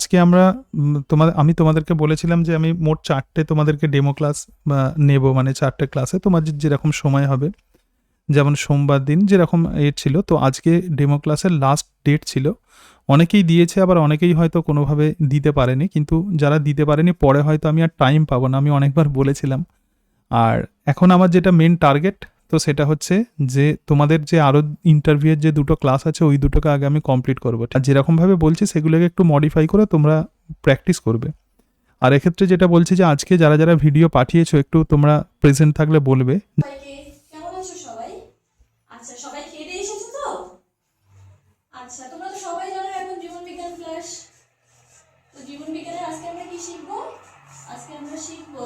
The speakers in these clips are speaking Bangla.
আজকে আমরা আমি তোমাদেরকে বলেছিলাম যে আমি মোট 4টে তোমাদেরকে ডেমো ক্লাস নেব, মানে 4টে ক্লাসে তোমাদের যেরকম সময় হবে, যেমন সোমবার দিন যেরকম ছিল। তো আজকে ডেমো ক্লাসের লাস্ট ডেট ছিল। অনেকেই দিয়েছে, আবার অনেকেই হয়তো কোনোভাবে দিতে পারেনি, কিন্তু যারা দিতে পারেনি পরে হয়তো আমি আর টাইম পাবো না, আমি অনেকবার বলেছিলাম। আর এখন আমার যেটা মেন টার্গেট, তো সেটা হচ্ছে যে তোমাদের যে আরও ইন্টারভিউয়ের যে 2টো ক্লাস আছে ওই 2টোকে আগে আমি কমপ্লিট করবো। আর যেরকমভাবে বলছি সেগুলোকে একটু মডিফাই করে তোমরা প্র্যাকটিস করবে। আর এক্ষেত্রে যেটা বলছি যে আজকে যারা যারা ভিডিও পাঠিয়েছো একটু তোমরা প্রেজেন্ট থাকলে বলবে। সবাইকে কেমন আছো সবাই? আচ্ছা, সবাই খেয়ে দিয়ে এসেছো তো? আচ্ছা, তোমরা তো সবাই জানো এখন জীবন বিজ্ঞান ক্লাস। তো জীবন বিজ্ঞানে আজকে আমরা কি শিখবো? আজকে আমরা শিখবো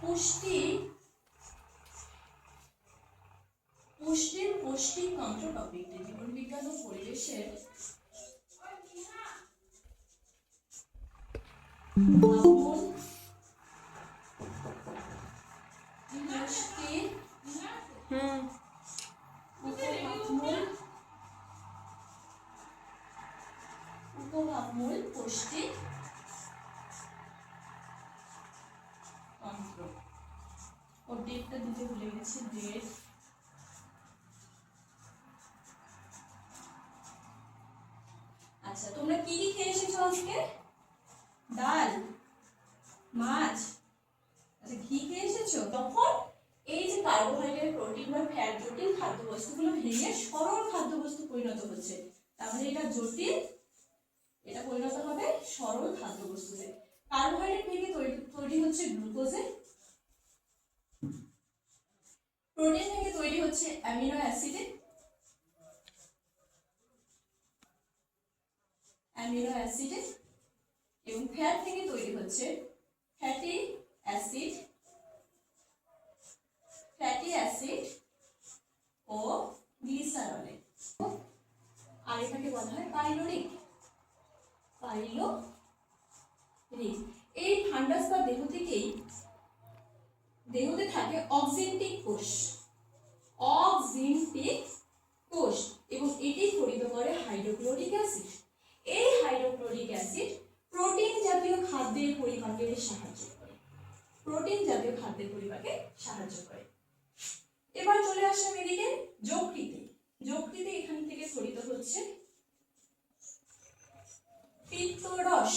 পুষ্টির পুষ্টিক তন্ত্র টপিকটি, জীবন বিজ্ঞান ও পরিবেশের ভাবমূল পুষ্টির উপভাবমূল পুষ্টিক তন্ত্র। ওর ডেটটা দিতে ভুলে গেছি, ডেট। আচ্ছা, তোমরা কি কি খেয়ে এসেছো আজকে? ডাল, মাছ, আচ্ছা ঘি খেয়ে এসেছো। তখন এই যে কার্বোহাইড্রেট, প্রোটিন বা ফ্যাট জটিল খাদ্যবস্তুগুলো ভেঙে সরল খাদ্যবস্তু পরিণত হচ্ছে, তাহলে এটা জটিল, এটা পরিণত হবে সরল খাদ্যবস্তুতে। কার্বোহাইড্রেট ভেঙে তৈরি হচ্ছে গ্লুকোজে, প্রোটিন ভেঙে তৈরি হচ্ছে অ্যামিনো অ্যাসিডে, এবং ফ্যাট থেকে তৈরি হচ্ছে ফ্যাটি অ্যাসিড ও গ্লিসারলে। আর এটাকে বলা হয় পাইলোরিক। এই ফান্ডাস বা দেহতে থাকে অক্সিনটিক কোষ, এবং এটি ক্ষরিত করে হাইড্রোক্লোরিক অ্যাসিড। এই হাইড্রোক্লোরিক অ্যাসিড প্রোটিন জাতীয় খাদ্যের পরিপাকে সাহায্য করে। এবার চলে আসলাম এদিকে যকৃতে এখান থেকে ক্ষরিত হচ্ছে পিত্তরস,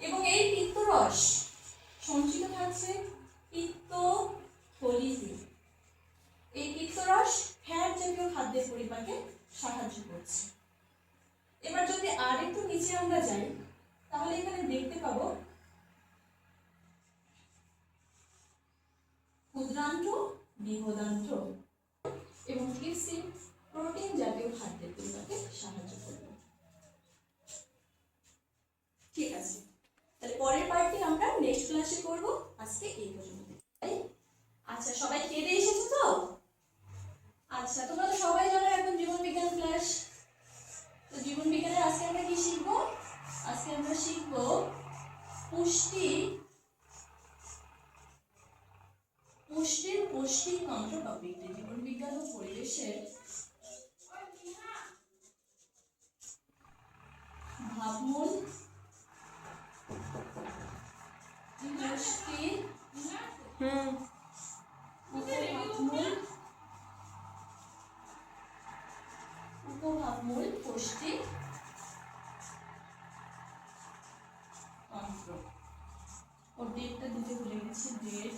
এবং এই পিত্তরস সঞ্চিত থাকছে পিত্তথলিতে। এই পিত্তরস ফ্যাট জাতীয় খাদ্যের পরিপাকে সাহায্য করছে। এবার যদি আরেকটু নিচে আমরা যাই, তাহলে এখানে দেখতে পাবো ক্ষুদ্রান্ত্র, বৃহদান্ত্র এবং ট্রিপসিন প্রোটিন জাতীয় খাদ্যের পরিপাকে সাহায্য করবে। ঠিক আছে, তাহলে পরের পার্টটি আমরা নেক্সট ক্লাসে করব। আজকে এই পর্যন্ত। আচ্ছা, সবাই খেয়ে দিয়ে এসেছো তো? আচ্ছা, তোমরা তো সবাই জানো এখন জীবন বিজ্ঞান ক্লাস। তো জীবন বিজ্ঞানের আজকে আমরা কি শিখবো? আজকে আমরা শিখবো পুষ্টির পুষ্টিক তন্ত্র টপিকটি, জীবন বিজ্ঞান ও পরিবেশের ভাবমূল পুষ্টির উপভাবমূল পুষ্টিক তন্ত্র। ওর ডেটটা দিতে ভুলে গেছি, ডেট।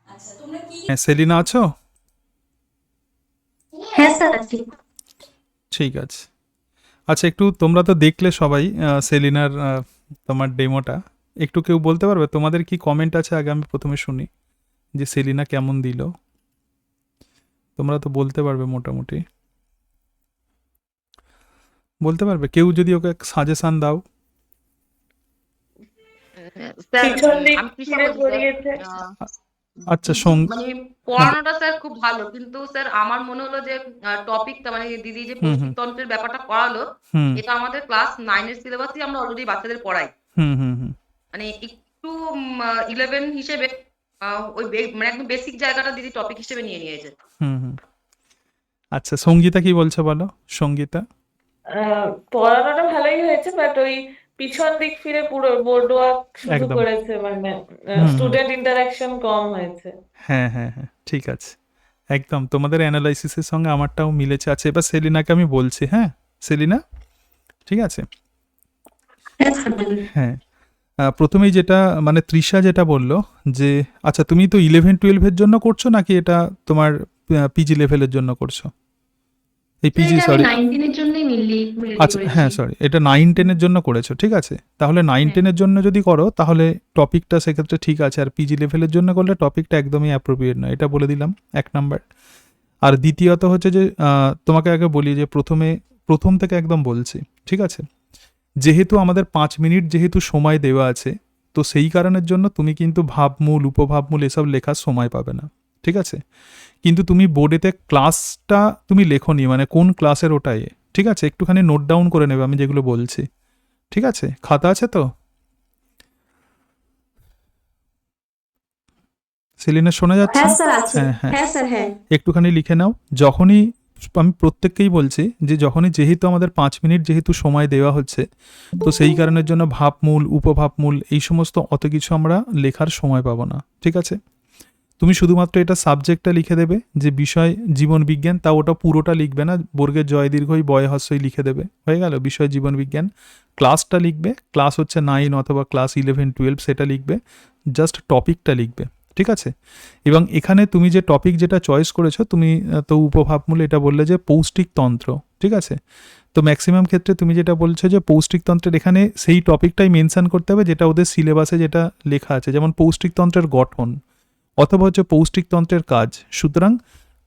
আচ্ছা, তোমরা কি সেলিনা আছো? হ্যাঁ স্যার আছি। ঠিক আছে। আচ্ছা, একটু তোমরা তো দেখলে সবাই সেলিনার তোমার ডেমোটা, একটু কেউ বলতে পারবে তোমাদের কি কমেন্ট আছে? আগে আমি প্রথমে শুনি যে সেলিনা কেমন দিল। তোমরা তো বলতে পারবে, মোটামুটি বলতে পারবে। কেউ যদি ওকে সাজেশন দাও। স্যার আমি তৃষা বলছি স্যার। আচ্ছা, মানে পড়ানোটা স্যার খুব ভালো, কিন্তু স্যার আমার মনে হলো যে টপিকটা মানে দিদি যে পুষ্টিতন্ত্রের ব্যাপারটা পড়ালো, এটা আমাদের ক্লাস 9-এর সিলেবাসই আমরা অলরেডি বাচ্চাদের পড়াই। হুম হুম হুম মানে একটু 11 হিসেবে মানে একদম বেসিক জায়গাটা দিদি টপিক হিসেবে নিয়ে নিয়েছে। হুম হুম। আচ্ছা, সঙ্গীতা কি বলছো বলো, সঙ্গীতা? পড়ানোটা ভালোই হয়েছে, বাট ওই পিছন দিক ফিরে পুরো বোর্ড ওয়ার্ক শুধু একদম। করেছে, মানে হুম হুম। স্টুডেন্ট ইন্টারাকশন কম হয়েছে। হ্যাঁ হ্যাঁ হ্যাঁ, ঠিক আছে, একদম তোমাদের অ্যানালাইসিসের সঙ্গে আমারটাও মিলেছে আছে। এবার সেলিনাকে আমি বলছি, হ্যাঁ সেলিনা, ঠিক আছে। হ্যাঁ স্যার বলুন। হ্যাঁ, প্রথমেই যেটা মানে তৃষা যেটা বললো যে আচ্ছা তুমি তো 11-12-এর জন্য করছো নাকি এটা তোমার পিজি লেভেলের জন্য করছো? এই না, পিজি এটা আমি সরি, 19 এর জন্যই মেনলি রেডি আচ্ছা করেছি। হ্যাঁ সরি, এটা 9-10-এর জন্য করেছো, ঠিক আছে। তাহলে 9-10-এর জন্য যদি করো তাহলে টপিকটা সেক্ষেত্রে ঠিক আছে, আর পিজি লেভেলের জন্য করলে টপিকটা একদমই অ্যাপ্রোপ্রিয়েট নয়, এটা বলে দিলাম 1 নাম্বার। আর দ্বিতীয়ত হচ্ছে যে তোমাকে আগে বলি যে প্রথম থেকে একদম বলছি, ঠিক আছে, যেহেতু আমাদের 5 মিনিট যেহেতু সময় দেওয়া আছে, তো সেই কারণের জন্য তুমি কিন্তু ভাবমূল উপভাবমূল এসব লেখার সময় পাবে না, ঠিক আছে। কিন্তু তুমি বোর্ডেতে ক্লাসটা তুমি লেখোনি, মানে কোন ক্লাসের ওটাই, ঠিক আছে, একটুখানি নোট ডাউন করে নেবে আমি যেগুলো বলছি, ঠিক আছে। খাতা আছে তো? সেলিনা শোনা যাচ্ছে? হ্যাঁ স্যার আছে। হ্যাঁ হ্যাঁ, হ্যাঁ স্যার, হ্যাঁ। একটুখানি লিখে নাও। যখনই আমি প্রত্যেককেই বলছি যে যখনই যেহেতু আমাদের 5 মিনিট যেহেতু সময় দেওয়া হচ্ছে, তো সেই কারণের জন্য ভাবমূল উপভাবমূল এই সমস্ত অত কিছু আমরা লেখার সময় পাবো না, ঠিক আছে। তুমি শুধুমাত্র এটা সাবজেক্টটা লিখে দেবে যে বিষয় জীবন বিজ্ঞান, তা ওটা পুরোটা লিখবে না, বর্গের জয় দীর্ঘই বয় হস্যই লিখে দেবে, হয়ে গেল বিষয় জীবন বিজ্ঞান। ক্লাসটা লিখবে, ক্লাস হচ্ছে 9 অথবা ক্লাস 11-12 সেটা লিখবে, জাস্ট টপিকটা লিখবে, ঠিক আছে। এবং এখানে তুমি যে টপিক যেটা চয়েস করেছো তুমি তো উপভাবমূল এটা বললে যে পৌষ্টিকতন্ত্র, ঠিক আছে। তো ম্যাক্সিমাম ক্ষেত্রে তুমি যেটা বলছো যে পৌষ্টিকতন্ত্রের এখানে সেই টপিকটাই মেনশন করতে হবে যেটা ওদের সিলেবাসে যেটা লেখা আছে, যেমন পৌষ্টিকতন্ত্রের গঠন অথবা হচ্ছে পৌষ্টিকতন্ত্রের কাজ। সুতরাং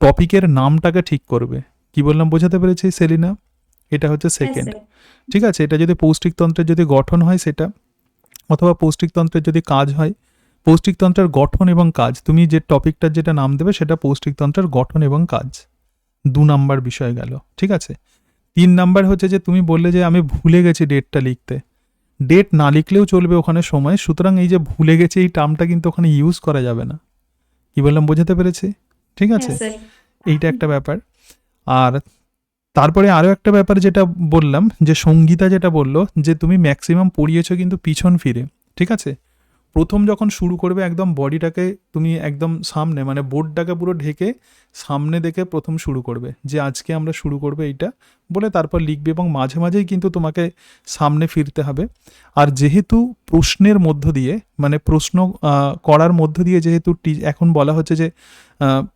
টপিকের নামটাকে ঠিক করবে। কি বললাম বোঝাতে পেরেছি সেলিনা? এটা হচ্ছে হ্যাঁ সেকেন্ড, স্যার। ঠিক আছে। এটা যদি পৌষ্টিকতন্ত্রের যদি গঠন হয় সেটা, অথবা পৌষ্টিকতন্ত্রের যদি কাজ হয়, পৌষ্টিকতন্ত্রের গঠন এবং কাজ, তুমি যে টপিকটার যেটা নাম দেবে সেটা পৌষ্টিকতন্ত্রের গঠন এবং কাজ। 2 নাম্বার বিষয় গেল, ঠিক আছে। 3 নাম্বার হচ্ছে যে তুমি বললে যে আমি ভুলে গেছি ডেটটা লিখতে। ডেট না লিখলেও চলবে ওখানে সময়, সুতরাং এই যে ভুলে গেছি এই টার্মটা কিন্তু ওখানে ইউজ করা যাবে না। কি বললাম বোঝাতে পেরেছি? ঠিক আছে, হ্যাঁ স্যার। এইটা একটা ব্যাপার। আর তারপরে আরও একটা ব্যাপার যেটা বললাম যে সঙ্গীতা যেটা বললো যে তুমি ম্যাক্সিমাম পড়িয়েছো কিন্তু পিছন ফিরে, ঠিক আছে। প্রথম যখন শুরু করবে একদম বডিটাকে তুমি একদম সামনে মানে বোর্ডটাকে পুরো ঢেকে সামনে দেখে প্রথম শুরু করবে যে আজকে আমরা শুরু করবে এইটা বলে, তারপর লিখবে এবং মাঝে মাঝেই কিন্তু তোমাকে সামনে ফিরতে হবে। আর যেহেতু প্রশ্নের মধ্য দিয়ে মানে প্রশ্ন করার মধ্য দিয়ে যেহেতু এখন বলা হচ্ছে যে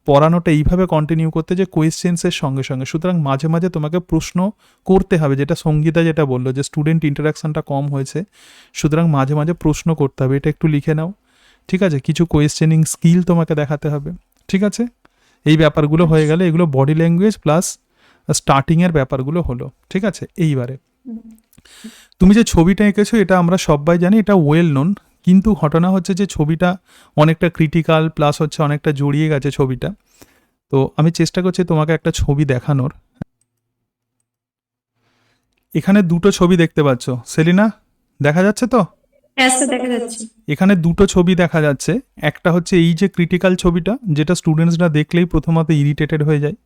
পড়ানোটা এইভাবে কন্টিনিউ করতে যে কোয়েশ্চেন্সের সঙ্গে সঙ্গে, সুতরাং মাঝে মাঝে তোমাকে প্রশ্ন করতে হবে, যেটা সঙ্গীতা যেটা বললো যে স্টুডেন্ট ইন্টারাকশনটা কম হয়েছে, সুতরাং মাঝে মাঝে প্রশ্ন করতে হবে, এটা একটু লিখে নাও, ঠিক আছে। কিছু কোয়েশ্চেনিং স্কিল তোমাকে দেখাতে হবে, ঠিক আছে। এই ব্যাপারগুলো হয়ে গেলে এগুলো বডি ল্যাঙ্গুয়েজ প্লাস স্টার্টিংয়ের ব্যাপারগুলো হলো, ঠিক আছে। এইবারে তুমি যে ছবিটা এঁকেছো এটা আমরা সবাই জানি, এটা ওয়েল নোন, কিন্তু ঘটনা হচ্ছে যে ছবিটা অনেকটা ক্রিটিক্যাল প্লাস হচ্ছে অনেকটা জড়িয়ে গেছে ছবিটা। তো আমি চেষ্টা করছি তোমাকে একটা ছবি দেখানোর। এখানে দুটো ছবি দেখতে পাচ্ছ সেলিনা, দেখা যাচ্ছে তো? হ্যাঁ স্যার, দেখা যাচ্ছে। এখানে দুটো ছবি দেখা যাচ্ছে, একটা হচ্ছে এই যে ক্রিটিক্যাল ছবিটা যেটা স্টুডেন্টসরা দেখলেই প্রথমত ইরিটেটেড হয়ে যায়,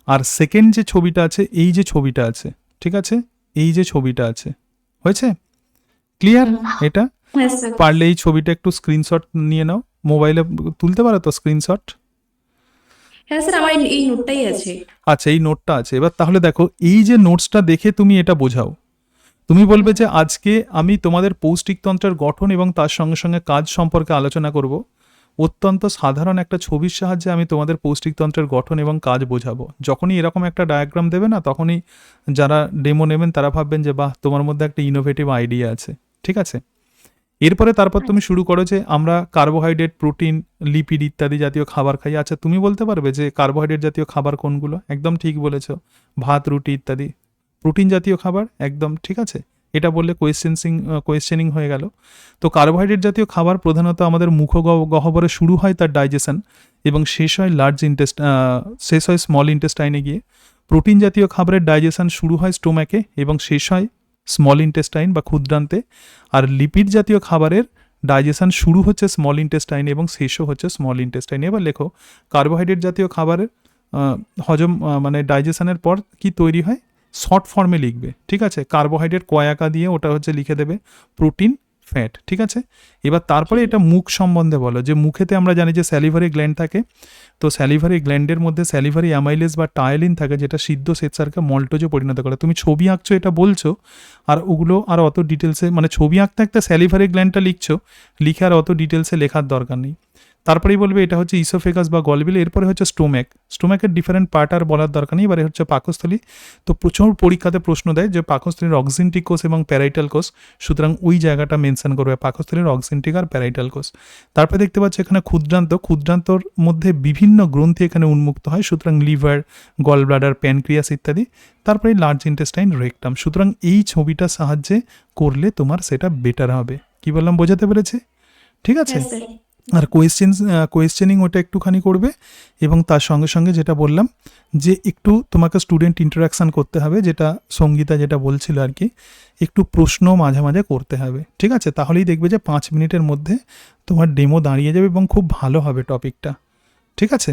আর সেকেন্ড যে ছবিটা আছে এই যে ছবিটা আছে, ঠিক আছে, এই যে ছবিটা আছে, হয়েছে ক্লিয়ার? এটা হ্যাঁ স্যার। পারলে এই ছবিটা একটু স্ক্রিনশট নিয়ে নাও, মোবাইলে তুলতে পারো তো স্ক্রিনশট? হ্যাঁ স্যার, আমার এই নোটটাই আছে। আচ্ছা এই নোটটা আছে। এবার তাহলে দেখো এই যে নোটসটা দেখে তুমি এটা বোঝাও, তুমি বলবে যে আজকে আমি তোমাদের পৌষ্টিকতন্ত্রের গঠন এবং তার সঙ্গে সঙ্গে কাজ সম্পর্কে আলোচনা করব। অত্যন্ত সাধারণ একটা ছবির সাহায্যে আমি তোমাদের পৌষ্টিকতন্ত্রের গঠন এবং কাজ বোঝাবো। যখনই এরকম একটা ডায়াগ্রাম দেবে না, তখনই যারা ডেমো নেবেন তারা ভাববেন যে বাহ, তোমার মধ্যে একটা ইনোভেটিভ আইডিয়া আছে, ঠিক আছে। তারপর তুমি শুরু করো যে আমরা কার্বোহাইড্রেট, প্রোটিন, লিপিড ইত্যাদি জাতীয় খাবার খাই। আচ্ছা তুমি বলতে পারবে যে কার্বোহাইড্রেট জাতীয় খাবার কোনগুলো? একদম ঠিক বলেছো, ভাত, রুটি ইত্যাদি। প্রোটিন জাতীয় খাবার, একদম ঠিক আছে, এটা বললে কোয়েশ্চেনিং হয়ে গেল। তো কার্বোহাইড্রেট জাতীয় খাবার প্রধানত আমাদের মুখগহ্বরে শুরু হয় তার ডাইজেশন এবং শেষ হয় স্মল ইন্টেস্টাইনে গিয়ে। প্রোটিন জাতীয় খাবারের ডাইজেশন শুরু হয় স্টোম্যাকে এবং শেষ হয় স্মল ইন্টেস্টাইন বা ক্ষুদ্রান্তে। আর লিপিড জাতীয় খাবারের ডাইজেশন শুরু হচ্ছে স্মল ইন্টেস্টাইনে এবং শেষও হচ্ছে স্মল ইন্টেস্টাইনে। এবার লেখো কার্বোহাইড্রেট জাতীয় খাবারের হজম মানে ডাইজেশনের পর কি তৈরি হয়, শর্ট ফর্মে লিখবে, ঠিক আছে? কার্বোহাইড্রেট কয়াকা দিয়ে ওটা হচ্ছে লিখে দেবে প্রোটিন, ফ্যাট, ঠিক আছে? এবার তারপরে এটা মুখ সম্বন্ধে বলো, যে মুখেতে আমরা জানি যে স্যালিভারি গ্ল্যান্ড থাকে, তো স্যালিভারি গ্ল্যান্ডের মধ্যে স্যালিভারি অ্যামাইলেজ বা টায়ালিন থাকে, যেটা সিদ্ধ শ্বেতসারকে মল্টোজে পরিণত করে। তুমি ছবি আঁকছো এটা বলছো, আর ওগুলো আর অত ডিটেলসে মানে ছবি আঁকতে আঁকতে স্যালিভারি গ্ল্যান্ডটা লিখছো, লিখে আর অত ডিটেলসে লেখার দরকার নেই। তারপরেই বলবে এটা হচ্ছে ইসোফেগাস বা গলবিল, এরপরে হচ্ছে স্টোম্যাকের ডিফারেন্ট পার্ট আর বলার দরকার নেই। এবারে হচ্ছে পাকস্থলী। তো প্রচুর পরীক্ষাতে প্রশ্ন দেয় যে পাকস্থলীর অক্সিনটিক কোষ এবং প্যারাইটাল কোষ, সুতরাং ওই জায়গাটা মেনশন করবে, পাকস্থলীর অক্সিনটিক আর প্যারাইটাল কোষ। তারপরে দেখতে পাচ্ছি এখানে ক্ষুদ্রান্তর মধ্যে বিভিন্ন গ্রন্থি এখানে উন্মুক্ত হয়, সুতরাং লিভার, গল ব্লাডার, প্যানক্রিয়াস ইত্যাদি। তারপরে লার্জ ইন্টেস্টাইন, রেকটাম। সুতরাং এই ছবিটার সাহায্যে করলে তোমার সেটা বেটার হবে। কি বললাম, বোঝাতে পেরেছি? ঠিক আছে। হ্যাঁ স্যার। আর কোয়েশ্চেনিং ওটা একটুখানি করবে, এবং তার সঙ্গে সঙ্গে যেটা বললাম যে একটু তোমাকে স্টুডেন্ট ইন্টারাকশান করতে হবে, যেটা সঙ্গীতা যেটা বলছিল আর কি, একটু প্রশ্ন মাঝে মাঝে করতে হবে, ঠিক আছে? তাহলেই দেখবে যে 5 মিনিটের মধ্যে তোমার ডেমো দাঁড়িয়ে যাবে এবং খুব ভালো হবে টপিকটা, ঠিক আছে?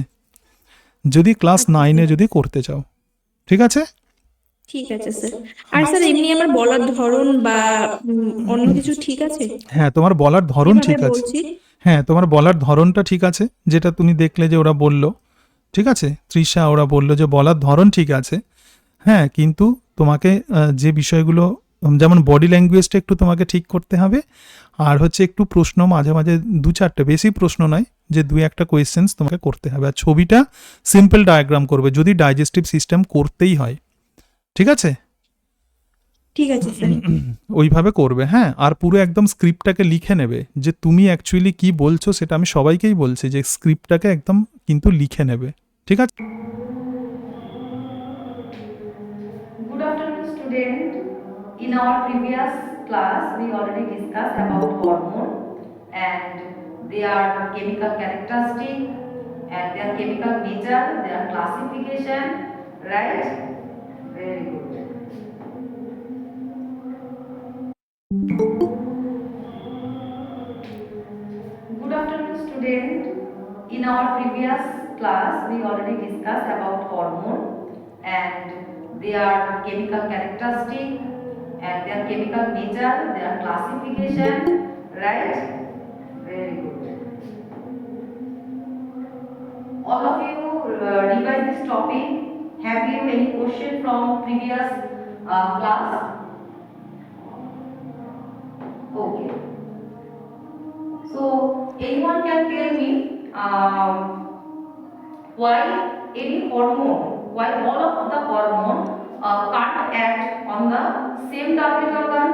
যদি ক্লাস 9-এ যদি করতে চাও, ঠিক আছে? ঠিক আছে স্যার। আর স্যার এমনি আমার বলার ধরন বা অন্য কিছু ঠিক আছে? হ্যাঁ, তোমার বলার ধরন যেভাবে ঠিক আছে। বলছি। হ্যাঁ, তোমার বলার ধরনটা ঠিক আছে, যেটা তুমি দেখলে যে ওরা বললো, ঠিক আছে? তৃষা ওরা বললো যে বলার ধরন ঠিক আছে। হ্যাঁ, কিন্তু তোমাকে যে বিষয়গুলো যেমন বডি ল্যাঙ্গুয়েজটা একটু তোমাকে ঠিক করতে হবে, আর হচ্ছে একটু প্রশ্ন মাঝে মাঝে 2-4টে, বেশি প্রশ্ন নয়, যে 2-1টা কোয়েশ্চেন্স তোমাকে করতে হবে। আর ছবিটা সিম্পল ডায়াগ্রাম করবে যদি ডাইজেস্টিভ সিস্টেম করতেই হয়, ঠিক আছে? ঠিক আছে স্যার। ওইভাবে করবে, হ্যাঁ। আর পুরো একদম স্ক্রিপ্টটাকে লিখে নেবে, যে তুমি অ্যাকচুয়ালি কি বলছো, সেটা আমি সবাইকেই বলছি যে স্ক্রিপ্টটাকে একদম কিন্তু লিখে নেবে, ঠিক আছে? Good afternoon, student. In our previous class, we already discussed about hormone and their chemical characteristic and their chemical nature, their classification, right? Very good. Good afternoon, student. In our previous class, we already discussed about hormone and their chemical characteristic and their chemical nature, their classification, right? Very good. All of you revise this topic. Have you any question from previous class? Okay. So anyone can tell me why any hormone, why all of the hormone can't act on the same target organ?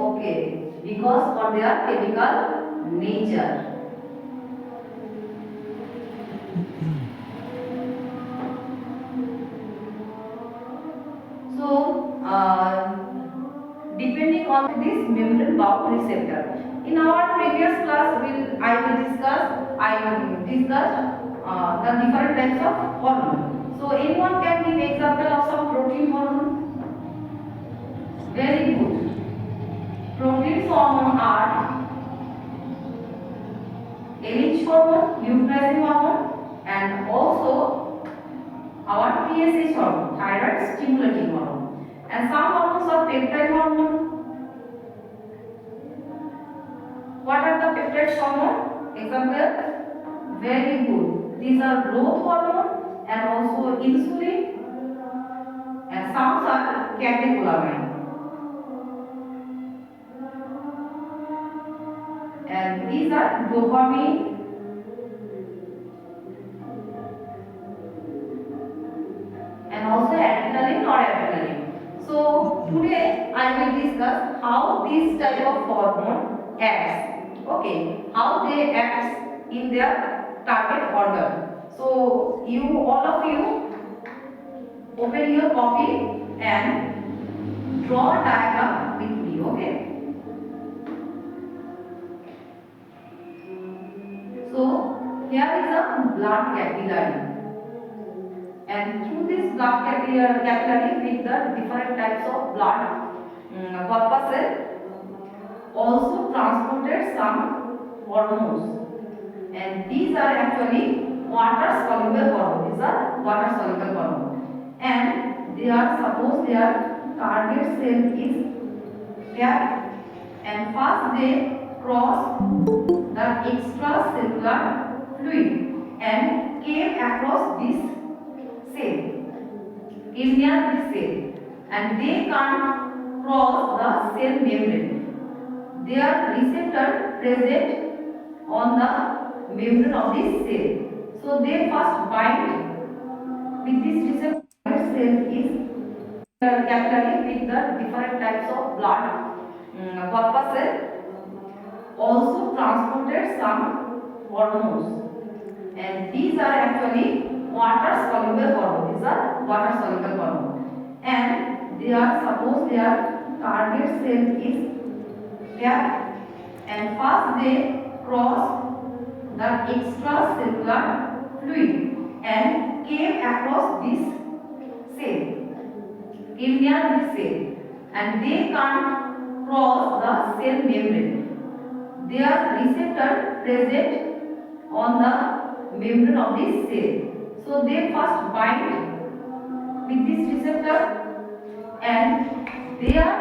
Okay, because for their chemical nature. So depending on this membrane bound receptor. In our previous class, I will discuss the different types of hormone. So anyone can give example of some protein hormone? Very good. Protein hormone are LH hormone, luteinizing hormone, and also our TSH hormone, thyroid stimulating hormone. And some hormones are peptide hormone. What are the peptide hormone? Example? Very good. These are growth hormone and also insulin, and some are catecholamine. And these are dopamine and also adrenaline or adrenaline. So today I will discuss how this type of hormone acts. Okay, how they act in their target organ. So you, all of you, open your copy and draw a diagram with me. Okay. So here is a blood capillary, and through this blood capillary with the different types of blood corpuscle, also transported some hormones, and these are actually water soluble hormones. These are water soluble hormones, and they are suppose their target cell is here, and first they cross the extracellular fluid and came across this cell, came near this cell, and they can't cross the cell membrane. Their receptor present on the membrane of this cell. So they first bind with this receptor cell is capillary with the different types of blood corpuscle, also transported some hormones, and these are actually water soluble hormones. These are water soluble hormones, and they are suppose their target cell is here, and first they cross the extracellular fluid and came across this cell, came near this cell, and they can't cross the cell membrane. Their receptor present on the membrane of this cell. So they first bind with this receptor, and they are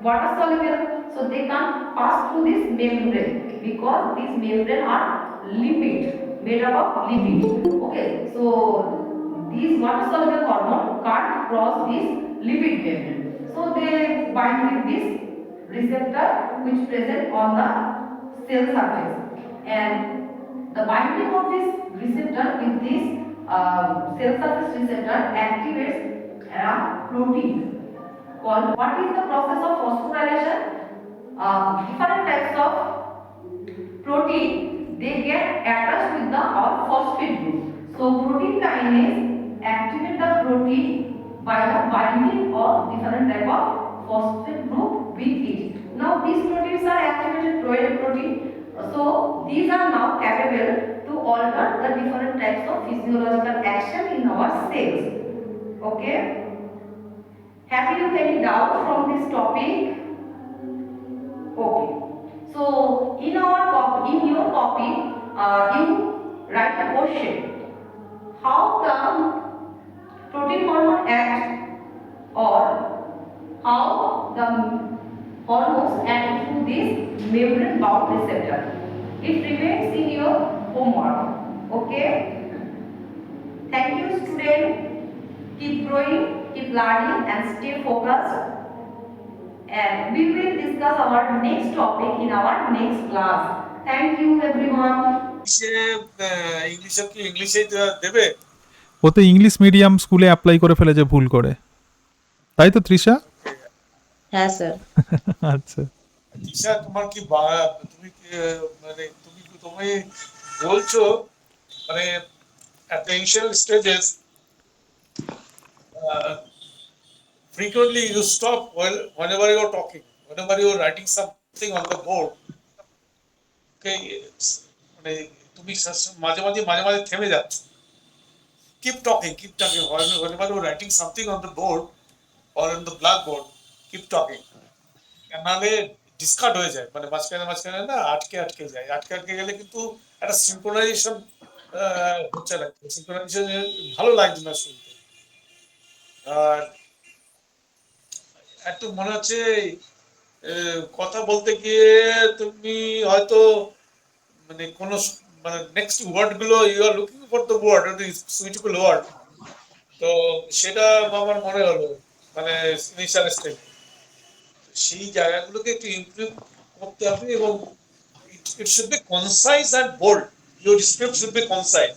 water soluble, so they can't pass through this membrane because these membrane are lipid, made up of lipid. Okay, so these water soluble hormone can't cross this lipid membrane, so they bind with this receptor which present on the cell surface, and the binding of this receptor with this cell surface receptor activates a protein called, what is the process of phosphorylation? Different types of protein, they get attached with the our phosphate group. So protein kinase activate the protein by the binding of different type of phosphate group with it. Now these proteins are activated protein, so these are now capable to alter the different types of physiological action in our cells. Okay, have you any doubt from this topic? Okay, so in your copy, you write a question: how come protein hormone act, or how the hormones act through this membrane bound receptor? It remains in your homework. Okay, thank you student, keep growing, keep learning, and stay focused, and we will discuss our next topic in our next class. Thank you everyone. ইংলিশে কি ইংলিশেই দেবে? ও তো ইংলিশ মিডিয়াম স্কুলে অ্যাপ্লাই করে ফেলেছে ভুল করে, তাই তো তৃষা? হ্যাঁ স্যার। আচ্ছা, দিশা, তোমার কি তুমি মানে তুমি বলছো মানে at the initial stages frequently you stop whenever you are talking, whenever you are writing something on the board. Okay, মানে তুমি মাঝে মাঝে থেমে যাচ্ছ। keep talking whenever you are writing something on the board or on the blackboard, keep talking, নাহলে ডিসকার্ড হয়ে যায়, মানে মাঝখানে না আটকে যায়। আটকে গেলে কিন্তু একটা সিনক্রোনাইজেশন হচ্ছে না, সিনক্রোনাইজেশন ভালো লাগছে না শুনতে। আর একটু মনে হচ্ছে কথা বলতে গিয়ে তুমি হয়তো মানে কোন মানে নেক্সট ওয়ার্ড গুলো you are looking for the word, suitable word, তো সেটা আমার মনে হলো মানে ইনিশিয়াল স্টেজ। সেই জায়গাগুলোকে একটু ইমপ্রুভ করতে হবে, এবং it should be concise and bold. Your script should be concise.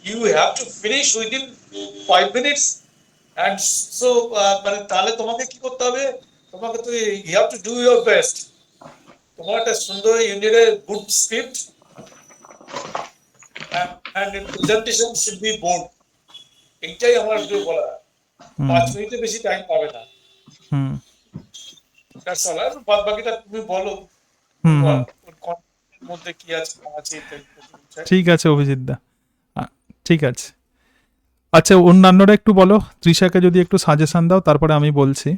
You have to finish within 5 minutes, and so মানে তাহলে তোমাকে কি করতে হবে, তোমাকে তো you have to do your best. তোমার একটা সুন্দর, you need a good script, and the presentation should be bold. এইটাই আমার একটু বলা। 5 মিনিটের বেশি টাইম পাবে না। That's all. বাদ বাকিটা তুমি বলো মধ্যে কি আছে ঠিক আছে অভিজিৎ দা, ঠিক আছে। আচ্ছা, অন্যান্যরা একটু বলো, তৃষাকে যদি একটু সাজেশন দাও, তারপরে আমি বলছি।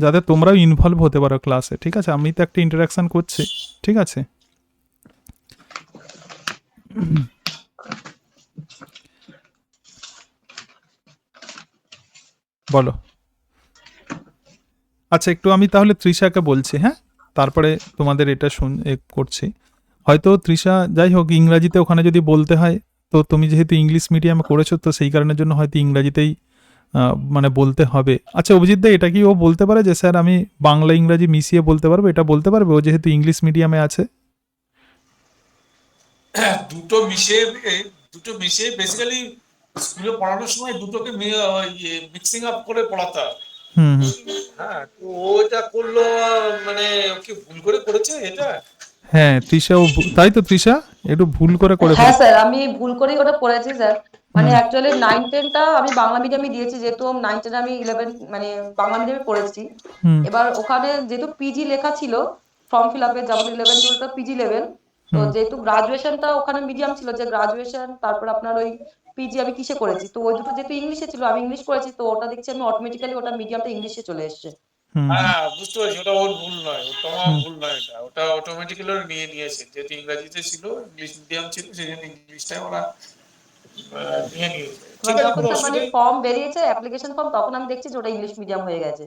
যাতে তোমরাও ইনভলভ হতে পারো ক্লাসে, ঠিক আছে? আমি তো একটা ইন্টারাকশন করছি, ঠিক আছে? বলো। আচ্ছা, একটু আমি তাহলে তৃষাকে বলছি, হ্যাঁ, তারপরে তোমাদের এটা করছি। হয়তো তৃষা, যাই হোক, ইংরাজিতে ওখানে যদি বলতে হয়, তো তুমি যেহেতু ইংলিশ মিডিয়ামে করেছো, তো সেই কারণের জন্য হয়তো ইংরাজিতেই মানে বলতে হবে। আচ্ছা অভিজিৎ দা, এটা কি ও বলতে পারে যে স্যার আমি বাংলা ইংরাজি মিশিয়ে বলতে পারবো? এটা বলতে পারবে ও যেহেতু ইংলিশ মিডিয়ামে আছে? দুটো মিশিয়ে বেসিক্যালি স্কুলে পড়ানোর সময় দুটোকে মিক্সিং আপ করে পড়াতে হয়। হুম হুম। হ্যাঁ, তো ও এটা করলো, মানে ও কি ভুল করে করেছে এটা? হ্যাঁ তৃষা, তাই তো তৃষা একটু ভুল করে হ্যাঁ ফেলেছে। স্যার, আমি ভুল করেই ওটা পড়েছি স্যার। মানে হুম অ্যাকচুয়ালি 9-10টা আমি বাংলা মিডিয়ামে দিয়েছি, যেহেতু 9-10 আমি 11 মানে বাংলা মিডিয়ামে পড়েছি। হুম এবার ওখানে যেহেতু পিজি লেখা ছিল ফর্ম ফিল আপে, যেমন 11-12টা পিজি লেভেল, তো হুম যেহেতু গ্রাজুয়েশনটা ওখানে মিডিয়াম ছিল, যে গ্রাজুয়েশন তারপর আপনার ওই পিজি আমি কিসে করেছি, তো ওই দুটো যেহেতু ইংলিশে ছিল, আমি ইংলিশ করেছি, তো ওটা দেখছি আমি অটোমেটিক্যালি ওটা মিডিয়ামটা ইংলিশে চলে এসেছে। হুম হ্যাঁ, বুঝতে পারছি, ওটা ওর ভুল নয়, ওটা আমার হুম ভুল নয়, ওটা অটোমেটিক্যালি ওরা নিয়েছে, যেহেতু ইংরাজিতে ছিল, ইংলিশ মিডিয়াম ছিল, সেই জন্য ইংলিশটাই ওরা নিয়ে নিয়েছে। এবার ঠিক আছে, যখন কোনো স্যার মানে অসুবিধা নেই। ফর্ম বেরিয়েছে অ্যাপ্লিকেশন ফর্ম, তখন আমি দেখছি যে ওটা ইংলিশ মিডিয়াম হয়ে গেছে।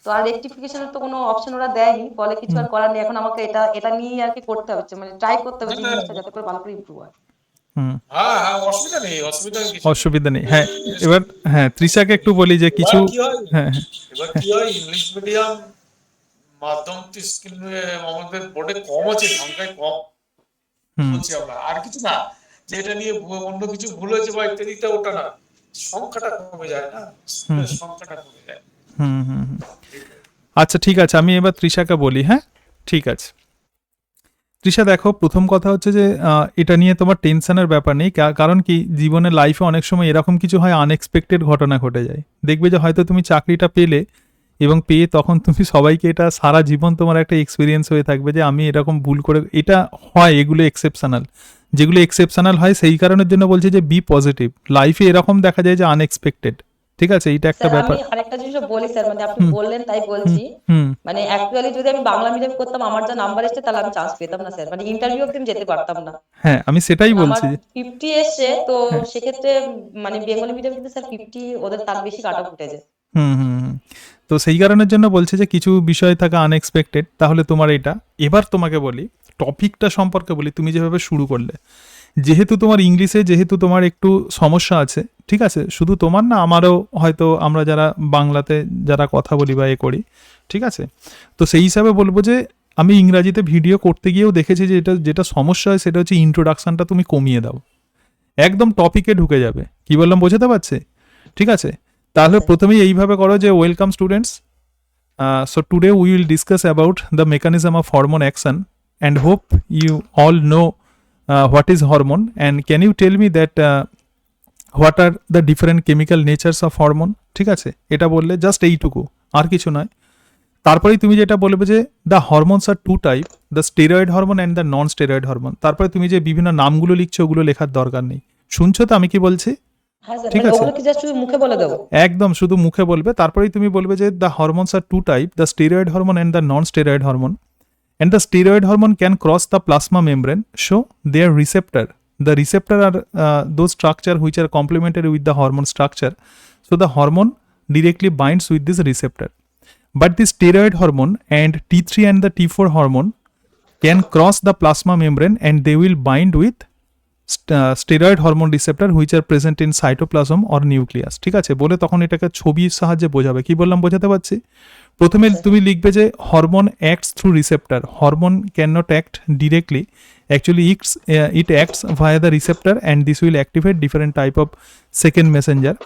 তো আর রেকটিফিকেশনের তো কোনো অপশন ওরা দেয়নি, বলে কিছু হুম আর করার নেই, এখন আমাকে এটা এটা নিয়ে আর কি করতে হচ্ছে, মানে ট্রাই করতে না হচ্ছে না, ইংলিশটা যাতে করে ভালো করে ইমপ্রুভ হয়। হুম। হ্যাঁ হ্যাঁ, অসুবিধা নেই কিছু নেই। অসুবিধা নেই, হ্যাঁ। এবার হ্যাঁ তৃষাকে একটু বলি যে কিছু, এবার কি হয়, হ্যাঁ হ্যাঁ ইংলিশ মিডিয়াম মাধ্যম তো স্কুলে আমাদের বোর্ডে কম আছে, সংখ্যায় কম হুম বলছি আমরা, আর কিছু না যে এটা নিয়ে অন্য কিছু ভুল হয়েছে বা ইত্যাদিটা, ওটা না, সংখ্যাটা কমে যায় না, হুম স্কুলের সংখ্যাটা কমে যায়। হুম হুম হুম। আচ্ছা ঠিক আছে, আমি এবার তৃষাকে বলি, হ্যাঁ ঠিক আছে। তৃষা দেখো, প্রথম কথা হচ্ছে যে এটা নিয়ে তোমার টেনশনের ব্যাপার নেই, কারণ কি জীবনে লাইফে অনেক সময় এরকম কিছু হয়, আনএক্সপেক্টেড ঘটনা ঘটে যায়। দেখবে যে হয়তো তুমি চাকরিটা পেলে, এবং পেয়ে তখন তুমি সবাইকে, এটা সারা জীবন তোমার একটা এক্সপিরিয়েন্স হয়ে থাকবে যে আমি এরকম ভুল করে, এটা হয়, এগুলো এক্সেপশনাল। যেগুলো এক্সেপশনাল হয় সেই কারণের জন্য বলছি যে বি পজিটিভ। লাইফে এরকম দেখা যায় যে আনএক্সপেক্টেড, ঠিক আছে? এইটা একটা স্যার আমি ব্যাপার। আরেকটা জিনিস বলি স্যার, মানে আপনি হুম বললেন তাই হুম বলছি। হুম মানে অ্যাকচুয়ালি যদি আমি বাংলা মিডিয়াম করতাম, আমার যা নাম্বার এসছে, তাহলে আমি চান্স পেতাম না স্যার, মানে ইন্টারভিউ অব্দি আমি যেতে পারতাম না। হ্যাঁ আমি সেটাই কারণ আমার বলছি। 50 এসছে, তো হ্যাঁ সেক্ষেত্রে মানে বেঙ্গলি মিডিয়াম কিন্তু স্যার 50 ওদের তার বেশি কাট অফ উঠে যায়। হুম হুম হুম। তো সেই কারণের জন্য বলছে যে কিছু বিষয় থাকা আনএক্সপেক্টেড, তাহলে তোমার এটা। এবার তোমাকে বলি, টপিকটা সম্পর্কে বলি, তুমি যেভাবে শুরু করলে, যেহেতু তোমার ইংলিশে, যেহেতু তোমার একটু সমস্যা আছে, ঠিক আছে? শুধু তোমার না, আমারও হয়তো, আমরা যারা বাংলাতে যারা কথা বলি বা এ করি, ঠিক আছে? তো সেই হিসাবে বলবো যে আমি ইংরাজিতে ভিডিও করতে গিয়েও দেখেছি যে যেটা সমস্যা হয় সেটা হচ্ছে ইন্ট্রোডাকশনটা তুমি কমিয়ে দাও, একদম টপিকে ঢুকে যাবে। কি বললাম বোঝাতে পারছি? ঠিক আছে, তাহলে প্রথমেই এইভাবে করো যে welcome students, so today we will discuss about the mechanism of hormone action and hope you all know what is hormone, and can you tell me that what are the different chemical natures of hormone? ঠিক আছে, এটা বললে জাস্ট এইটুকু, আর কিছু নয়। তারপরেই তুমি যেটা বলবে যে the hormones are two type, the steroid hormone and the non steroid hormone. তারপরে তুমি যে বিভিন্ন নামগুলো লিখছো ওগুলো লেখার দরকার নেই। শুনছো তো আমি কি বলছি? হ্যাঁ স্যার, ঠিক মানে আছে, ওগুলো কি জাস্ট শুধু মুখে বলে দেবো? একদম শুধু মুখে বলবে। তারপরেই তুমি বলবে যে the hormones are two type, the steroid hormone and the non steroid hormone, and the steroid hormone can cross the plasma membrane, so their receptor, the receptor are those structure which are complementary with the hormone structure, so the hormone directly binds with this receptor. But the steroid hormone and T3 and the T4 hormone can cross the plasma membrane and they will bind with steroid hormone receptor which are present in cytoplasm or nucleus। ঠিক আছে, বলে তখন এটাকে ছবির সাহায্যে বোঝাবে। কি বললাম বোঝাতে পারছি? প্রথমে তুমি লিখবে যে hormone acts through receptor, hormone can not act directly, actually it acts via the receptor and this will activate different type of second messenger.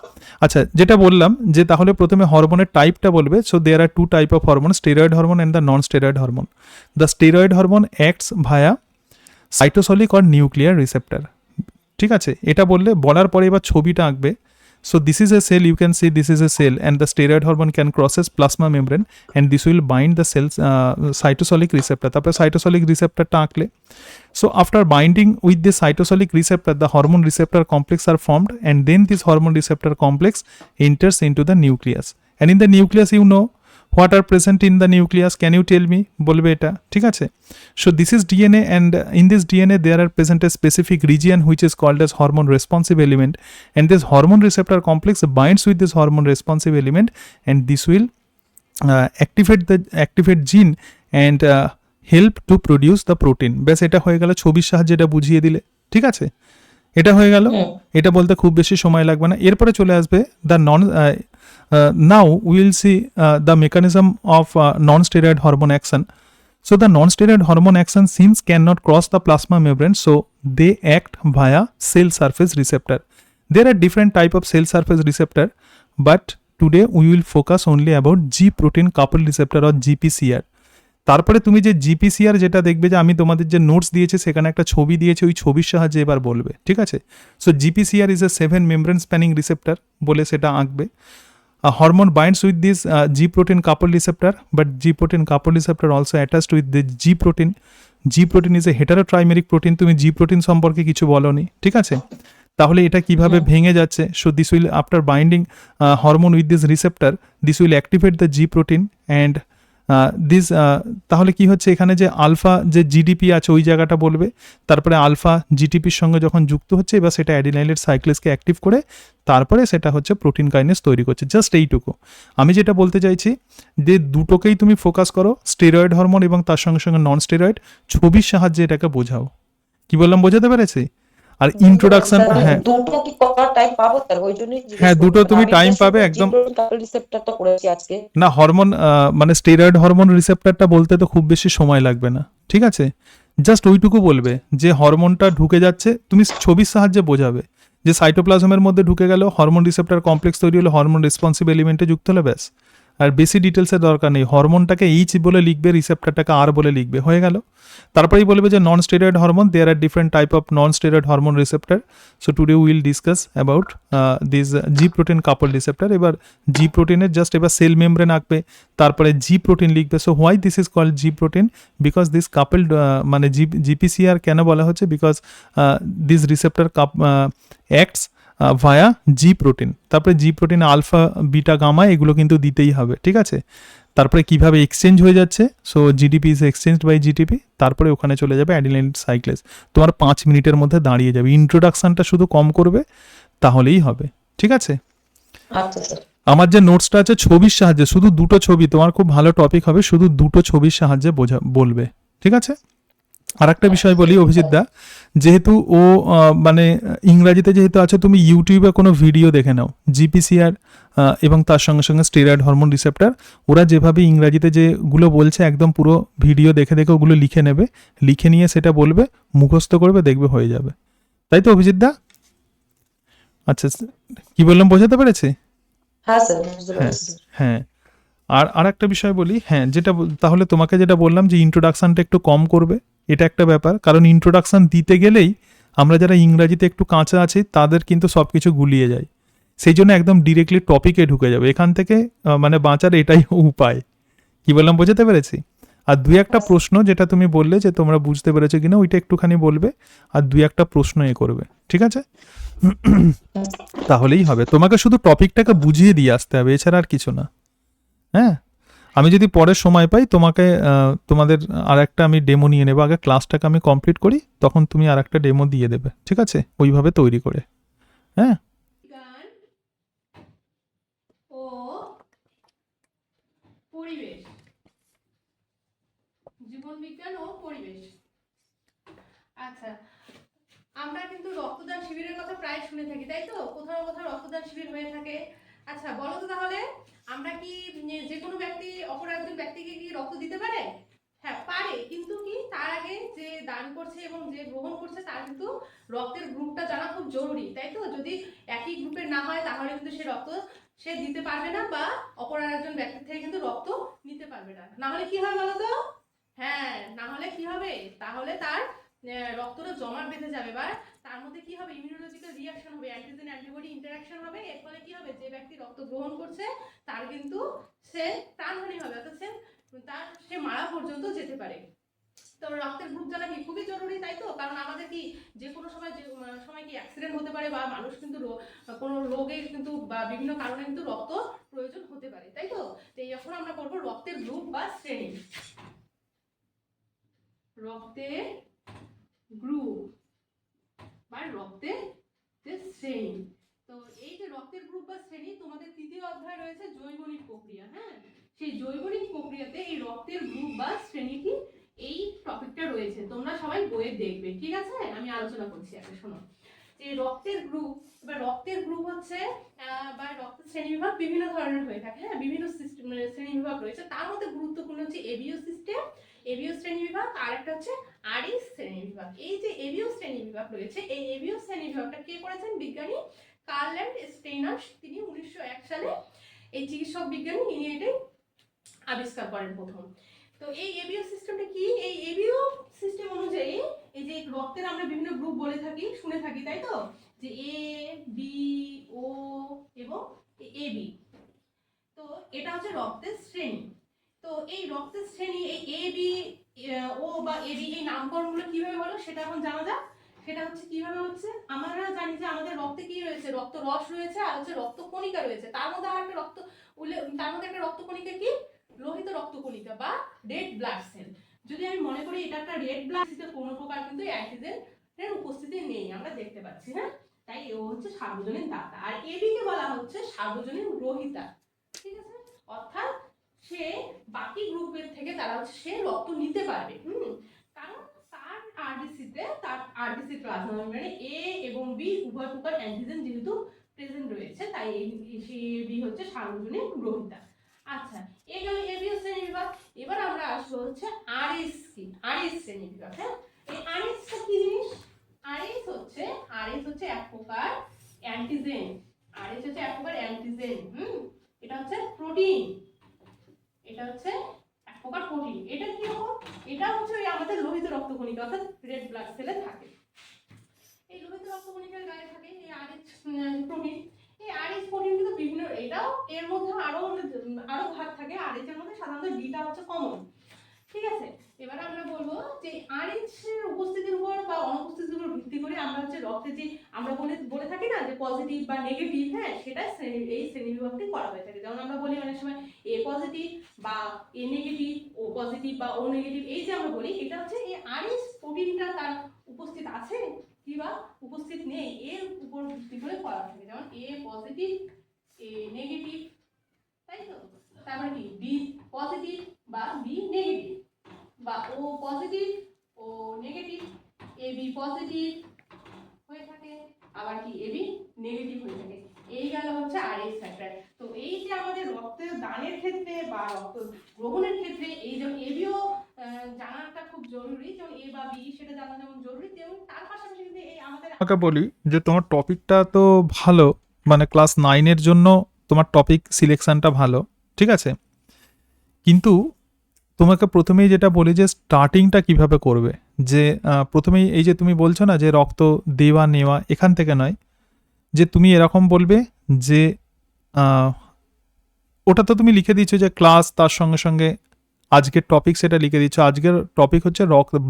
আচ্ছা, যেটা বললাম যে তাহলে প্রথমে হরমোনের টাইপটা বলবে। So there are two type of hormone, steroid hormone and the non steroid hormone. The steroid hormone acts via cytosolic or nuclear receptor. ঠিক আছে, এটা বলার পরে এবার ছবিটা আঁকবে। So this is a cell, you can see this is a cell and the steroid hormone can crosses plasma membrane and this will bind the cells cytosolic receptor. তারপরে cytosolic receptorটা আঁকলে। So after binding with the cytosolic receptor, the hormone receptor complex are formed and then this hormone receptor complex enters into the nucleus. And in the nucleus, you know, what are present in the nucleus, can you tell me, বলবে এটা, ঠিক আছে। So this is DNA and in this DNA there are present a specific region which is called as hormone responsive element and this hormone receptor complex binds with this hormone responsive element and this will activate gene and help to produce the protein. ব্যাস এটা হয়ে গেল, ছবির সাহায্যে এটা বুঝিয়ে দিলে, ঠিক আছে, এটা হয়ে গেল। এটা বলতে খুব বেশি সময় লাগবে না। এরপরে চলে আসবে the now will see the mechanism of non steroid hormone action. So the non-steroid hormone action genes cannot cross the plasma membrane, so they act via cell surface receptor. There are different type of cell surface receptor, but today we will focus only about G protein coupled receptor or GPCR. তারপরে তুমি যে জিপিসিআর যেটা দেখবে, যে আমি তোমাদের যে নোটস দিয়েছি সেখানে একটা ছবি দিয়েছি, ওই ছবির সাহায্যে এবার বলবে, ঠিক আছে। So GPCR is a 7 membrane spanning receptor বলে সেটা আঁকবে। A hormone binds with this G protein coupled receptor, but G protein coupled receptor also attached with the G protein. G protein is a heterotrimeric protein. তুমি G protein সম্পর্কে কিছু বলনি, ঠিক আছে। তাহলে এটা কিভাবে ভেঙে যাচ্ছে? So this will after binding hormone with this receptor, this will activate the G protein and this, তাহলে কি হচ্ছে এখানে, যে আলফা যে জিডিপি আছে ওই জায়গাটা বলবে, তারপরে আলফা জিটিপির সঙ্গে যখন যুক্ত হচ্ছে এবার সেটা অ্যাডিনাইলেট সাইক্লেসকে অ্যাক্টিভ করে তারপরে সেটা হচ্ছে প্রোটিন কাইনেস তৈরি করছে। জাস্ট এইটুকু আমি যেটা বলতে চাইছি, যে দুটোকেই তুমি ফোকাস করো, স্টেরয়েড হরমোন এবং তার সঙ্গে সঙ্গে নন স্টেরয়েড, ছবির সাহায্যে এটাকে বোঝাও। কি বললাম, বোঝাতে পেরেছি? আর ইন্ট্রোডাকশন, হ্যাঁ দুটো কি করার টাইম পাবো স্যার? ওই জন্যই জিজ্ঞেস হ্যাঁ, দুটো করছি। তুমি আমি টাইম just পাবে শুধু একদম। জিব্রন কাপল রিসেপ্টর তো করেছি আজকে। না, হরমোন মানে স্টেরয়েড হরমোন রিসেপ্টরটা বলতে তো খুব বেশি সময় লাগবে না, ঠিক আছে। জাস্ট ওইটুকু বলবে যে হরমোনটা ঢুকে যাচ্ছে, তুমি ছবির সাহায্যে বোঝাবে যে সাইটোপ্লাজমের মধ্যে ঢুকে গেল, হরমোন রিসেপ্টর কমপ্লেক্স তৈরি হলো, হরমোন রেসপন্সিভ এলিমেন্টে যুক্ত হলে ব্যাস। আর বেশি ডিটেলসের দরকার নেই, হরমোনটাকে এইচ বলে লিখবে, রিসেপ্টরটাকে আর বলে লিখবে, হয়ে গেল। তারপরেই বলবে যে non steroid hormone, there are different type of non steroid hormone receptor. So today will discuss about this G protein couple receptor. এবার জি প্রোটিনের জাস্ট এবার সেল মেমব্রেন আঁকবে, তারপরে জি প্রোটিন লিখবে। So why this is called G protein, because this coupled মানে জিপিসিআর কেন বলা হচ্ছে, because this receptor acts via G protein. তারপরে G protein alpha beta gamma এগুলো কিন্তু দিতেই হবে, ঠিক আছে। তারপরে কিভাবে এক্সচেঞ্জ হয়ে যাচ্ছে, so GDP is exchanged by GTP, তারপরে ওখানে চলে যাবে অ্যাডিনাইলেট সাইক্লেস। তোমার 5 মিনিটের মধ্যে দাঁড়িয়ে যাবে। ইন্ট্রোডাকশনটা শুধু কম করবে তাহলেই হবে, ঠিক আছে। আচ্ছা স্যার। আমার যে নোটসটা আছে ছবির সাহায্যে, শুধু দুটো ছবি, তোমার খুব ভালো টপিক হবে, শুধু দুটো ছবির সাহায্যে বলবে, ঠিক আছে। আর একটা বিষয় বলি অভিজিৎ দা, যেহেতু ও মানে ইংরাজিতে যেহেতু আছে, তুমি ইউটিউবে কোনো ভিডিও দেখে নাও জিপিসিআর এবং তার সঙ্গে সঙ্গে স্টেরয়েড হরমোন রিসেপ্টর, ওরা যেভাবে ইংরাজিতে যেগুলো বলছে একদম পুরো ভিডিও দেখে দেখে ওগুলো লিখে নেবে, লিখে নিয়ে সেটা বলবে, মুখস্থ করবে, দেখবে হয়ে যাবে। তাই তো অভিজিৎ দা? আচ্ছা, কি বললাম, বোঝাতে পেরেছি? হ্যাঁ স্যার, বুঝতে পেরেছি স্যার। হ্যাঁ, আর একটা বিষয় বলি, হ্যাঁ যেটা তাহলে তোমাকে যেটা বললাম যে ইন্ট্রোডাকশনটা একটু কম করবে, এটা একটা ব্যাপার। কারণ ইন্ট্রোডাকশন দিতে গেলেই আমরা যারা ইংরাজিতে একটু কাঁচা আছি তাদের কিন্তু সব কিছু গুলিয়ে যায়, সেই জন্য একদম ডিরেক্টলি টপিকে ঢুকে যাবে। এখান থেকে মানে বাঁচার এটাই উপায়। কি বললাম, বোঝাতে পেরেছি? আর দুই একটা প্রশ্ন যেটা তুমি বললে যে তোমরা বুঝতে পেরেছো কিনা, ওইটা একটুখানি বলবে, আর দুই একটা প্রশ্ন করবে, ঠিক আছে। তাহলেই হবে। তোমাকে শুধু টপিকটাকে বুঝিয়ে দিয়ে আসতে হবে, এছাড়া আর কিছু না। হ্যাঁ, আমি যদি পরে সময় পাই তোমাকে তোমাদের আর একটা আমি ডেমো নিয়ে নেবো। আগে ক্লাসটাকে আমি কমপ্লিট করি, তখন তুমি আর একটা ডেমো দিয়ে দেবে, ঠিক আছে, ওইভাবে তৈরি করে। হ্যাঁ, বিজ্ঞান ও পরিবেশ, জীবন বিজ্ঞান ও পরিবেশ। আচ্ছা, আমরা কিন্তু রক্তদান শিবিরের কথা প্রায় শুনে থাকি, তাই তো? কোথাও কোথাও রক্তদান শিবির হয়ে থাকে। আচ্ছা বলো তো তাহলে, আমরা কি যে কোনো ব্যক্তি অপর একজন ব্যক্তিকে কি রক্ত দিতে পারে? হ্যাঁ পারে, কিন্তু কি তার আগে যে দান করছে এবং যে গ্রহণ করছে তার কিন্তু রক্তের গ্রুপটা জানা খুব জরুরি, তাই তো? যদি একই গ্রুপের না হয় তাহলে কিন্তু সে রক্ত সে দিতে পারবে না, বা অপর একজন ব্যক্তির থেকে কিন্তু রক্ত নিতে পারবে না। না হলে কি হবে বলো তো? হ্যাঁ, না হলে কি হবে, তাহলে তার রক্তটা জমাট বেঁধে যাবে, বা তার মধ্যে কি হবে, ইমিউনোলজিক্যাল রিঅ্যাকশন হবে, অ্যান্টিজেন অ্যান্টিবডি ইন্টারঅ্যাকশন হবে। এর ফলে কি হবে, যে ব্যক্তি রক্ত গ্রহণ করছে তার কিন্তু সে প্রাণহানি হবে, অর্থাৎ সে মারা পর্যন্ত যেতে পারে। তো রক্তের গ্রুপ জানা কি খুবই জরুরি, তাই তো? কারণ আমাদের কি যে কোনো সময় সময় কি অ্যাক্সিডেন্ট হতে পারে, বা মানুষ কিন্তু কোনো রোগে কিন্তু বা বিভিন্ন কারণে কিন্তু রক্ত প্রয়োজন হতে পারে, তাই তো? তো এখন আমরা করবো রক্তের গ্রুপ বা শ্রেণী। রক্তের গ্রুপ বা রক্তের যে শ্রেণী। তো এই যে রক্তের গ্রুপ বা শ্রেণী, তোমাদের তৃতীয় অধ্যায় রয়েছে জৈবনিক প্রক্রিয়া। হ্যাঁ, সেই জৈবনিক প্রক্রিয়াতে এই রক্তের গ্রুপ বা শ্রেণীটি এই টপিকটা রয়েছে, তোমরা সবাই বইয়ে দেখবে, ঠিক আছে? আমি আলোচনা করছি আগে, শোনো। যে রক্তের গ্রুপ বা রক্তের গ্রুপ হচ্ছে বা রক্তের শ্রেণীবিভাগ বিভিন্ন ধরনের হয়ে থাকে। হ্যাঁ, বিভিন্ন সিস্টেম শ্রেণীবিভাগ রয়েছে, তার মধ্যে গুরুত্বপূর্ণ হচ্ছে এবিও সিস্টেম, এবিও শ্রেণীবিভাগ, আর একটা হচ্ছে আরএস শ্রেণীবিভাগ। এই যে এবিও শ্রেণীবিভাগ রয়েছে, এই এবিও শ্রেণীবিভাগটা কে করেছেন? বিজ্ঞানী কার্ল এন্ড স্টেইনার। তিনি 1901 সালে এই চিকিৎসক বিজ্ঞানী ইনি এটাই আবিষ্কার করেন প্রথম। তো এই এবিও সিস্টেমটা কি? এই এবিও সিস্টেম অনুযায়ী এই যে রক্তের আমরা বিভিন্ন গ্রুপ বলে থাকি, শুনে থাকি, তাই তো? যে এ, বি, ও এবং এবি। তো এটা হচ্ছে রক্তের শ্রেণী। তো এই রক্তের শ্রেণী, এই এ বি ও বা এবি, এই নামকরণগুলো কিভাবে হলো সেটা এখন জানা যাক। সেটা হচ্ছে কিভাবে হচ্ছে, আমরা জানি যে আমাদের রক্তে কি রয়েছে? রক্ত রস রয়েছে, আর হচ্ছে রক্ত কণিকা রয়েছে। তার মধ্যে আর একটা তার মধ্যে একটা রক্ত কণিকা কি? লোহিত রক্ত কণিকা বা রেড ব্লাড সেল। যদি আমি মনে করি এটা একটা রেড ব্লাড সেল, কোনো প্রকার কিন্তু অ্যান্টিজেনের উপস্থিতি নেই, আমরা দেখতে পাচ্ছি। হ্যাঁ, তাই ও হচ্ছে সার্বজনীন দাতা। আর এবি কে বলা হচ্ছে সার্বজনীন গ্রহীতা, ঠিক আছে? অর্থাৎ সে বাকি গ্রুপের থেকে তারা হচ্ছে সে রক্ত নিতে পারবে। কারণ তার আরবিসি প্লাজমা মেমব্রেনে এ এবং বি উভয় প্রকার অ্যান্টিজেন যেহেতু প্রেজেন্ট রয়েছে, তাই এবি হচ্ছে সার্বজনীন গ্রহীতা। আচ্ছা, এই গেল এবিও শ্রেণীবিভাগ। এবার আমরা আসবো হচ্ছে আরএস কি? আরএস শ্রেণীবিভাগ। হ্যাঁ, এই আরএসটা কি জিনিস? আরএস হচ্ছে এক প্রকার অ্যান্টিজেন। আরএস হচ্ছে এক প্রকার অ্যান্টিজেন। এটা হচ্ছে প্রোটিন, এটা হচ্ছে এক প্রকার প্রোটিন। এটা কি রকম? এটা হচ্ছে ওই আমাদের লোহিত রক্তকণিকা অর্থাৎ রেড ব্লাড সেলে থাকে। এই লোহিত রক্তকণিকার গায়ে থাকে এই আরএস প্রোটিন। এই আরএস প্রোটিন কিন্তু বিভিন্ন, এটাও এর মধ্যে আরো ভাগ থাকে। আরএস এর মধ্যে সাধারণত বিটা হচ্ছে কমন, ঠিক আছে? এবার আমরা বলবো যে আরএস এর উপস্থিতির উপর বা অনুপস্থিতির উপর ভিত্তি করে আমরা হচ্ছে রক্তে যে আমরা বলে থাকি না যে পজিটিভ বা নেগেটিভ, হ্যাঁ, সেটা এই শ্রেণীবিভাগটি করা হয়ে থাকে। যেমন আমরা বলি অনেক সময় এ পজিটিভ বা এ নেগেটিভ, ও পজিটিভ বা ও নেগেটিভ, এই যে আমরা বলি, এটা হচ্ছে এই আরএস প্রোটিনটা তার উপস্থিত আছে কি বা উপস্থিত নেই এর উপর ভিত্তি করে করা থাকে। যেমন এ পজিটিভ, এ নেগেটিভ, তাই তো? তারপরে কি বি পজিটিভ বা বি নেগেটিভ, বা ও positive, O negative, A B positive হয়ে থাকে, আবার কি এ বি নেগেটিভ হয়ে থাকে। এই গেল হচ্ছে আরএস ফ্যাক্টর। তো এই যে আমাদের রক্তের দানের ক্ষেত্রে বা রক্ত গ্রহণের ক্ষেত্রে এই যে এবিও জানাটা খুব জরুরি, যেমন এ বা বি সেটা জানা যেমন জরুরি, তেমন তার পাশাপাশি কিন্তু এই আমাদের আমাকে বলি যে তোমার টপিকটা তো ভালো, মানে ক্লাস 9-এর জন্য তোমার টপিক সিলেকশনটা ভালো, ঠিক আছে, কিন্তু তোমাকে প্রথমেই যেটা বলি যে স্টার্টিংটা কিভাবে করবে। যে প্রথমেই এই যে তুমি বলছো না যে রক্ত দেওয়া নেওয়া, এখান থেকে নয়, যে তুমি এরকম বলবে যে ওটা তো তুমি লিখে দিচ্ছ যে ক্লাস, তার সঙ্গে সঙ্গে আজকের টপিক সেটা লিখে দিচ্ছ। আজকের টপিক হচ্ছে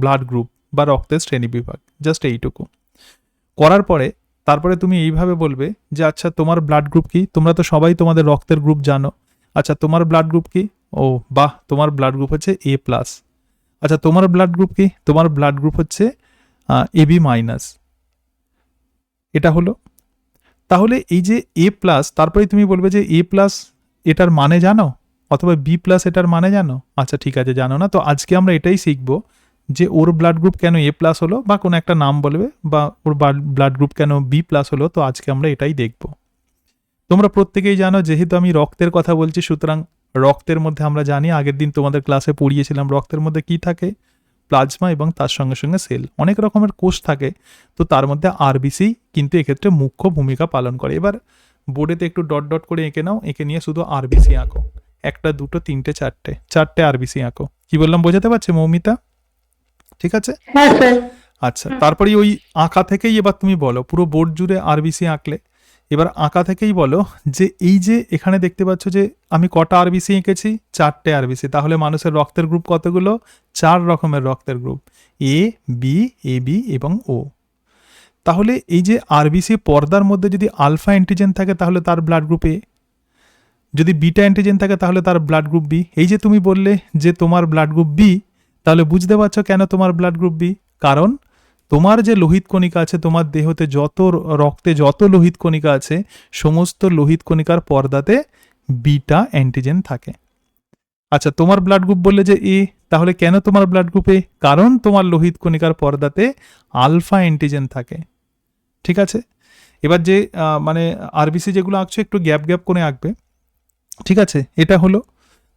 ব্লাড গ্রুপ বা রক্তের শ্রেণীবিভাগ, জাস্ট এইটুকু করার পরে তারপরে তুমি এইভাবে বলবে যে আচ্ছা তোমার ব্লাড গ্রুপ কি? তোমরা তো সবাই তোমাদের রক্তের গ্রুপ জানো। আচ্ছা তোমার ব্লাড গ্রুপ কি? ও বাহ, তোমার ব্লাড গ্রুপ হচ্ছে এ প্লাস। আচ্ছা তোমার ব্লাড গ্রুপ কি? তোমার ব্লাড গ্রুপ হচ্ছে এবি মাইনাস। এটা হলো। তাহলে এই যে এ প্লাস, তারপরে তুমি বলবে যে এ প্লাস এটার মানে জানো, অথবা বি প্লাস এটার মানে জানো। আচ্ছা ঠিক আছে, জানো না, তো আজকে আমরা এটাই শিখবো যে ওর ব্লাড গ্রুপ কেন এ প্লাস হলো, বা কোনো একটা নাম বলবে, বা ওর ব্লাড গ্রুপ কেন বি প্লাস হলো। তো আজকে আমরা এটাই দেখব। তোমরা প্রত্যেকেই জানো, যেহেতু আমি রক্তের কথা বলছি, সুতরাং রক্তের মধ্যে আমরা জানি, আগের দিন তোমাদের ক্লাসে পড়িয়েছিলাম, রক্তের মধ্যে কি থাকে? প্লাজমা এবং তার সঙ্গে সঙ্গে সেল, অনেক রকমের কোষ থাকে। তো তার মধ্যে আরবিসি কিন্তু এক্ষেত্রে মুখ্য ভূমিকা পালন করে। এবার বোর্ডেতে একটু ডট ডট করে এঁকে নাও, এঁকে নিয়ে শুধু আরবিসি আঁকো। একটা, দুটো, তিনটে, চারটে আরবিসি আঁকো। কি বললাম বোঝাতে পারছে মৌমিতা? ঠিক আছে, আচ্ছা। তারপরে ওই আঁকা থেকেই এবার তুমি বলো, পুরো বোর্ড জুড়ে আরবিসি আঁকলে এবার আঁকা থেকেই বলো যে এই যে এখানে দেখতে পাচ্ছ যে আমি কটা আরবিসি এঁকেছি, 4টে আরবিসি। তাহলে মানুষের রক্তের গ্রুপ কতগুলো? 4 রকমের রক্তের group, A B, A B এবং ও। তাহলে এই যে আরবিসি পর্দার মধ্যে যদি আলফা অ্যান্টিজেন থাকে তাহলে তার ব্লাড গ্রুপ এ, যদি বিটা অ্যান্টিজেন থাকে তাহলে তার ব্লাড গ্রুপ বি। এই যে তুমি বললে যে তোমার ব্লাড গ্রুপ বি, তাহলে বুঝতে পারছো কেন তোমার ব্লাড গ্রুপ বি। কারণ তোমার যে লোহিত কণিকা আছে, তোমার দেহতে যত রক্তে যত লোহিত কণিকা আছে, সমস্ত লোহিত কণিকার পর্দাতে বিটা অ্যান্টিজেন থাকে। আচ্ছা, তোমার ব্লাড গ্রুপ বললে যে এ, তাহলে কেন তোমার ব্লাড গ্রুপে? কারণ তোমার লোহিত কণিকার পর্দাতে আলফা অ্যান্টিজেন থাকে। ঠিক আছে, এবার যে মানে আরবিসি যেগুলো আঁকছো একটু গ্যাপ গ্যাপ করে আঁকবে। ঠিক আছে, এটা হলো।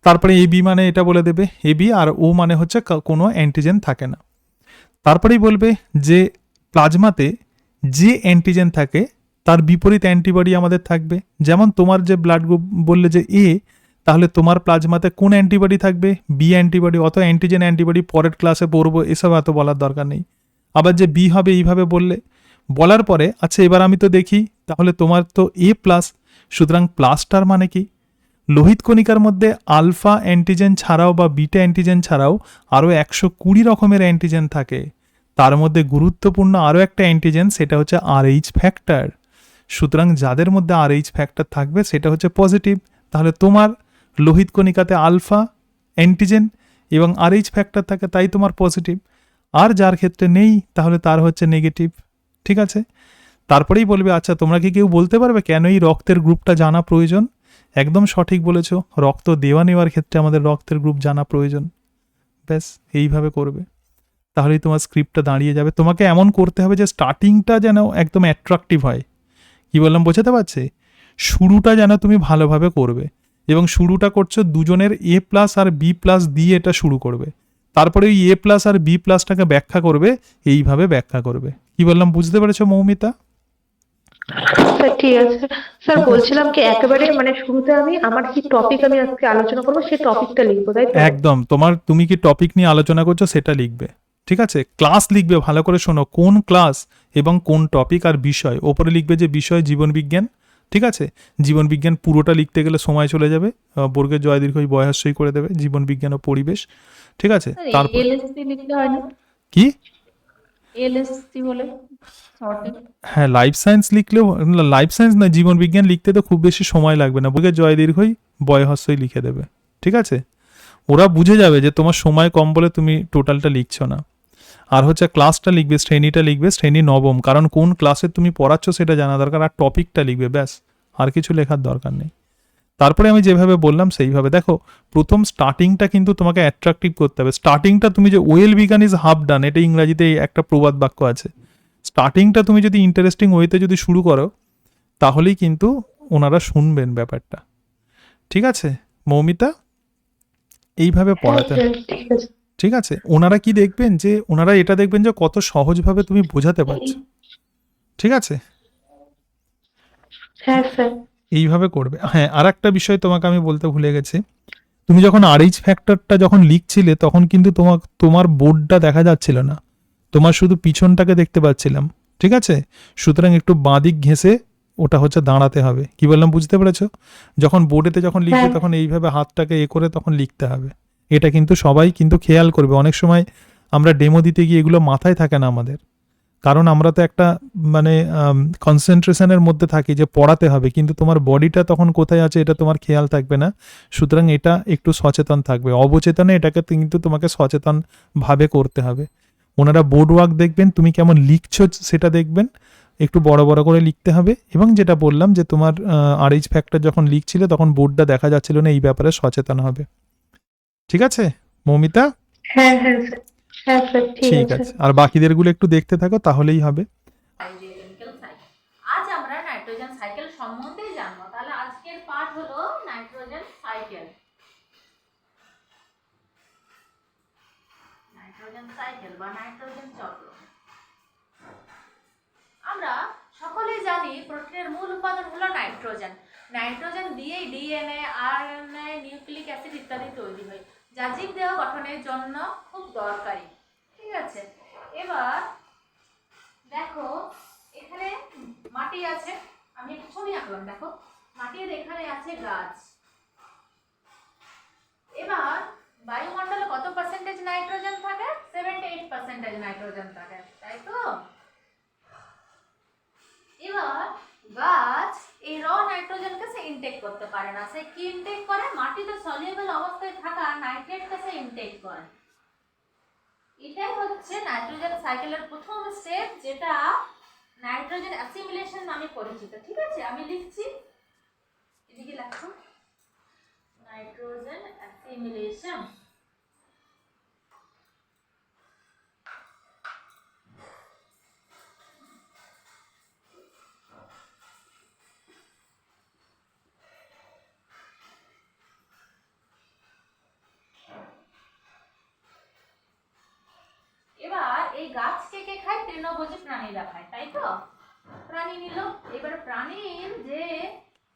তারপরে এ বি মানে এটা বলে দেবে এ বি, আর ও মানে হচ্ছে কোনো অ্যান্টিজেন থাকে না। তারপরেই বলবে যে প্লাজমাতে যে অ্যান্টিজেন থাকে তার বিপরীত অ্যান্টিবডি আমাদের থাকবে। যেমন তোমার যে ব্লাড গ্রুপ বললে যে এ, তাহলে তোমার প্লাজমাতে কোন অ্যান্টিবডি থাকবে? B antibody. অত অ্যান্টিজেন অ্যান্টিবডি পরের ক্লাসে পড়বো, এসব এত বলার দরকার নেই। আবার যে বি হবে এইভাবে বললে, বলার পরে আচ্ছা এবার আমি তো দেখি, তাহলে তোমার তো এ প্লাস, সুতরাং প্লাসটার মানে কি? লোহিত কণিকার মধ্যে আলফা অ্যান্টিজেন ছাড়াও বা বিটা অ্যান্টিজেন ছাড়াও আরও 120 রকমের অ্যান্টিজেন থাকে। তার মধ্যে গুরুত্বপূর্ণ আরও একটা অ্যান্টিজেন, সেটা হচ্ছে RH ফ্যাক্টর। সুতরাং যাদের মধ্যে RH ফ্যাক্টর থাকবে সেটা হচ্ছে পজিটিভ। তাহলে তোমার লোহিত কণিকাতে আলফা অ্যান্টিজেন এবং RH ফ্যাক্টর থাকে, তাই তোমার পজিটিভ। আর যার ক্ষেত্রে নেই তাহলে তার হচ্ছে নেগেটিভ। ঠিক আছে, তারপরেই বলবে আচ্ছা তোমরা কি কেউ বলতে পারবে কেন এই রক্তের গ্রুপটা জানা প্রয়োজন? একদম সঠিক বলেছো, রক্ত দেওয়া নেওয়ার ক্ষেত্রে আমাদের রক্তের গ্রুপ জানা প্রয়োজন। ব্যাস এইভাবে করবে, তাহলেই তোমার স্ক্রিপ্টটা দাঁড়িয়ে যাবে। তোমাকে এমন করতে হবে যে স্টার্টিংটা যেন একদম অ্যাট্রাকটিভ হয়। কি বললাম বোঝাতে পারছে? শুরুটা যেন তুমি ভালোভাবে করবে, এবং শুরুটা করছো দুজনের এ প্লাস আর বি প্লাস দিয়ে এটা শুরু করবে। তারপরে ওই এ প্লাস আর বি প্লাসটাকে ব্যাখ্যা করবে, এইভাবে ব্যাখ্যা করবে। কি বললাম বুঝতে পেরেছো মৌমিতা? স্যার ঠিক আছে স্যার, বলছিলাম কি একেবারে মানে শুরুতে আমি আমার কি টপিক আমি আজকে আলোচনা করবো সেই টপিকটা লিখবো, তাই তো? একদম, তুমি কি টপিক নিয়ে আলোচনা করছো সেটা লিখবে। ঠিক আছে, ক্লাস লিখবে, ভালো করে শোনো, কোন ক্লাস এবং কোন টপিক আর বিষয়। ওপরে লিখবে যে বিষয় জীবনবিজ্ঞান। ঠিক আছে, জীবনবিজ্ঞান পুরোটা লিখতে গেলে সময় চলে যাবে, বর্গের জয় দীর্ঘই বয়সই করে দেবে, জীবনবিজ্ঞান ও পরিবেশ। ঠিক আছে, তারপর এলএসসি লিখতে হয় না? কি? এলএসসি বলে শর্টে। হ্যাঁ, লাইফ সায়েন্স লিখলেও, লাইফ সায়েন্স না, জীবনবিজ্ঞান লিখতে তো খুব বেশি সময় লাগবে না, বর্গের জয় দীর্ঘই বয়সই লিখে দেবে। ঠিক আছে, ওরা বুঝে যাবে যে তোমার সময় কম বলে তুমি টোটালটা লিখছো না। আর হচ্ছে ক্লাসটা লিখবে, শ্রেণীটা লিখবে, শ্রেণী নবম, কারণ কোন ক্লাসে তুমি পড়াচ্ছ সেটা জানা দরকার। আর টপিকটা লিখবে, ব্যাস, আর কিছু লেখার দরকার নেই। তারপরে আমি যেভাবে বললাম সেইভাবে দেখো। প্রথম স্টার্টিংটা কিন্তু তোমাকে অ্যাট্রাকটিভ করতে হবে। স্টার্টিংটা তুমি যে ওয়েল বিগান ইজ হাফ ডান, এটা ইংরাজিতে একটা প্রবাদ বাক্য আছে। স্টার্টিংটা তুমি যদি ইন্টারেস্টিং ওয়েতে যদি শুরু করো, তাহলেই কিন্তু ওনারা শুনবেন ব্যাপারটা। ঠিক আছে মৌমিতা, এইভাবে পড়াতে। স্যার ঠিক আছে। ঠিক আছে, ওনারা কি দেখবেন, যে ওনারা এটা দেখবেন যে কত সহজভাবে তুমি বোঝাতে পারছো। ঠিক আছে, হ্যাঁ স্যার। এইভাবে করবে। হ্যাঁ, আর একটা বিষয় তোমাকে আমি বলতে ভুলে গেছি। তুমি যখন RH ফ্যাক্টরটা যখন লিখছিলে তখন কিন্তু তোমার বোর্ডটা দেখা যাচ্ছিল না, তোমার শুধু পিছনটাকে দেখতে পাচ্ছিলাম। ঠিক আছে, সুতরাং একটু বাঁদিক ঘেঁষে ওটা হচ্ছে দাঁড়াতে হবে। কি বললাম বুঝতে পেরেছো? যখন বোর্ডেতে যখন লিখবে হ্যাঁ। তখন এইভাবে হাতটাকে এ করে তখন লিখতে হবে। এটা কিন্তু সবাই কিন্তু খেয়াল করবে। অনেক সময় আমরা ডেমো দিতে গিয়ে এগুলো মাথায় থাকে না আমাদের, কারণ আমরা তো একটা মানে কনসেন্ট্রেশনের মধ্যে থাকি যে পড়াতে হবে, কিন্তু তোমার বডিটা তখন কোথায় আছে এটা তোমার খেয়াল থাকবে না। সুতরাং এটা একটু সচেতন থাকবে, অবচেতনে এটাকে কিন্তু তোমাকে সচেতন ভাবে করতে হবে। ওনারা বোর্ড ওয়ার্ক দেখবেন, তুমি কেমন লিখছো সেটা দেখবেন, একটু বড় বড় করে লিখতে হবে। এবং যেটা বললাম যে তোমার RH ফ্যাক্টর যখন লিখছিলে তখন বোর্ডটা দেখা যাচ্ছিল না, এই ব্যাপারে সচেতন হবে। ঠিক আছে মৌমিতা? হ্যাঁ হ্যাঁ স্যার। হ্যাঁ স্যার ঠিক ঠিক আছে। আছে, আর বাকিদেরগুলো একটু দেখতে থাকো, তাহলেই হবে। Chemical cycle. আজ আমরা নাইট্রোজেন সাইকেল সম্বন্ধে জানবো। তাহলে আজকের পাঠ হলো নাইট্রোজেন সাইকেল। নাইট্রোজেন সাইকেল বা নাইট্রোজেন চক্র। আমরা সকলেই জানি প্রোটিনের মূল উপাদান হলো নাইট্রোজেন। নাইট্রোজেন দিয়েই ডিএনএ, আরএনএ, নিউক্লিক অ্যাসিড ইত্যাদি তৈরি হয়, যা জীবদেহ গঠনের জন্য খুব দরকারি। ঠিক আছে, এবার দেখো এখানে মাটি আছে, আমি একটা ছবি আঁকলাম, দেখো মাটির এখানে আছে গাছ। এবার বায়ুমণ্ডলে কত পার্সেন্টেজ নাইট্রোজেন থাকে? 78% নাইট্রোজেন থাকে, তাই তো? এবার গাছ এই র নাইট্রোজেনকে সে ইনটেক করতে পারে না। সে কি ইনটেক করে? মাটিতে সলিউবল অবস্থায় থাকা নাইট্রেটকে সে ইনটেক করে। এটাই হচ্ছে নাইট্রোজেন সাইকেলের প্রথম স্টেপ, যেটা নাইট্রোজেন অ্যাসিমিলেশন নামে পরিচিত। ঠিক আছে, আমি লিখছি, এদিকে লেখো, নাইট্রোজেন অ্যাসিমিলেশন। এবার এই গাছকে কে খায়? তৃণভোজী প্রাণীরা খায়, তাই তো? প্রাণী নিল। এবার প্রাণীর যে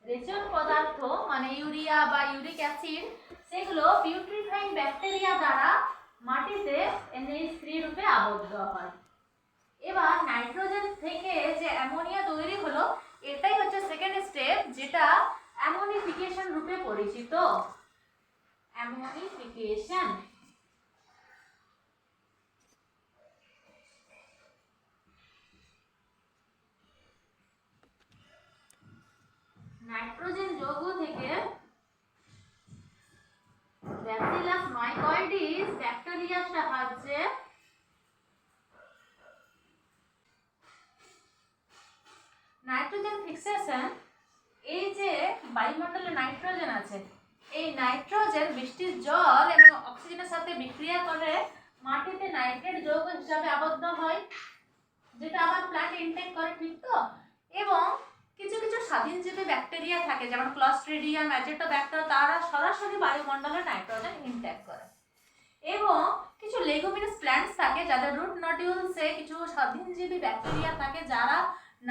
রেচন পদার্থ মানে ইউরিয়া বা ইউরিক অ্যাসিড, সেগুলো পিউট্রিফাইং ব্যাকটেরিয়া দ্বারা মাটিতে NH3 রূপে আবদ্ধ হয়। এবার নাইট্রোজেন থেকে যে অ্যামোনিয়া তৈরি হলো, এটাই হচ্ছে সেকেন্ড স্টেপ, যেটা অ্যামোনিফিকেশন রূপে পরিচিত। অ্যামোনিফিকেশন। নাইট্রোজেন যৌগ থেকে ব্যাসিলাস মাইকয়েডিস ব্যাকটেরিয়ার সাহায্যে নাইট্রোজেন ফিক্সেশন, এই যে বায়ুমণ্ডলে নাইট্রোজেন আছে, এই নাইট্রোজেন বৃষ্টির জল এবং অক্সিজেনের সাথে বিক্রিয়া করে মাটিতে নাইট্রেট যৌগ হিসাবে আবদ্ধ হয়, যেটা আবার প্ল্যান্ট ইনটেক করে, ঠিক তো? এবং কিছু কিছু স্বাধীনজীবী ব্যাকটেরিয়া থাকে, যেমন ক্লস্ট্রিডিয়াম, অ্যাজেটোব্যাক্টার, তারা সরাসরি বায়ুমণ্ডলে নাইট্রোজেন ইনটেক করে। এবং কিছু লেগুমিনাস প্ল্যান্টস থাকে, যাদের রুট নডিউলসে কিছু স্বাধীনজীবী ব্যাকটেরিয়া থাকে, যারা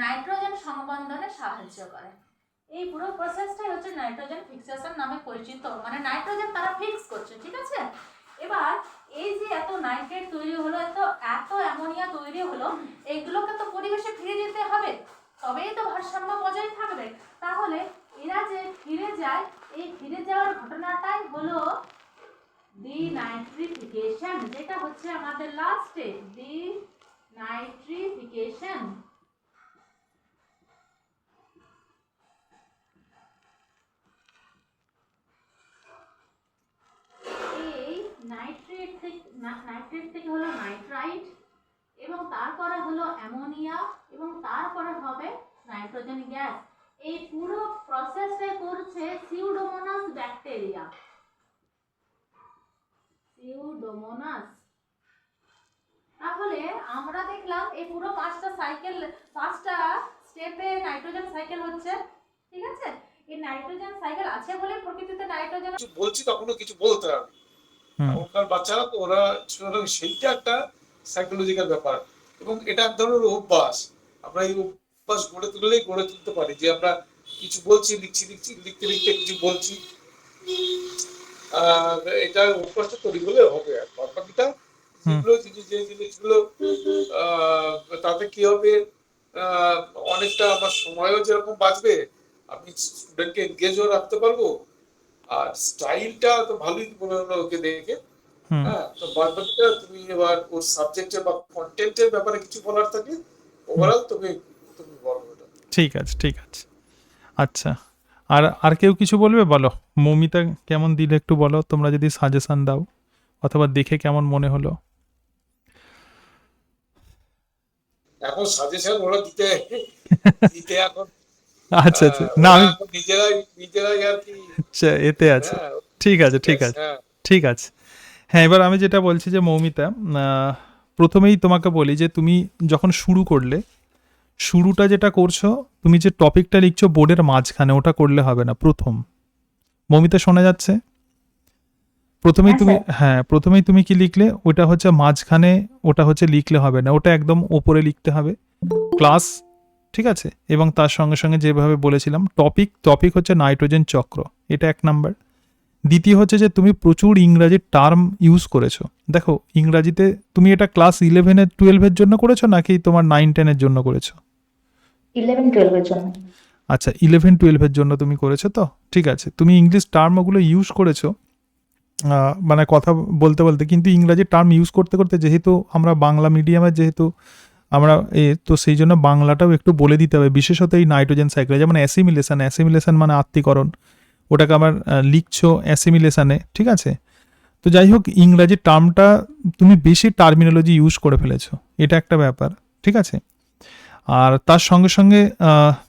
নাইট্রোজেন সংবন্ধনে সাহায্য করে। এই পুরো প্রসেসটাই হচ্ছে নাইট্রোজেন ফিক্সেশন নামে পরিচিত, মানে নাইট্রোজেন তারা ফিক্স করছে। ঠিক আছে, এবার এই যে এত নাইট্রেট তৈরি হলো, এত অ্যামোনিয়া তৈরি হলো, এইগুলোকে তো পরিবেশে ফিরে দিতে হবে, তবেই তো ভারসাম্য বজায় থাকবে। তাহলে এরা যে ফিরে যায়, এই ফিরে যাওয়ার ঘটনাটাই হলো ডিনাইট্রিফিকেশন, যেটা হচ্ছে আমাদের লাস্ট স্টেপ, ডিনাইট্রিফিকেশন। এই নাইট্রেট থেকে হলো নাইট্রাইট, এবং তারপরে হলো অ্যামোনিয়া, এবং তারপরে হবে নাইট্রোজেন গ্যাস। এই পুরো প্রসেসটা করছে সিউডোমোনাস ব্যাকটেরিয়া। সিউডোমোনাস। তাহলে আমরা দেখলাম এই পুরো পাঁচটা স্টেপে নাইট্রোজেন সাইকেল হচ্ছে। ঠিক আছে, এই নাইট্রোজেন সাইকেল আছে বলে প্রকৃতিতে নাইট্রোজেন। কিছু বলছি তখনও কিছু বলতে হবে। ওখানকার বাচ্চারা তো ওরা সেইটা একটা সাইকোলজিক্যাল ব্যাপার, এবং এটা এক ধরনের অভ্যাস। আমরা এই অভ্যাস গড়ে তুলতে পারি, যে আমরা কিছু বলছি, লিখতে কিছু বলছি, এটা অভ্যাসটা তৈরি হলে হবে। আর বাকিটা যে জিনিসগুলো তাতে কি হবে, অনেকটা আমার সময়ও যেরকম বাঁচবে, আমি স্টুডেন্টকে এনগেজও রাখতে পারবো, আর স্টাইলটা তো ভালোই মনে হলো ওকে দেখে। হ্যাঁ, তো বাদবাকিটা তুমি এবার ওর সাবজেক্টের বা কন্টেন্টের ব্যাপারে কিছু বলার থাকলে ওভারঅল তুমি বলো এটা। ঠিক আছে, ঠিক আছে। আচ্ছা, আর কেউ কিছু বলবে? বলো, মৌমিতা কেমন দিলে একটু বলো, তোমরা যদি সাজেশন দাও, অথবা দেখে কেমন মনে হলো। এখন সাজেশন ওরা দিতে এখন আচ্ছা আচ্ছা, না আমি নিজেরাই আর কি এতে আছে। ঠিক আছে, ঠিক আছে, ঠিক আছে। হ্যাঁ, এবার আমি যেটা বলছি যে মৌমিতা, প্রথমেই তোমাকে বলি যে তুমি যখন শুরু করলে, শুরুটা যেটা করছো, তুমি যে টপিকটা লিখছো বোর্ডের মাঝখানে, ওটা করলে হবে না। মৌমিতা শোনা যাচ্ছে? প্রথমেই তুমি কি লিখলে, ওটা হচ্ছে মাঝখানে, ওটা হচ্ছে লিখলে হবে না, ওটা একদম ওপরে লিখতে হবে, ক্লাস। ঠিক আছে, এবং তার সঙ্গে সঙ্গে যেভাবে বলেছিলাম টপিক হচ্ছে নাইট্রোজেন চক্র, এটা 1 নাম্বার। দ্বিতীয় হচ্ছে যে তুমি প্রচুর ইংরাজি টার্ম ইউজ করেছো। দেখো, ইংরাজিতে তুমি এটা ক্লাস 11-12-এর জন্য করেছো, নাকি তোমার 9-10-এর জন্য করেছো? 11-12 এর জন্য। আচ্ছা 11-12 জন্য তুমি করেছো তো, ঠিক আছে। তুমি ইংলিশ টার্ম ওগুলো ইউজ করেছো মানে কথা বলতে বলতে, কিন্তু ইংরাজি টার্ম ইউজ করতে করতে যেহেতু আমরা বাংলা মিডিয়ামের যেহেতু আমরা তো সেই জন্য বাংলাটাও একটু বলে দিতে হবে, বিশেষত এই নাইট্রোজেন সাইকেলে। যেমন অ্যাসিমিলেশন মানে আত্তীকরণ, ওটাকে আবার লিখছো অ্যাসিমিলেশনে, ঠিক আছে। তো যাই হোক, ইংরাজি টার্মটা তুমি বেশি টার্মিনোলজি ইউজ করে ফেলেছো, এটা একটা ব্যাপার, ঠিক আছে। আর তার সঙ্গে সঙ্গে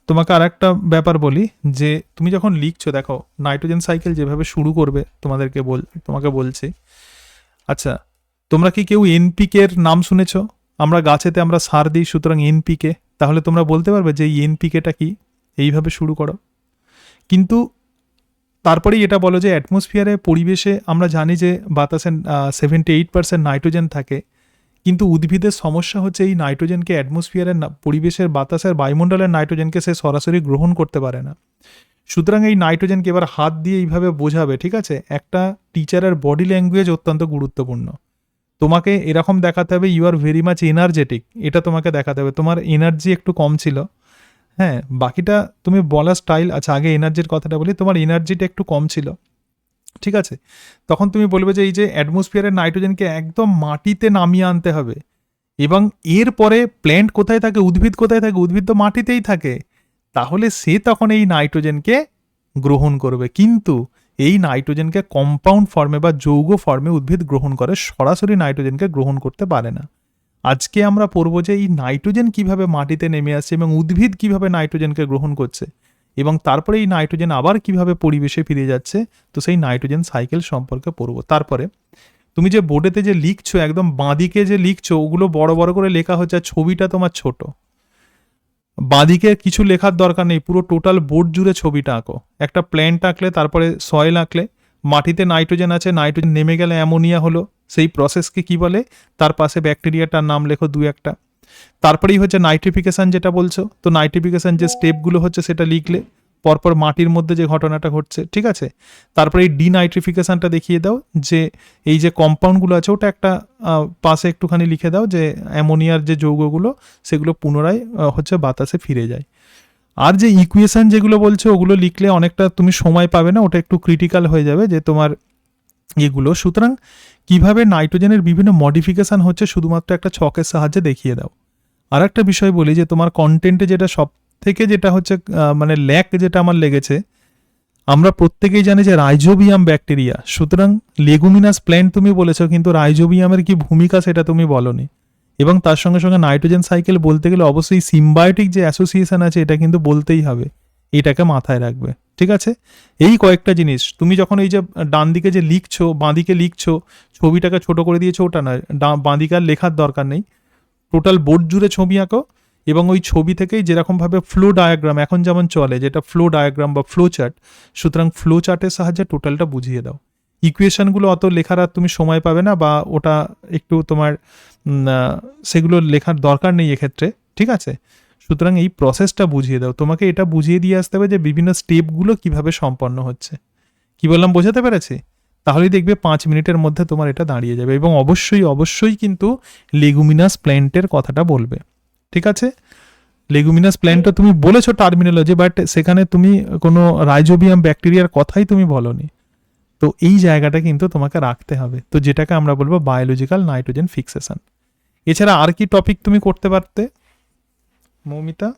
তোমাকে আর একটা ব্যাপার বলি, যে তুমি যখন লিখছো, দেখো নাইট্রোজেন সাইকেল যেভাবে শুরু করবে তোমাকে বলছি। আচ্ছা, তোমরা কি কেউ এনপিকে এর নাম শুনেছো? আমরা গাছেতে আমরা সার দিই, সুতরাং এনপিকে। তাহলে তোমরা বলতে পারবে যে এই এনপিকেটা কি? এইভাবে শুরু করো। কিন্তু তারপরেই এটা বলো যে অ্যাটমসফিয়ারে, পরিবেশে আমরা জানি যে বাতাসে 78% নাইট্রোজেন থাকে, কিন্তু উদ্ভিদের সমস্যা হচ্ছে এই নাইট্রোজেনকে অ্যাটমসফিয়ারের পরিবেশের বাতাসের বায়ুমণ্ডলের নাইট্রোজেনকে সে সরাসরি গ্রহণ করতে পারে না। সুতরাং এই নাইট্রোজেনকে এবার হাত দিয়ে এইভাবে বোঝাবে, ঠিক আছে। একটা টিচারের বডি ল্যাঙ্গুয়েজ অত্যন্ত গুরুত্বপূর্ণ। তোমাকে এরকম দেখাতে হবে you are very much energetic, এটা তোমাকে দেখাতে হবে। তোমার এনার্জি একটু কম ছিল, হ্যাঁ, বাকিটা তুমি বলার স্টাইল। আচ্ছা, আগে এনার্জির কথাটা বলি। তোমার এনার্জিটা একটু কম ছিল, ঠিক আছে। তখন তুমি বলবে যে এই যে অ্যাটমসফিয়ারের নাইট্রোজেনকে একদম মাটিতে নামিয়ে আনতে হবে, এবং এরপরে প্ল্যান্ট কোথায় থাকে, উদ্ভিদ কোথায় থাকে? উদ্ভিদ তো মাটিতেই থাকে। তাহলে সে তখন এই নাইট্রোজেনকে গ্রহণ করবে, কিন্তু এই নাইট্রোজেনকে কম্পাউন্ড ফর্মে বা যৌগ ফর্মে উদ্ভিদ গ্রহণ করে, সরাসরি নাইট্রোজেনকে গ্রহণ করতে পারে না। আজকে আমরা পড়বো যে এই নাইট্রোজেন কিভাবে মাটিতে নেমে আসছে এবং উদ্ভিদ কিভাবে নাইট্রোজেনকে গ্রহণ করছে, এবং তারপরে এই নাইট্রোজেন আবার কিভাবে পরিবেশে ফিরে যাচ্ছে। তো সেই নাইট্রোজেন সাইকেল সম্পর্কে পড়বো। তারপরে তুমি যে বোর্ডেতে যে লিখছো, একদম বাঁদিকে যে লিখছো, ওগুলো বড় বড় করে লেখা হচ্ছে, ছবিটা তোমার ছোট। বাঁদিকে কিছু লেখার দরকার নেই, পুরো টোটাল বোর্ড জুড়ে ছবিটা আঁকো। একটা প্ল্যান্ট আঁকলে, তারপরে সয়েল আঁকলে, মাটিতে নাইট্রোজেন আছে, নাইট্রোজেন নেমে গেলে অ্যামোনিয়া হলো, সেই প্রসেসকে কি বলে, তার পাশে ব্যাকটেরিয়াটার নাম লেখো 2-1টা। তারপরেই হচ্ছে নাইট্রিফিকেশন যেটা বলছো, তো নাইট্রিফিকেশন যে স্টেপগুলো হচ্ছে সেটা লিখলে, পরপর মাটির মধ্যে যে ঘটনাটা ঘটছে, ঠিক আছে। তারপরে এই ডিনাইট্রিফিকেশনটা দেখিয়ে দাও, যে এই যে কম্পাউন্ডগুলো আছে ওটা একটা পাশে একটুখানি লিখে দাও, যে অ্যামোনিয়ার যে যৌগগুলো সেগুলো পুনরায় হচ্ছে বাতাসে ফিরে যায়। আর যে ইকুয়েশন যেগুলো বলছো ওগুলো লিখলে অনেকটা তুমি সময় পাবে না, ওটা একটু ক্রিটিক্যাল হয়ে যাবে যে তোমার এগুলো। সুতরাং কিভাবে নাইট্রোজেনের বিভিন্ন মডিফিকেশন হচ্ছে শুধুমাত্র একটা ছকের সাহায্যে দেখিয়ে দাও। আর একটা বিষয় বলি, যে তোমার কন্টেন্টে যেটা সব থেকে যেটা হচ্ছে মানে ল্যাক যেটা আমার লেগেছে, আমরা প্রত্যেকেই জানি যে রাইজোবিয়াম ব্যাকটেরিয়া। সুতরাং লেগুমিনাস প্ল্যান্ট তুমি বলেছো, কিন্তু রাইজোবিয়ামের কি ভূমিকা সেটা তুমি বলনি। এবং তার সঙ্গে সঙ্গে নাইট্রোজেন সাইকেল বলতে গেলে অবশ্যই সিম্বায়োটিক যে অ্যাসোসিয়েশন আছে এটা কিন্তু বলতেই হবে, এটাকে মাথায় রাখবে, ঠিক আছে। এই কয়েকটা জিনিস তুমি যখন এই যে ডান দিকে যে লিখছো, বাঁদিকে লিখছো, ছবিটাকে ছোট করে দিয়েছো, ওটা নয়, বাঁদিকে আর লেখার দরকার নেই, টোটাল বোর্ড জুড়ে ছবি আঁকো। এবং ওই ছবি থেকেই যেরকমভাবে ফ্লো ডায়াগ্রাম এখন যেমন চলে, যেটা ফ্লো ডায়াগ্রাম বা ফ্লো চার্ট, সুতরাং ফ্লো চার্টের সাহায্যে টোটালটা বুঝিয়ে দাও। ইকুয়েশনগুলো অত লেখার আর তুমি সময় পাবে না, বা ওটা একটু তোমার সেগুলো লেখার দরকার নেই এক্ষেত্রে, ঠিক আছে। সুতরাং এই প্রসেসটা বুঝিয়ে দাও। তোমাকে এটা বুঝিয়ে দিয়ে আসতে হবে যে বিভিন্ন স্টেপগুলো কিভাবে সম্পন্ন হচ্ছে। কি বললাম, বোঝাতে পেরেছি? তাহলেই দেখবে 5 মিনিটের মধ্যে তোমার এটা দাঁড়িয়ে যাবে। এবং অবশ্যই অবশ্যই কিন্তু লেগুমিনাস প্ল্যান্টের কথাটা বলবে, ঠিক আছে। লেগুমিনাস প্ল্যান্টটা তুমি বলেছো টার্মিনোলজি, বাট সেখানে তুমি কোনো রাইজোবিয়াম ব্যাকটেরিয়ার কথাই তুমি বলনি। তো এই জায়গাটা কিন্তু তোমাকে রাখতে হবে, তো যেটাকে আমরা বলবো বায়োলজিক্যাল নাইট্রোজেন ফিক্সেশন। এছাড়া আর কি টপিক তুমি করতে পারতে মৌমিতা?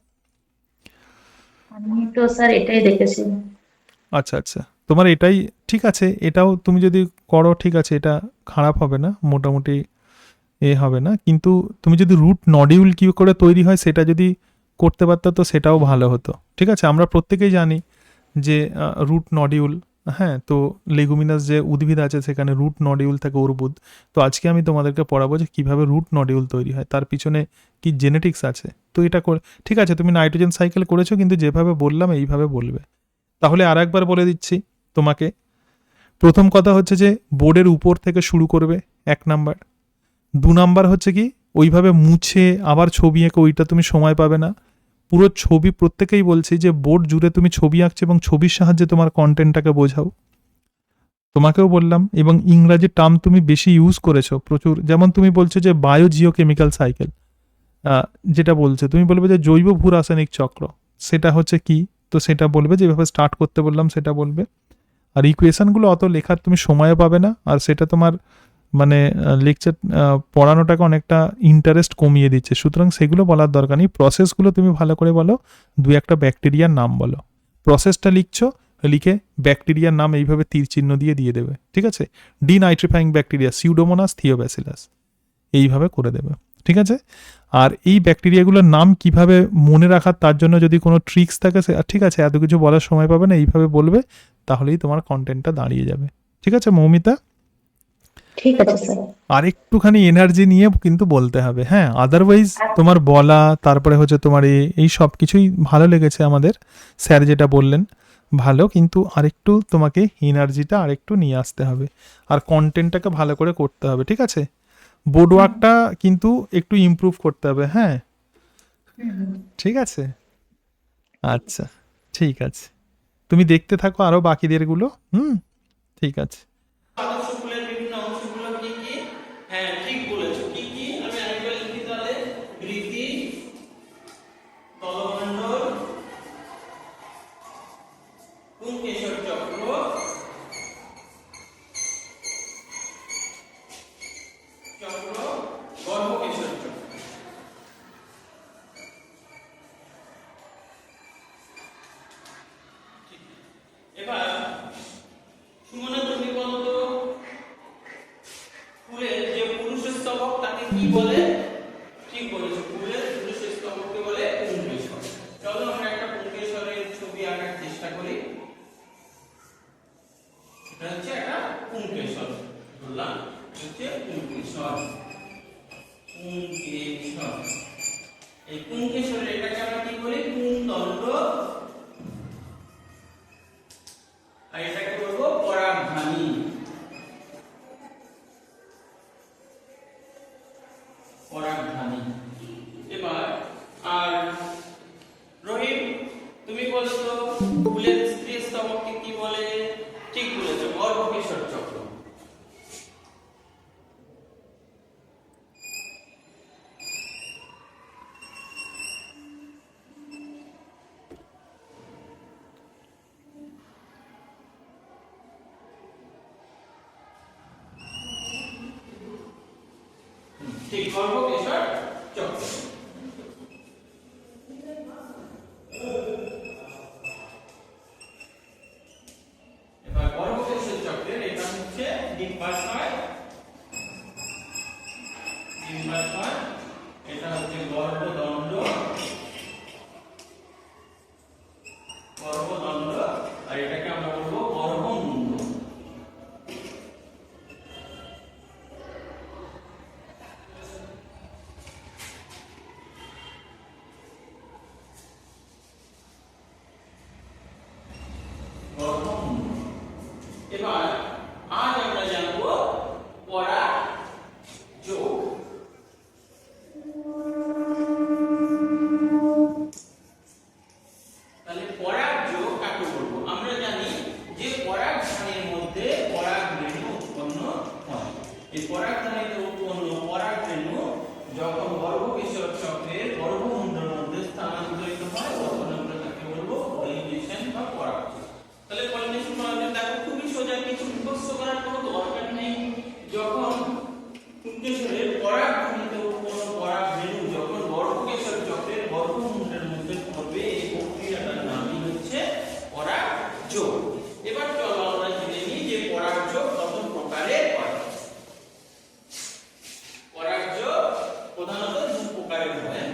আমি তো স্যার এটাই দেখেছি। আচ্ছা আচ্ছা, তোমার এটাই ঠিক আছে। এটাও তুমি যদি করো, ঠিক আছে, এটা খারাপ হবে না, মোটামুটি হবে না। কিন্তু তুমি যদি রুট নডিউল কী করে তৈরি হয় সেটা যদি করতে পারতো তো সেটাও ভালো হতো, ঠিক আছে। আমরা প্রত্যেকেই জানি যে রুট নডিউল, হ্যাঁ, তো লেগুমিনাস যে উদ্ভিদ আছে সেখানে রুট নডিউল থাকে, অর্বুদ। তো আজকে আমি তোমাদেরকে পড়াবো যে কীভাবে রুট নডিউল তৈরি হয়, তার পিছনে কি জেনেটিক্স আছে। তো এটা করে, ঠিক আছে, তুমি নাইট্রোজেন সাইকেল করেছো, কিন্তু যেভাবে বললাম এইভাবে বলবে। তাহলে আর একবার বলে দিচ্ছি তোমাকে। প্রথম কথা হচ্ছে যে বোর্ডের উপর থেকে শুরু করবে, 1 নাম্বার। 2 নাম্বার হচ্ছে কি, ওইভাবে মুছে আবার ছবি এঁকে ওইটা তুমি সময় পাবে না। পুরো ছবি, প্রত্যেকেই বলছি যে বোর্ড জুড়ে তুমি ছবি আঁকছো এবং ছবির সাহায্যে তোমার কন্টেন্টটাকে বোঝাও। তোমাকেও বললাম, এবং ইংরাজি টার্ম তুমি বেশি ইউজ করেছো প্রচুর। যেমন তুমি বলছো যে বায়োজিওকেমিক্যাল সাইকেল, যেটা বলছে তুমি বলবে যে জৈব ভূ রাসায়নিক চক্র, সেটা হচ্ছে কি, তো সেটা বলবে, যেভাবে স্টার্ট করতে বললাম সেটা বলবে। আর ইকুয়েশনগুলো অত লেখার তুমি সময়ও পাবে না, আর সেটা তোমার মানে লেকচার পড়ানোটাকে অনেকটা ইন্টারেস্ট কমিয়ে দিচ্ছে, সুতরাং সেগুলো বলার দরকার নেই। প্রসেসগুলো তুমি ভালো করে বলো, দু একটা ব্যাকটেরিয়ার নাম বলো, প্রসেসটা লিখছো, লিখে ব্যাকটেরিয়ার নাম এইভাবে তীর চিহ্ন দিয়ে দেবে, ঠিক আছে? ডিনাইট্রিফাইং ব্যাকটেরিয়া সিউডোমোনাস থিওব্যাসিলাস, এইভাবে করে দেবে, ঠিক আছে? আর এই ব্যাকটেরিয়াগুলোর নাম কিভাবে মনে রাখার, তার জন্য যদি কোনো ট্রিক্স থাকে ঠিক আছে, এত কিছু বলার সময় পাবে না, এইভাবে বলবে, তাহলেই তোমার কন্টেন্টটা দাঁড়িয়ে যাবে, ঠিক আছে মৌমিতা? ঠিক আছে স্যার। আর একটুখানি এনার্জি নিয়ে কিন্তু বলতে হবে, হ্যাঁ, আদারওয়াইজ তোমার বলা, তারপরে হচ্ছে তোমার এই সব কিছুই ভালো লেগেছে আমাদের, স্যার যেটা বললেন ভালো, কিন্তু আরেকটু তোমাকে এনার্জিটা আরেকটু নিয়ে আসতে হবে, আর কন্টেন্টটাকে ভালো করে করতে হবে, ঠিক আছে? বোর্ড ওয়ার্কটা কিন্তু একটু ইমপ্রুভ করতে হবে, হ্যাঁ, ঠিক আছে? আচ্ছা, ঠিক আছে, তুমি দেখতে থাকো আরো বাকিদেরগুলো। ঠিক আছে। আদর্শফুলের বিভিন্ন অংশগুলো কি কি? হ্যাঁ, ঠিক বলেছো। কি কি আমি আরেকবার লিখি তাহলে। বৃদ্ধি, তলমণ্ডল, পুংকেশর চক্র, গর্ভকেশর চক্র। এবার সুমনা তুমি বলো তো, ফুলের যে পুরুষ স্তবক তাকে কি বলে? ঠিক বলেছো, ফুলের পুরুষ স্তবককে বলে পুংকেশর। চলো আমরা একটা পুংকেশরের ছবি আঁকার চেষ্টা করি। এটা হচ্ছে একটা পুংকেশর, বললাম হচ্ছে পুংকেশর। পুংকেশর, এই পুংকেশরের এটাকে আমরা কি বলি? পুংদণ্ড, আর এটাকে বলবো পরাগধানী। পরাগধানী। এবার আর রহিম তুমি বলো তো, ফুলের স্ত্রী স্তবককে কি বলে? ঠিক বলেছো, গর্ভকেশর চক্র। ঠিক, গর্ভকেশর চক্র। এবার গর্ভকেশর চক্রের এটা হচ্ছে ডিম্বাশয়। ডিম্বাশয়, এটা হচ্ছে গর্ভদণ্ড। গর্ভদণ্ড, আর এটাকে আমরা বলবো গর্ভমুণ্ড। এবার আজ আমরা জানবো পরাগযোগ। তাহলে পরাগযোগ কাকে বলবো? আমরা জানি যে পরাগধানীর মধ্যে পরাগরেণু উৎপন্ন হয়। এই পরাগধানীতে উৎপন্ন পরাগরেণু যখন গর্ভকেশর চক্রের গর্ভমুণ্ডের মধ্যে স্থানান্তরিত হয়, তখন আমরা তাকে বলবো পলিনেশন বা পরাগযোগ। তাহলে পলিনেশন মানে দেখো খুবই সোজা, কিছু মুখস্থ করার কোনো দরকার নেই। যখন পুংকেশরের পরাগধানীতে উৎপন্ন পরাগরেণু যখন গর্ভকেশর চক্রের গর্ভমুণ্ডের মধ্যে পড়বে, এই প্রক্রিয়াটার নামই হচ্ছে পরাগযোগ। এবার চলো আমরা জেনে নিই যে পরাগযোগ কত প্রকারের হয়। পরাগযোগ প্রধানত দু প্রকারের হয়।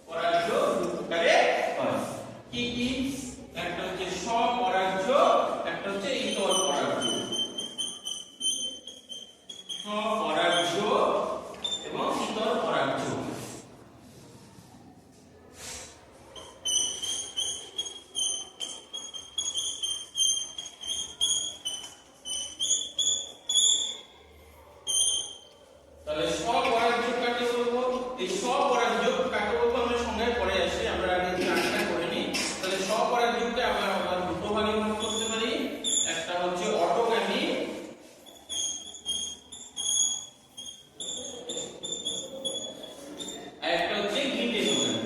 পরাগযোগ দু প্রকারের হয়। কি কি? একটা হচ্ছে স্বপরাগযোগ, একটা হচ্ছে ইতর পরাগযোগ। স্বপরাগযোগ এবং ইতর পরাগযোগ। তাহলে স্বপরাগযোগ কাকে বলবো? এই স্বপরাগযোগ কাকে বলবো আমরা সংজ্ঞায় পরে আসি, আমরা আগে জানাটা করে নিই। তাহলে স্বপরাগযোগকে আমরা দুটো ভাগে ভাগ করতে পারি। একটা হচ্ছে অটোগ্যামি, আর একটা হচ্ছে গিটেনোগ্যামি।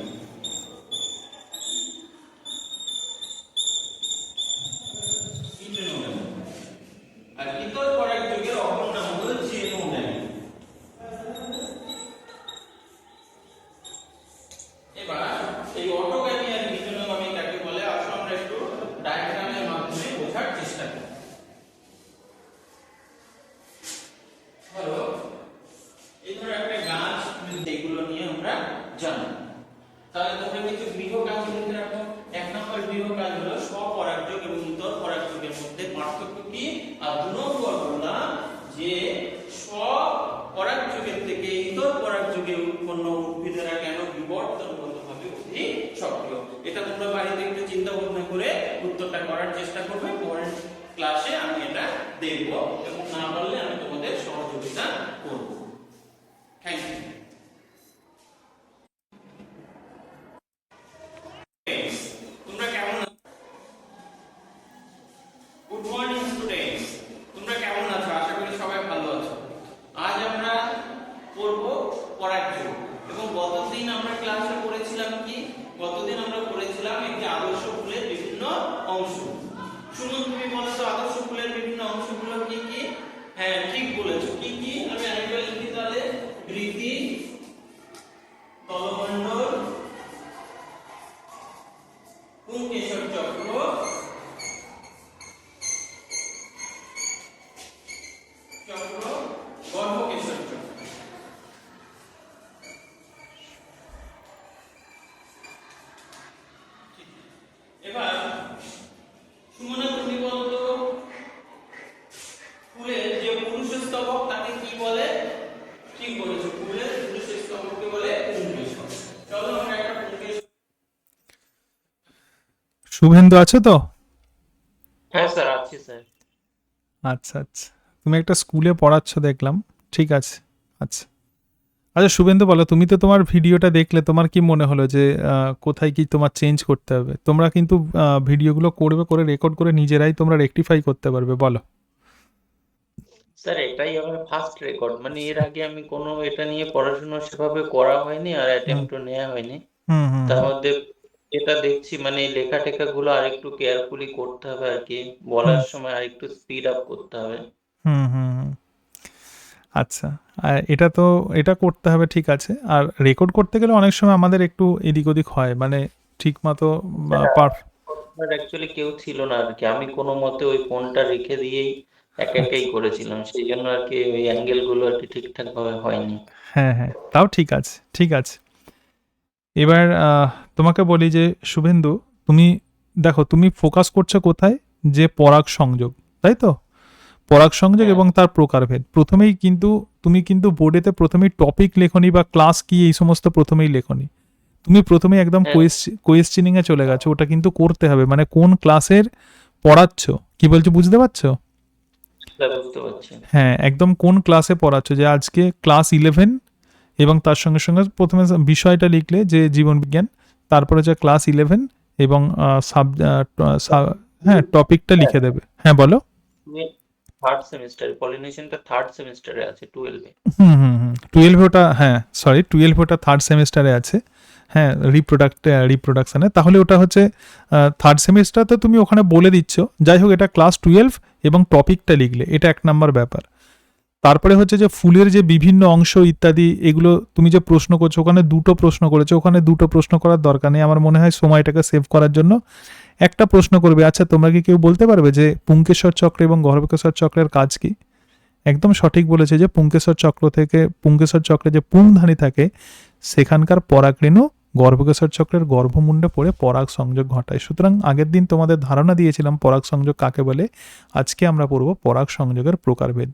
এইগুলো নিয়ে আমরা জানবো। তাহলে তোমরা কিছু গৃহ কাজ লিখে রাখো। 1 নম্বর গৃহ কাজ হলো স্বপরাগযোগ এবং ইতর পরাগযোগের মধ্যে পার্থক্য কি, আর 2 নম্বর বললাম যে স্বপরাগযোগের থেকে ইতর পরাগযোগে উৎপন্ন উদ্ভিদেরা কেন বিবর্তনগতভাবে অধিক সক্রিয়। এটা তোমরা বাড়িতে একটু চিন্তা ভাবনা করে উত্তরটা করার চেষ্টা করবে। পরের ক্লাসে আমি এটা দেখব এবং না পারলে আমি তোমাদের সহযোগিতা করব। Thank you. তোমরা কেমন আছো? গুড মর্নিং স্টুডেন্টস, তোমরা কেমন আছো? আশা করি সবাই ভালো আছো। আজ আমরা পড়ব পরাগযোগ এবং গতদিন আমরা ক্লাসে পড়েছিলাম কি, গতদিন আমরা পড়েছিলাম একটি আদর্শ ফুলের বিভিন্ন অংশ। শুনুন, তুমি বলো তো আদর্শ ফুলের বিভিন্ন অংশগুলো কি কি? হ্যাঁ, ঠিক বলেছো। কি কি আমি আরেকবার লিখি তাহলে। বৃতি, তলমণ্ডল, পুংকেশর চক্র, গর্ভকেশর চক্র। এবার সুমনা তুমি বলো তো ফুলের যে পুরুষস্তবক তাকে কি বলে? ঠিক বলেছো, ফুলের পুরুষস্তবককে বলে পুংকেশর। চলো আমরা একটা পুংকেশর। শুভেন্দু আছো তো? হ্যাঁ স্যার, আছি স্যার। আচ্ছা আচ্ছা, তুমি একটা স্কুলে পড়াচ্ছ দেখলাম, ঠিক আছে। আচ্ছা আচ্ছা শুভেন্দু বলো, তুমি তো তোমার ভিডিওটা দেখলে, তোমার কি মনে হলো যে কোথায় কি তোমার চেঞ্জ করতে হবে? তোমরা কিন্তু ভিডিওগুলো করবে, করে রেকর্ড করে নিজেরাই তোমরা রেকটিফাই করতে পারবে। বলো। স্যার এটাই আমার ফার্স্ট রেকর্ড, মানে এর আগে আমি কোনো এটা নিয়ে পড়াশোনা সেভাবে করা হয়নি আর অ্যাটেম্পটও নেওয়া হয়নি। হুম হুম তার মধ্যে এটা দেখছি মানে এই লেখা টেখা গুলো আরেকটু কেয়ারফুলি করতে হবে আর কি, বলার সময় আরেকটু স্পিড আপ করতে হবে। হুম হুম হুম। আচ্ছা, আর এটা করতে হবে, ঠিক আছে। আর রেকর্ড করতে গেলে অনেক সময় আমাদের একটু এদিক ওদিক হয়, মানে ঠিক মতো অ্যাকচুয়ালি কেউ ছিল না আর কি, আমি কোনো মতে ওই ফোনটা রেখে দিয়েই একাই করেছিলাম, সেই জন্য আর কি ওই অ্যাঙ্গেল গুলো আর কি ঠিকঠাক ভাবে হয়নি। হ্যাঁ হ্যাঁ, তাও ঠিক আছে, ঠিক আছে। এবার তোমাকে বলি যে শুভেন্দু, তুমি দেখো তুমি ফোকাস করছো কোথায়, যে পরাগ সংযোগ, তাই তো? পরাগ সংযোগ এবং তার প্রকারভেদ। প্রথমেই কিন্তু তুমি কিন্তু বোর্ডেতে প্রথমেই টপিক লেখনি বা ক্লাস কি এই সমস্ত প্রথমেই লেখনি, তুমি প্রথমেই একদম কোয়েশ্চেনিং এ চলে গেছো। ওটা কিন্তু করতে হবে, মানে কোন ক্লাসের পড়াচ্ছ, কি বলছো বুঝতে পারছো? বুঝতে পারছি। হ্যাঁ, একদম কোন ক্লাসে পড়াচ্ছ, যে আজকে ক্লাস 11 এবং তার সঙ্গে সঙ্গে প্রথমে বিষয়টা লিখলে যে জীবন বিজ্ঞান, তারপরে যে ক্লাস 11 এবং হ্যাঁ টপিকটা লিখে দেবে। হ্যাঁ বলো। থার্ড সেমিস্টার, পলিনেশনটা থার্ড সেমিস্টারে আছে, 12 এ। হুম হুম হুম, 12 ওটা, হ্যাঁ সরি 12 ওটা থার্ড সেমিস্টারে আছে। হ্যাঁ, রিপ্রোডাকশনে, তাহলে ওটা হচ্ছে থার্ড সেমিস্টার, তো তুমি ওখানে বলে দিচ্ছ। যাই হোক, এটা ক্লাস 12 এবং টপিকটা লিখলে, এটা 1 নাম্বার ব্যাপার। তারপরে হচ্ছে যে ফুলের যে বিভিন্ন অংশ ইত্যাদি, এগুলো তুমি যে প্রশ্ন করছো, ওখানে 2টো প্রশ্ন করেছো, ওখানে 2টো প্রশ্ন করার দরকার নেই। আমার মনে হয় সময়টাকে সেভ করার জন্য একটা প্রশ্ন করবে। আচ্ছা, তোমরা কি কেউ বলতে পারবে যে পুংকেশর চক্র এবং গর্ভকেশর চক্রের কাজ কি? একদম সঠিক বলেছে যে পুংকেশর চক্রে যে পুংধানী থাকে, সেখানকার পরাগরেণু গর্ভকেশর চক্রের গর্ভমুণ্ডে পড়ে পরাগ সংযোগ ঘটায়। সুতরাং আগের দিন তোমাদের ধারণা দিয়েছিলাম পরাগ সংযোগ কাকে বলে। আজকে আমরা পড়ব পরাগ সংযোগের প্রকারভেদ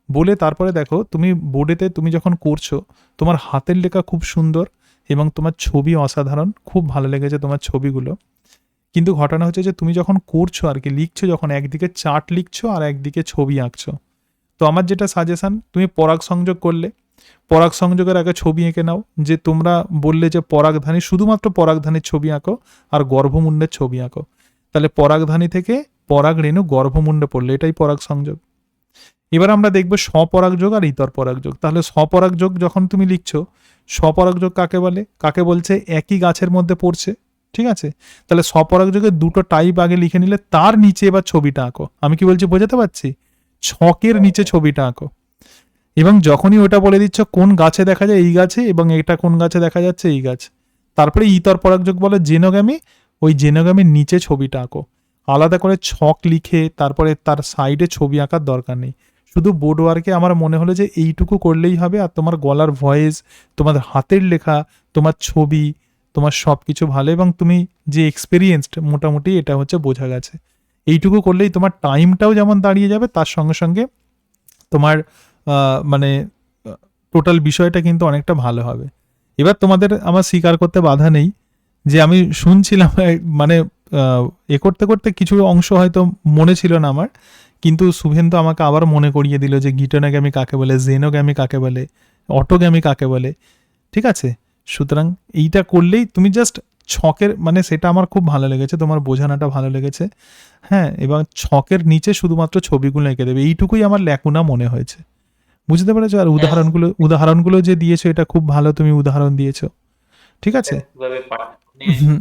বলে। তারপরে দেখো, তুমি বোর্ডেতে তুমি যখন করছো, তোমার হাতের লেখা খুব সুন্দর এবং তোমার ছবি অসাধারণ, খুব ভালো লেগেছে তোমার ছবিগুলো। কিন্তু ঘটনা হচ্ছে যে তুমি যখন করছো আর কি, লিখছো যখন, একদিকে চার্ট লিখছো আর একদিকে ছবি আঁকছো। তো আমার যেটা সাজেশন, তুমি পরাগ সংযোগ করলে, পরাগ সংযোগের আগে ছবি এঁকে নাও। যে তোমরা বললে যে পরাগধানী, শুধুমাত্র পরাগধানীর ছবি আঁকো আর গর্ভমুণ্ডের ছবি আঁকো, তাহলে পরাগধানী থেকে পরাগ রেণু গর্ভমুণ্ডে পড়লে, এটাই পরাগ সংযোগ। এবার আমরা দেখবো স্বপরাগযোগ আর ইতর পরাগযোগ। তাহলে স্বপরাগযোগ যখন তুমি লিখছো, স্বপরাগযোগ কাকে বলে? কাকে বলছে? একই গাছের মধ্যে পড়ছে, ঠিক আছে। তাহলে স্বপরাগযোগের 2টো টাইপ আগে লিখে নিলে, তার নিচে এবার ছবিটা আঁকো। আমি কি বলছি বোঝাতে পারছি? ছকের নিচে ছবিটা আঁকো, এবং যখনই ওটা বলে দিচ্ছ কোন গাছে দেখা যায়, এই গাছে, এবং এটা কোন গাছে দেখা যাচ্ছে, এই গাছ। তারপরে ইতর পরাগযোগ বলে জেনোগামী, ওই জেনোগামীর নিচে ছবিটা আঁকো। আলাদা করে ছক লিখে তারপরে তার সাইডে ছবি আঁকার দরকার নেই। শুধু বোর্ড ওয়ার্কে আমার মনে হলো যে এইটুকু করলেই হবে, আর তোমার গলার ভয়েস, তোমাদের হাতের লেখা, তোমার ছবি, তোমার সব কিছু ভালো, এবং তুমি যে এক্সপিরিয়েন্সড মোটামুটি এটা হচ্ছে বোঝা গেছে। এইটুকু করলেই তোমার টাইমটাও যেমন দাঁড়িয়ে যাবে, তার সঙ্গে সঙ্গে তোমার মানে টোটাল বিষয়টা কিন্তু অনেকটা ভালো হবে। এবার তোমাদের আমার স্বীকার করতে বাধা নেই যে আমি শুনছিলাম মানে করতে করতে কিছু অংশ হয়তো মনে ছিল না আমার, কিন্তু শুভেন্দু আমাকে আবার মনে করিয়ে দিল যে গিটোনোগ্যামি কাকে বলে, জেনোগ্যামি কাকে বলে, অটোগ্যামি কাকে বলে। ঠিক আছে, সুতরাং এইটা করলেই তুমি জাস্ট ছকের মানে সেটা আমার খুব ভালো লেগেছে, তোমার বোঝানোটা ভালো লেগেছে। হ্যাঁ, এবং ছকের নিচে শুধুমাত্র ছবিগুলো এঁকে দেবে, এইটুকুই আমার ল্যাকুনা মনে হয়েছে। বুঝতে পেরেছো? আর উদাহরণগুলো যে দিয়েছো এটা খুব ভালো, তুমি উদাহরণ দিয়েছো। ঠিক আছে। কিভাবে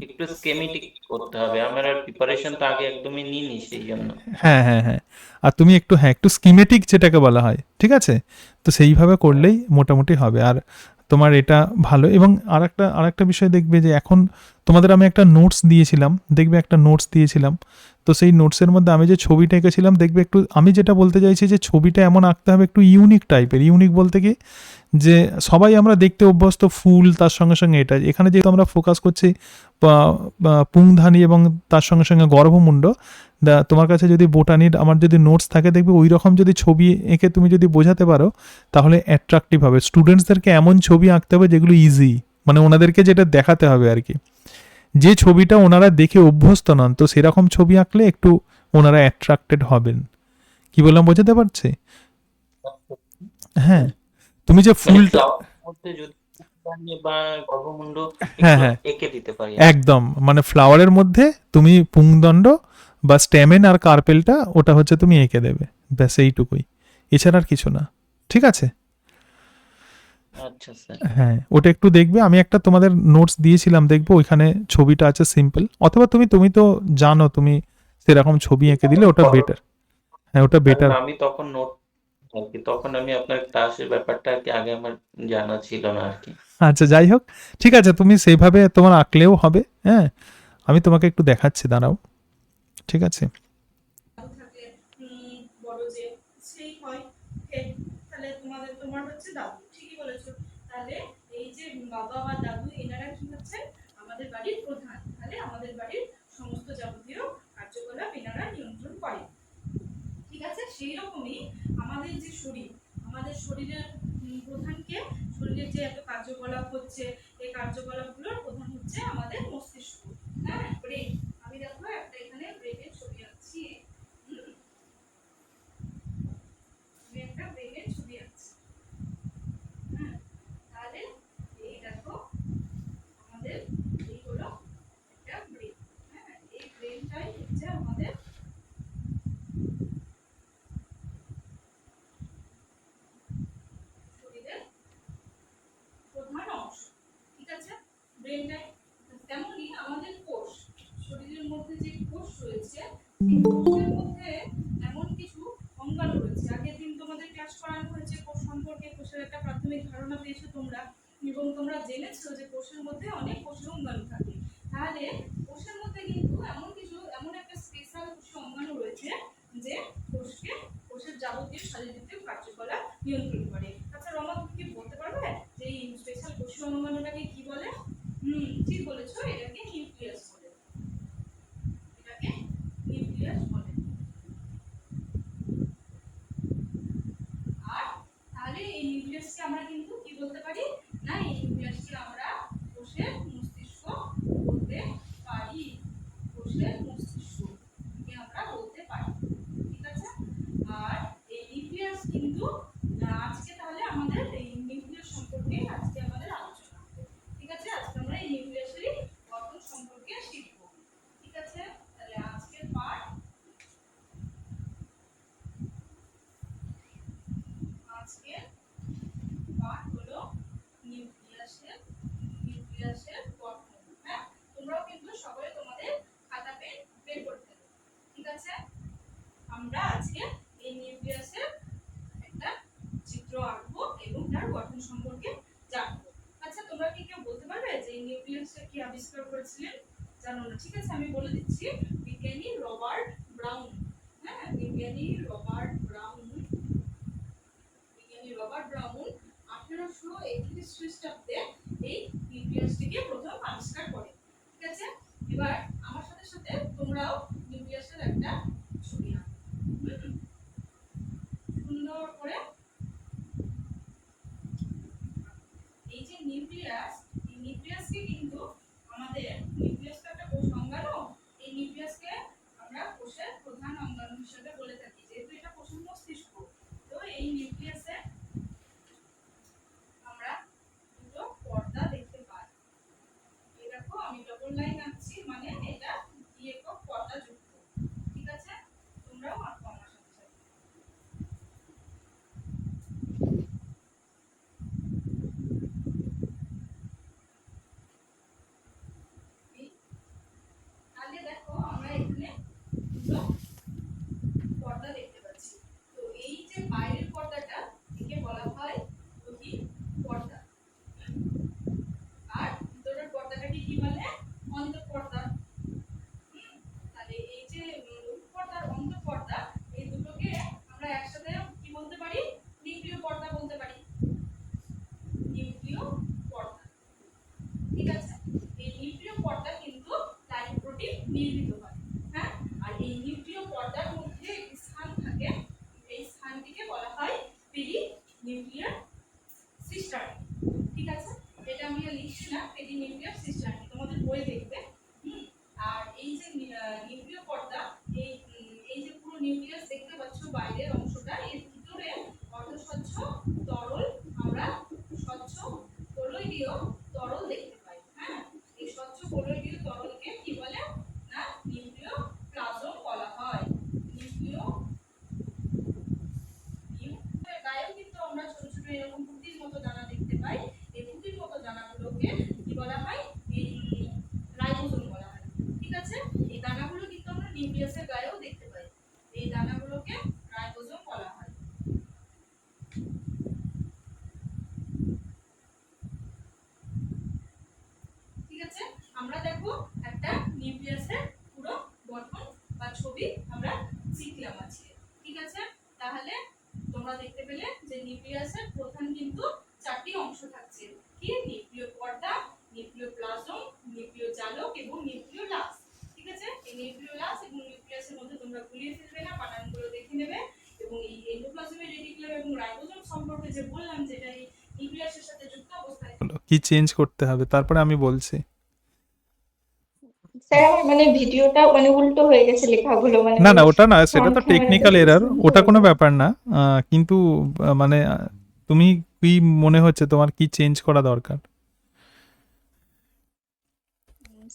একটু স্কেমেটিক করতে হবে, আমার আর প্রিপারেশন তো আগে একদমই নিইনি সেই জন্য। হ্যাঁ হ্যাঁ হ্যাঁ, আর তুমি একটু স্কিমেটিক যেটাকে বলা হয়, ঠিক আছে, তো সেইভাবে করলেই মোটামুটি হবে। আর তোমার এটা ভালো। এবং আরেকটা বিষয় দেখবে যে এখন তোমাদের আমি একটা নোটস দিয়েছিলাম, দেখবে একটা নোটস দিয়েছিলাম, তো সেই নোটসের মধ্যে আমি যে ছবিটা এঁকেছিলাম দেখবে একটু, আমি যেটা বলতে চাইছি যে ছবিটা এমন আঁকতে হবে একটু ইউনিক টাইপের। ইউনিক বলতে কি, যে সবাই আমরা দেখতে অভ্যস্ত ফুল, তার সঙ্গে সঙ্গে এটা, এখানে যেহেতু আমরা ফোকাস করছি পুংধানী এবং তার সঙ্গে সঙ্গে গর্ভমুণ্ড, তোমার কাছে যদি বোটানির আমার যদি নোটস থাকে দেখবে ওই রকম যদি ছবি এঁকে তুমি যদি বোঝাতে পারো তাহলে অ্যাট্রাকটিভ হবে। স্টুডেন্টসদেরকে এমন ছবি আঁকতে হবে যেগুলো ইজি, মানে ওনাদেরকে যেটা দেখাতে হবে আর কি, যে ছবিটা ওনারা দেখে অভ্যস্ত নন, তো সেরকম ছবি আঁকলে একটু ওনারা অ্যাট্রাক্টেড হবেন। কি বললাম বোঝাতে পারছি? হ্যাঁ, তুমি যে ফুলটা মধ্যে যদি বা গর্ভমুণ্ড হ্যাঁ হ্যাঁ এঁকে দিতে পারি একদম, মানে ফ্লাওয়ারের মধ্যে তুমি পুংদণ্ড বা স্টেমেন আর কার্পেলটা ওটা হচ্ছে তুমি এঁকে দেবে, ব্যাস এইটুকুই, এছাড়া আর কিছু না। ঠিক আছে। আচ্ছা স্যার। হ্যাঁ, ওটা একটু দেখবে, আমি একটা তোমাদের নোটস দিয়েছিলাম, দেখবো ওইখানে ছবিটা আছে সিম্পল, অথবা তুমি তো জানো, তুমি সেরকম ছবি এঁকে দিলে ওটা বেটার। হ্যাঁ, ওটা বেটার। আমি তখন নোট আর কি, তখন আমি আপনার ক্লাসের ব্যাপারটা আর কি আগে আমার জানা ছিল না আর কি। আচ্ছা, যাই হোক, ঠিক আছে, তুমি সেইভাবে তোমার আঁকলেও হবে। হ্যাঁ, আমি তোমাকে একটু দেখাচ্ছি, দাঁড়াও। ঠিক আছে। থাকে বড় যে সেই হয় হেড, তাহলে তোমার হচ্ছে দাদু, ঠিকই বলেছো। তাহলে এই যে বাবা বা দাদু এনারা কি হচ্ছে আমাদের বাড়ির প্রধান, তাহলে আমাদের বাড়ির সমস্ত যাবতীয় কার্যকলাপ এনারা নিয়ন্ত্রণ করে। ঠিক আছে, সেই রকমই আমাদের যে শরীর, আমাদের শরীরের প্রধানকে, শরীরের যে এত কার্যকলাপ হচ্ছে এই কার্যকলাপগুলোর প্রধান হচ্ছে আমাদের মস্তিষ্ক। হ্যাঁ, ব্রেন। আমি দেখো একটা এখানে ব্রেনের ছবি আঁকছি, আমি একটা ব্রেনের ছবি আঁকছি। হ্যাঁ, তাহলে এই দেখো আমাদের এই হলো একটা ব্রেন। হ্যাঁ, এই ব্রেনটাই হচ্ছে আমাদের শরীরের প্রধান অংশ। ঠিক আছে, ব্রেনটাই। তেমনই আমাদের কোষ, শরীরের মধ্যে যে কোষ রয়েছে সেই কোষের মধ্যে এমন কিছু অঙ্গাণু রয়েছে। আগের দিন তোমাদের ক্লাস করানো হয়েছে কোষ সম্পর্কে, কোষের একটা প্রাথমিক ধারণা পেয়েছো তোমরা, এবং তোমরা জেনেছো যে কোষের মধ্যে অনেক কোষের অঙ্গাণু থাকে। তাহলে কোষের মধ্যে কিন্তু এমন একটা স্পেশাল কোষের অঙ্গাণু রয়েছে যে কোষের যাবতীয় শারীরিক কার্যকলাপ নিয়ন্ত্রণ করে। আচ্ছা রমা, তুমি কি বলতে পারবে যে এই স্পেশাল কোষীয় অঙ্গাণুটাকে কি বলে? ঠিক বলেছো, এটাকে নিউক্লিয়াস বলে। এটাকে নিউক্লিয়াস বলে। আর তাহলে এই নিউক্লিয়াসকে আমরা কিন্তু কি বলতে পারি না, এই নিউক্লিয়াসকে আমরা কোষের মস্তিষ্ক বলতে পারি। কোষের মস্তিষ্ক আমরা বলতে পারি। ঠিক আছে, আর এই নিউক্লিয়াস কিন্তু আজকে তাহলে আমাদের এই নিউক্লিয়াস সম্পর্কে আজকে আমাদের আলোচনা হবে। ঠিক আছে, আজকে আমরা এই নিউক্লিয়াসেরই গঠন সম্পর্কে শিখব। ঠিক আছে, তাহলে আজকের পাঠ হলো নিউক্লিয়াসের গঠন। হ্যাঁ, তোমরাও কিন্তু সকলে তোমাদের খাতা পেন বের করতে হবে। ঠিক আছে, আমরা আজকে এই নিউক্লিয়াসের একটা চিত্র আঁকবো এবং তার গঠন সম্পর্কে জানবো। আচ্ছা, তোমরা কি কেউ বলতে পারবে যে এই নিউক্লিয়াসটা কি আবিষ্কার করেছিলেন? জানো না? ঠিক আছে, আমি বলে দিচ্ছি, বিজ্ঞানী রবার্ট ব্রাউন। হ্যাঁ, বিজ্ঞানী রবার্ট ব্রাউন চাপতে এই নিউক্লিয়াসটিকে প্রথম আবিষ্কার করে। ঠিক আছে, এবার আমার সাথে সাথে তোমরাও নিউক্লিয়াসের একটা ছবি আঁকো। সুন্দর করে। এই যে নিউক্লিয়াস, এই নিউক্লিয়াসকে কিন্তু আমাদের নিউক্লিয়াসটা একটা কোষ অঙ্গাণু, এই নিউক্লিয়াসকে আমরা কোষের প্রধান অঙ্গাণু হিসেবে বলে থাকি, যেহেতু এটা কোষের মস্তিষ্ক। তো এই নিউক্লিয়াসে আমরা দুটো পর্দা দেখতে পাই। এই দেখো আমি ডবল লাইন আঁকছি, মানে এটা দ্বি-একক পর্দা যুক্ত। ঠিক আছে, তোমরাও আঁকো আমার সাথে সাথে। তাহলে দেখো আমরা এখানে দুটো পর্দা দেখতে পাচ্ছি। তো এই যে বাইরের পর্দাটা, একে বলা হয় বহি পর্দা, আর ভিতরের পর্দাটাকে কি বলে? অন্তঃপর্দা। তাহলে এই যে পর্দা আর অন্তঃপর্দা, এই দুটোকে আমরা একসাথে কি বলতে পারি? নিউক্লিয় পর্দা বলতে পারি। নিউক্লিয় পর্দা। ঠিক আছে, এই নিউক্লিয় পর্দা কিন্তু লাইপোপ্রোটিন নির্মিত হয়। হ্যাঁ, আর এই নিউক্লিয় পর্দার মধ্যে একটি স্থান থাকে, এই স্থানটিকে বলা হয় পেরি নিউক্লিয়ার সিস্টার্নি। ঠিক আছে, এটা আমি আর লিখছি না, পেরি নিউক্লিয়ার সিস্টার্নি তোমাদের বই দেখবে। আর এই যে নিউক্লিয় পর্দা, এই যে পুরো নিউক্লিয়াস দেখতে পাচ্ছ বাইরের অংশটা, এর ভিতরে অর্ধস্বচ্ছ তরল, আমরা স্বচ্ছ কলোইডীয় তরল দেখতে পাই। হ্যাঁ, এই স্বচ্ছ কলোইডীয় তরলকে কি বলে? না নিউক্লিয় প্লাজম বলা হয়। নিউক্লিয় গায়েও কিন্তু আমরা ছোট ছোট এরকম পুঁতির মতো দানা দেখতে পাই। এই পুঁতির মতো দানাগুলোকে কি বলা হয়? এই রাইবোসোম বলা হয়। ঠিক আছে, এই দানাগুলো কিন্তু আমরা নিউক্লিয়াসের গায়েও দেখতে পাই। এই দানাগুলোকে রাইবোসোম বলা হয়। ঠিক আছে, আমরা দেখো একটা নিউক্লিয়াসের পুরো গঠন বা ছবি আমরা শিখলাম আজকে। ঠিক আছে, তাহলে তোমরা দেখতে পেলে যে নিউক্লিয়াসের প্রধান কিন্তু চারটি অংশ থাকছে। কি? নিউক্লিয় পর্দা, নিউক্লিয় প্লাজম, নিউক্লিয় জালক এবং নিউক্লিওলাস। ঠিক আছে, এই নিউক্লিওলাস এবং নিউক্লিয়াসের মধ্যে তোমরা গুলিয়ে ফেলবে না, বানানগুলো দেখে নেবে। এবং এই এন্ডোপ্লাজমিক রেটিকুলাম এবং রাইবোসোম সম্পর্কে যে বললাম, যেটা এই নিউক্লিয়াসের সাথে যুক্ত অবস্থায়। কি চেঞ্জ করতে হবে তারপরে আমি বলছি। স্যার আমার মানে ভিডিওটা মানে উল্টো হয়ে গেছে লেখাগুলো, মানে না ওই না, ওটা না, সেটা ফ্রন্ট তো ক্যামেরাতে টেকনিক্যাল এরার, সুন্দর ওটা কোনো হয়েছে। ব্যাপার না। কিন্তু মানে তুমি কি মনে হচ্ছে তোমার কি চেঞ্জ করা দরকার?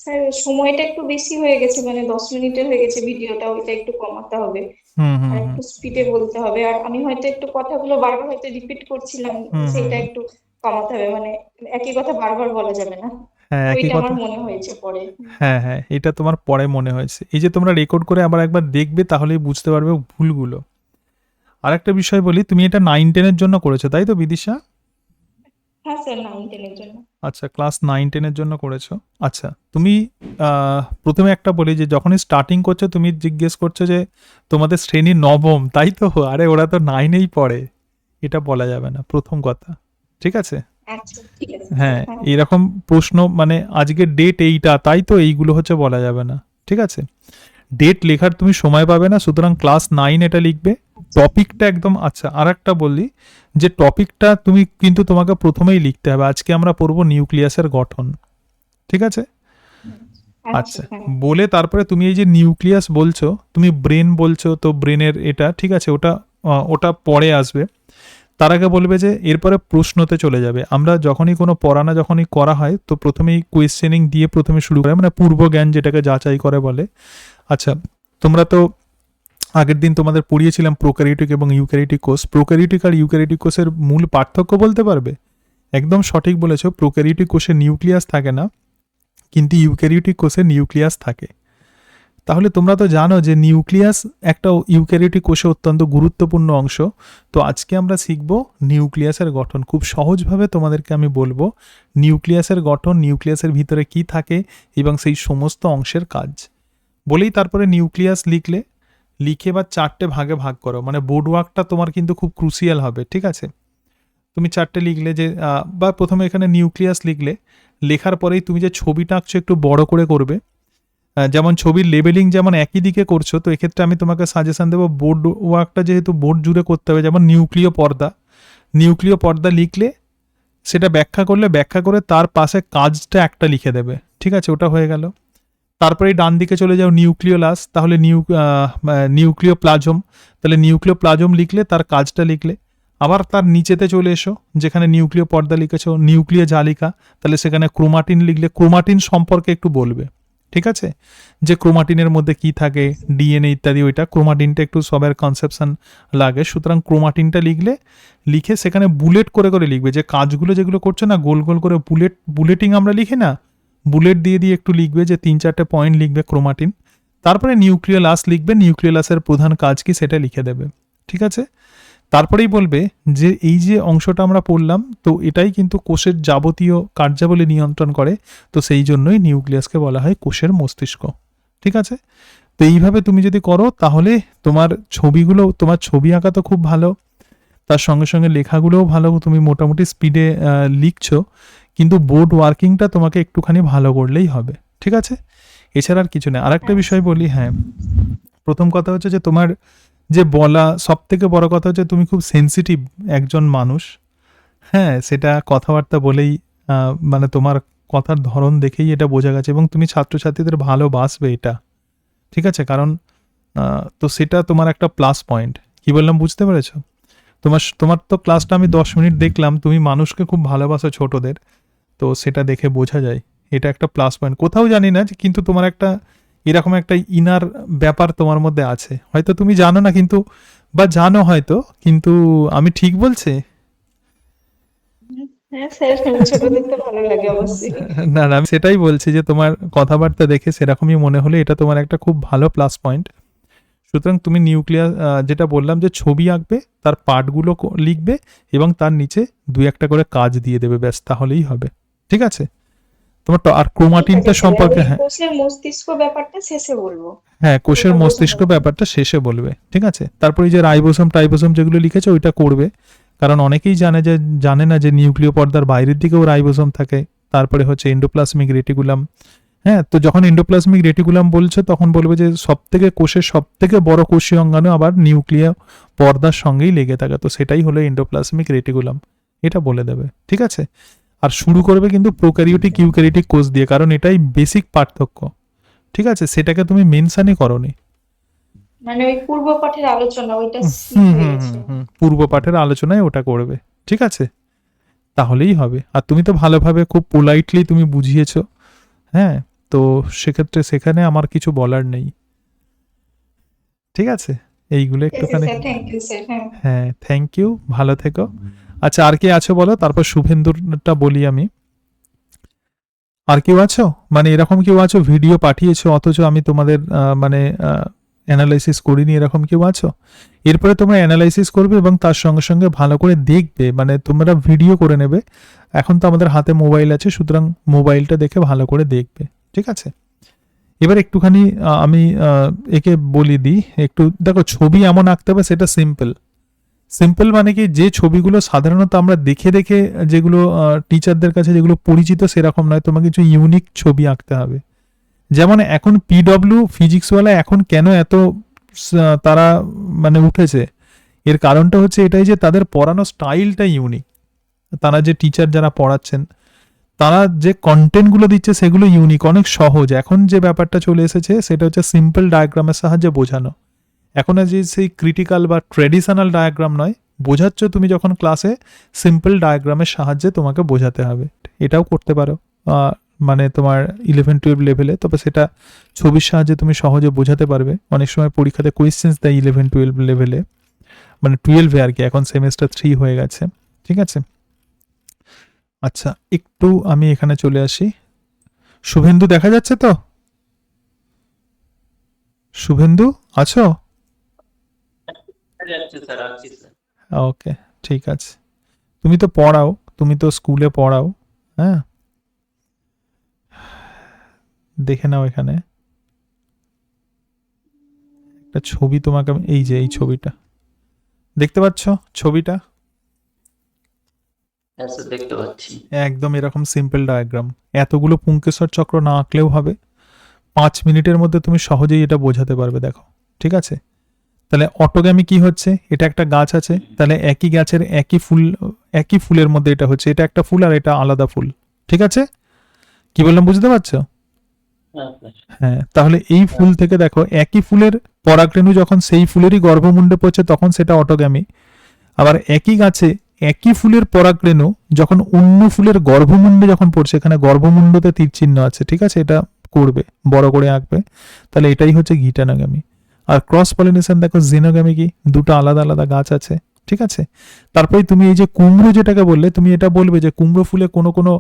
স্যার সময়টা একটু বেশি হয়ে গেছে, মানে 10 মিনিটের হয়ে গেছে ভিডিওটা, ওইটা একটু কমাতে হবে। হুম আর হুম হুম একটু স্পিডে বলতে হবে। আর আমি হয়তো একটু কথাগুলো বারবার হয়তো রিপিট করছিলাম, হুম সেটা হুম। একটু কমাতে হবে, মানে একই কথা বারবার বলা যাবে না। হ্যাঁ, একই ওইটা আমার কথা। মনে হয়েছে পরে। হ্যাঁ হ্যাঁ, এটা তোমার পরে মনে হয়েছে। এই যে তোমরা রেকর্ড করে আবার একবার দেখবে, তাহলেই বুঝতে পারবে ভুলগুলো। আর একটা বিষয় বলি, তুমি এটা 9-10 এর জন্য করেছো তাই তো বিদিশা? হ্যাঁ স্যার, 9-10 এর জন্য। আচ্ছা, ক্লাস 9-10 এর জন্য করেছো। আচ্ছা, তুমি প্রথমে একটা বলি যে যখনই স্টার্টিং করছো তুমি জিজ্ঞেস করছো যে তোমাদের শ্রেণী নবম, তাই তো? আরে ওরা তো 9-এই পড়ে, এটা বলা যাবে না, প্রথম কথা। ঠিক আছে? আচ্ছা ঠিক আছে হ্যাঁ, হ্যাঁ। এরকম প্রশ্ন মানে আজকের ডেট এইটা, তাই তো? এইগুলো হচ্ছে বলা যাবে না। ঠিক আছে, ডেট লেখার তুমি সময় পাবে না, সুতরাং ক্লাস 9 এটা লিখবে। টপিকটা একদম, আচ্ছা আর একটা বললি যে টপিকটা তুমি কিন্তু তোমাকে প্রথমেই লিখতে হবে। আজকে আমরা পড়বো নিউক্লিয়াসের গঠন। ঠিক আছে? আচ্ছা, হ্যাঁ। বলে তারপরে তুমি এই যে নিউক্লিয়াস বলছো, তুমি ব্রেন বলছো, তো ব্রেনের এটা ঠিক আছে, ওটা পরে আসবে। তার আগে বলবে যে এরপরে প্রশ্নতে চলে যাবে। আমরা যখনই কোনো পড়ানো যখনই করা হয়, তো প্রথমেই কোয়েশ্চেনিং দিয়ে প্রথমে শুরু করে, মানে পূর্ব জ্ঞান যেটাকে যাচাই করে বলে। আচ্ছা, তোমরা তো আগের দিন তোমাদের পড়িয়েছিলাম প্রোক্যারিওটিক এবং ইউক্যারিওটিক কোষ। প্রোক্যারিওটিক আর ইউক্যারিওটিক কোষের মূল পার্থক্য বলতে পারবে? একদম সঠিক বলেছো, প্রোক্যারিওটিক কোষে নিউক্লিয়াস থাকে না, কিন্তু ইউক্যারিওটিক কোষে নিউক্লিয়াস থাকে। তাহলে তোমরা তো জানো যে নিউক্লিয়াস একটা ইউক্যারিওটিক কোষে অত্যন্ত গুরুত্বপূর্ণ অংশ। তো আজকে আমরা শিখব নিউক্লিয়াসের গঠন। খুব সহজভাবে তোমাদেরকে আমি বলবো নিউক্লিয়াসের গঠন, নিউক্লিয়াসের ভিতরে কি থাকে এবং সেই সমস্ত অংশের কাজ বলেই তারপরে নিউক্লিয়াস লিখে বা 4টে ভাগে ভাগ করো, মানে বোর্ড ওয়ার্কটা তোমার কিন্তু খুব ক্রুশিয়াল হবে। ঠিক আছে, তুমি 4টে লিখলে যে বা প্রথমে এখানে নিউক্লিয়াস লিখলে, লেখার পরেই তুমি যে ছবিটা আঁকছো একটু বড় করে করবে। যেমন ছবির লেবেলিং যেমন একই দিকে করছো, তো এক্ষেত্রে আমি তোমাকে সাজেশন দেবো বোর্ড ওয়ার্কটা যেহেতু বোর্ড জুড়ে করতে হবে, যেমন নিউক্লিয় পর্দা লিখলে সেটা ব্যাখ্যা করে তার পাশে কাজটা একটা লিখে দেবে, ঠিক আছে, ওটা হয়ে গেল। তারপরে ডান দিকে চলে যাও নিউক্লিওলাস, তাহলে নিউক্লিয় প্লাজম, তাহলে নিউক্লিয় প্লাজম লিখলে তার কাজটা লিখলে। আবার তার নিচেতে চলে এসো, যেখানে নিউক্লিয় পর্দা লিখেছো নিউক্লিয় জালিকা, তাহলে সেখানে ক্রোমাটিন লিখলে ক্রোমাটিন সম্পর্কে একটু বলবে, ঠিক আছে, যে ক্রোমাটিনের মধ্যে কি থাকে, ডিএনএ ইত্যাদি, ওইটা ক্রোমাটিনটা একটু সবের কনসেপশন লাগে, সুতরাং ক্রোমাটিনটা লিখে সেখানে বুলেট করে লিখবে, যে কাজগুলো যেগুলো করছো না গোল গোল করে বুলেটিং আমরা লিখি না, বুলেট দিয়ে একটু লিখবে, যে 3-4টে পয়েন্ট লিখবে ক্রোমাটিন। তারপরে নিউক্লিওলাস লিখবে, নিউক্লিওলাসের প্রধান কাজ কি সেটা লিখে দেবে, ঠিক আছে। তারপরেই বলবে যে এই যে অংশটা আমরা পড়লাম, তো এটাই কিন্তু কোষের যাবতীয় কার্যাবলী নিয়ন্ত্রণ করে, তো সেই জন্যই নিউক্লিয়াসকে বলা হয় কোষের মস্তিষ্ক, ঠিক আছে। তো এইভাবে তুমি যদি করো তাহলে তোমার ছবি আঁকা তো খুব ভালো, তার সঙ্গে সঙ্গে লেখাগুলোও ভালো, তুমি মোটামুটি স্পিডে লিখছো, কিন্তু বোর্ড ওয়ার্কিংটা তোমাকে একটুখানি ভালো করলেই হবে, ঠিক আছে। এছাড়া আর কিছু নেই। আরেকটা বিষয় বলি, হ্যাঁ, প্রথম কথা হচ্ছে যে তোমার যে বলা, সব থেকে বড় কথা হচ্ছে তুমি খুব সেনসিটিভ একজন মানুষ, হ্যাঁ, সেটা কথাবার্তা বলেই মানে তোমার কথার ধরন দেখেই এটা বোঝা গেছে, এবং তুমি ছাত্রছাত্রীদের ভালোবাসবে এটা, ঠিক আছে, কারণ তো সেটা তোমার একটা প্লাস পয়েন্ট। কি বললাম বুঝতে পেরেছো? তোমার তো ক্লাসটা আমি 10 মিনিট দেখলাম, তুমি মানুষকে খুব ভালোবাসো, ছোটদের, তো সেটা দেখে বোঝা যায়, এটা একটা প্লাস পয়েন্ট। কোথাও জানি না, কিন্তু তোমার একটা এরকম একটা ইনার ব্যাপার তোমার মধ্যে আছে, হয়তো তুমি জানো না, কিন্তু বা জানো হয়তো, কিন্তু আমি ঠিক বলছি? হ্যাঁ স্যার, ছোট দেখতে ভালো লাগে অবশ্যই। না আমি সেটাই বলছি যে তোমার কথাবার্তা দেখে সেরকমই মনে হলে এটা তোমার একটা খুব ভালো প্লাস পয়েন্ট। সুতরাং তুমি নিউক্লিয়াস যেটা বললাম যে ছবি আঁকবে, তার পার্টগুলো লিখবে, এবং তার নিচে 2-1টা করে কাজ দিয়ে দেবে, ব্যাস, তাহলেই হবে, ঠিক আছে। তোমার আর ক্রোমাটিনটা সম্পর্কে, হ্যাঁ কোষের মস্তিষ্ক ব্যাপারটা শেষে বলবো। হ্যাঁ, কোষের মস্তিষ্ক ব্যাপারটা শেষে বলবে, ঠিক আছে। তারপরে যে টাইবোসোম যেগুলো লিখেছে ওইটা করবে, কারণ অনেকেই জানে না যে নিউক্লিয় পর্দার বাইরের দিকেও রাইবোসোম থাকে। তারপরে হচ্ছে এন্ডোপ্লাজমিক রেটিকুলাম, হ্যাঁ, তো যখন এন্ডোপ্লাজমিক রেটিকুলাম বলছে তখন বলবে যে কোষের সব থেকে বড় কোষীয় অঙ্গাণু আবার নিউক্লিয় পর্দার সঙ্গেই লেগে থাকে, তো সেটাই হলো এন্ডোপ্লাজমিক রেটিকুলাম, এটা বলে দেবে, ঠিক আছে। আর শুরু করবে কিন্তু প্রোক্যারিওটিক ইউক্যারিওটিক কোষ দিয়ে, কারণ এটাই বেসিক পার্থক্য, ঠিক আছে, সেটাকে তুমি মেনশনই করনি। মানে ওই পূর্ব পাঠের আলোচনা ওইটা পূর্ব পাঠের আলোচনায় ওটা করবে, ঠিক আছে, তাহলেই হবে। আর তুমি তো ভালোভাবে খুব পোলাইটলি তুমি বুঝিয়েছো, হ্যাঁ, তো সেক্ষেত্রে সেখানে আমার কিছু বলার নেই, ঠিক আছে। এইগুলো একটুখানি, থ্যাংক ইউ স্যার। হ্যাঁ, থ্যাংক ইউ, ভালো থেকো। আচ্ছা, আর কে আছো বলো, তারপর শুভেন্দুরটা বলি আমি। আর কেউ আছো, মানে এরকম কেউ আছো ভিডিও পাঠিয়েছো অথচ আমি তোমাদের মানে অ্যানালাইসিস করিনি, এরকম কেউ আছো? এরপরে তোমরা অ্যানালাইসিস করবে এবং তার সঙ্গে সঙ্গে ভালো করে দেখবে, মানে তোমরা ভিডিও করে নেবে। এখন তো আমাদের হাতে মোবাইল আছে, সুতরাং মোবাইলটা দেখে ভালো করে দেখবে, ঠিক আছে। এবার একটুখানি আমি একে বলি দিই, একটু দেখো, ছবি এমন আঁকতে হবে সেটা সিম্পল মানে কি, যে ছবিগুলো সাধারণত আমরা দেখে যেগুলো টিচারদের কাছে যেগুলো পরিচিত সেরকম নয়, তোমাকে কিছু ইউনিক ছবি আঁকতে হবে। যেমন এখন পিডব্লিউ ফিজিক্সওয়ালা এখন কেন এত তারা মানে উঠেছে, এর কারণটা হচ্ছে এটাই যে তাদের পড়ানো স্টাইলটা ইউনিক। তারা যে টিচার যারা পড়াচ্ছেন, তারা যে কন্টেন্টগুলো দিচ্ছে সেগুলো ইউনিক, অনেক সহজ। এখন যে ব্যাপারটা চলে এসেছে সেটা হচ্ছে সিম্পল ডায়াগ্রামের সাহায্যে বোঝানো। এখন যে সেই ক্রিটিক্যাল বা ট্র্যাডিশনাল ডায়াগ্রাম নয়, বোঝাচ্ছ তুমি যখন ক্লাসে, সিম্পল ডায়াগ্রামের সাহায্যে তোমাকে বোঝাতে হবে। এটাও করতে পারো মানে তোমার 11-12 লেভেলে, তবে সেটা ছবির সাহায্যে তুমি সহজে বোঝাতে পারবে। অনেক সময় পরীক্ষাতে কোয়েশ্চেন্স দেয় 11-12 লেভেলে, মানে 12-এ আর কি, এখন সেমেস্টার 3 হয়ে গেছে, ঠিক আছে। আচ্ছা, একটু আমি এখানে চলে আসি। শুভেন্দু দেখা যাচ্ছে তো? শুভেন্দু আছো? ওকে, ঠিক আছে। তুমি তো পড়াও, তুমি তো স্কুলে পড়াও, হ্যাঁ, দেখে নাও এখানে একটা ছবি তোমাকে, এই যে এই ছবিটা দেখতে পাচ্ছ, ছবিটা হ্যাঁ স্যার, দেখতে পাচ্ছি। একদম এরকম সিম্পল ডায়াগ্রাম, এতগুলো পুংকেশ্বর চক্র না আঁকলেও হবে, 5 মিনিটের মধ্যে তুমি সহজেই এটা বোঝাতে পারবে। দেখো, ঠিক আছে? তাহলে অটোগ্যামি কি হচ্ছে? এটা একটা গাছ আছে, তাহলে একই গাছের একই ফুলের মধ্যে এটা হচ্ছে, এটা একটা ফুল আর এটা আলাদা ফুল, ঠিক আছে? কি বললাম বুঝতে পারছো? হ্যাঁ স্যার। হ্যাঁ, তাহলে এই ফুল থেকে দেখো, একই ফুলের পরাগরেণু যখন সেই ফুলেরই গর্ভমুণ্ডে পড়ছে তখন সেটা অটোগ্যামি। আবার একই গাছে একই ফুলের পরাগরেণু যখন অন্য ফুলের গর্ভমুণ্ডে যখন পড়ছে, এখানে গর্ভমুণ্ডতে তীর চিহ্ন আছে, ঠিক আছে? এটা করবে, বড় করে আঁকবে, তাহলে এটাই হচ্ছে গিটানোগ্যামি। আর ক্রস পলিনেশন দেখো জিনোগ্যামি কি, দুটো আলাদা আলাদা গাছ আছে, ঠিক আছে? তারপরে তুমি এই যে কুমড়ো যেটাকে বললে, তুমি এটা বলবে যে কুমড়ো ফুলে কোনো কোনো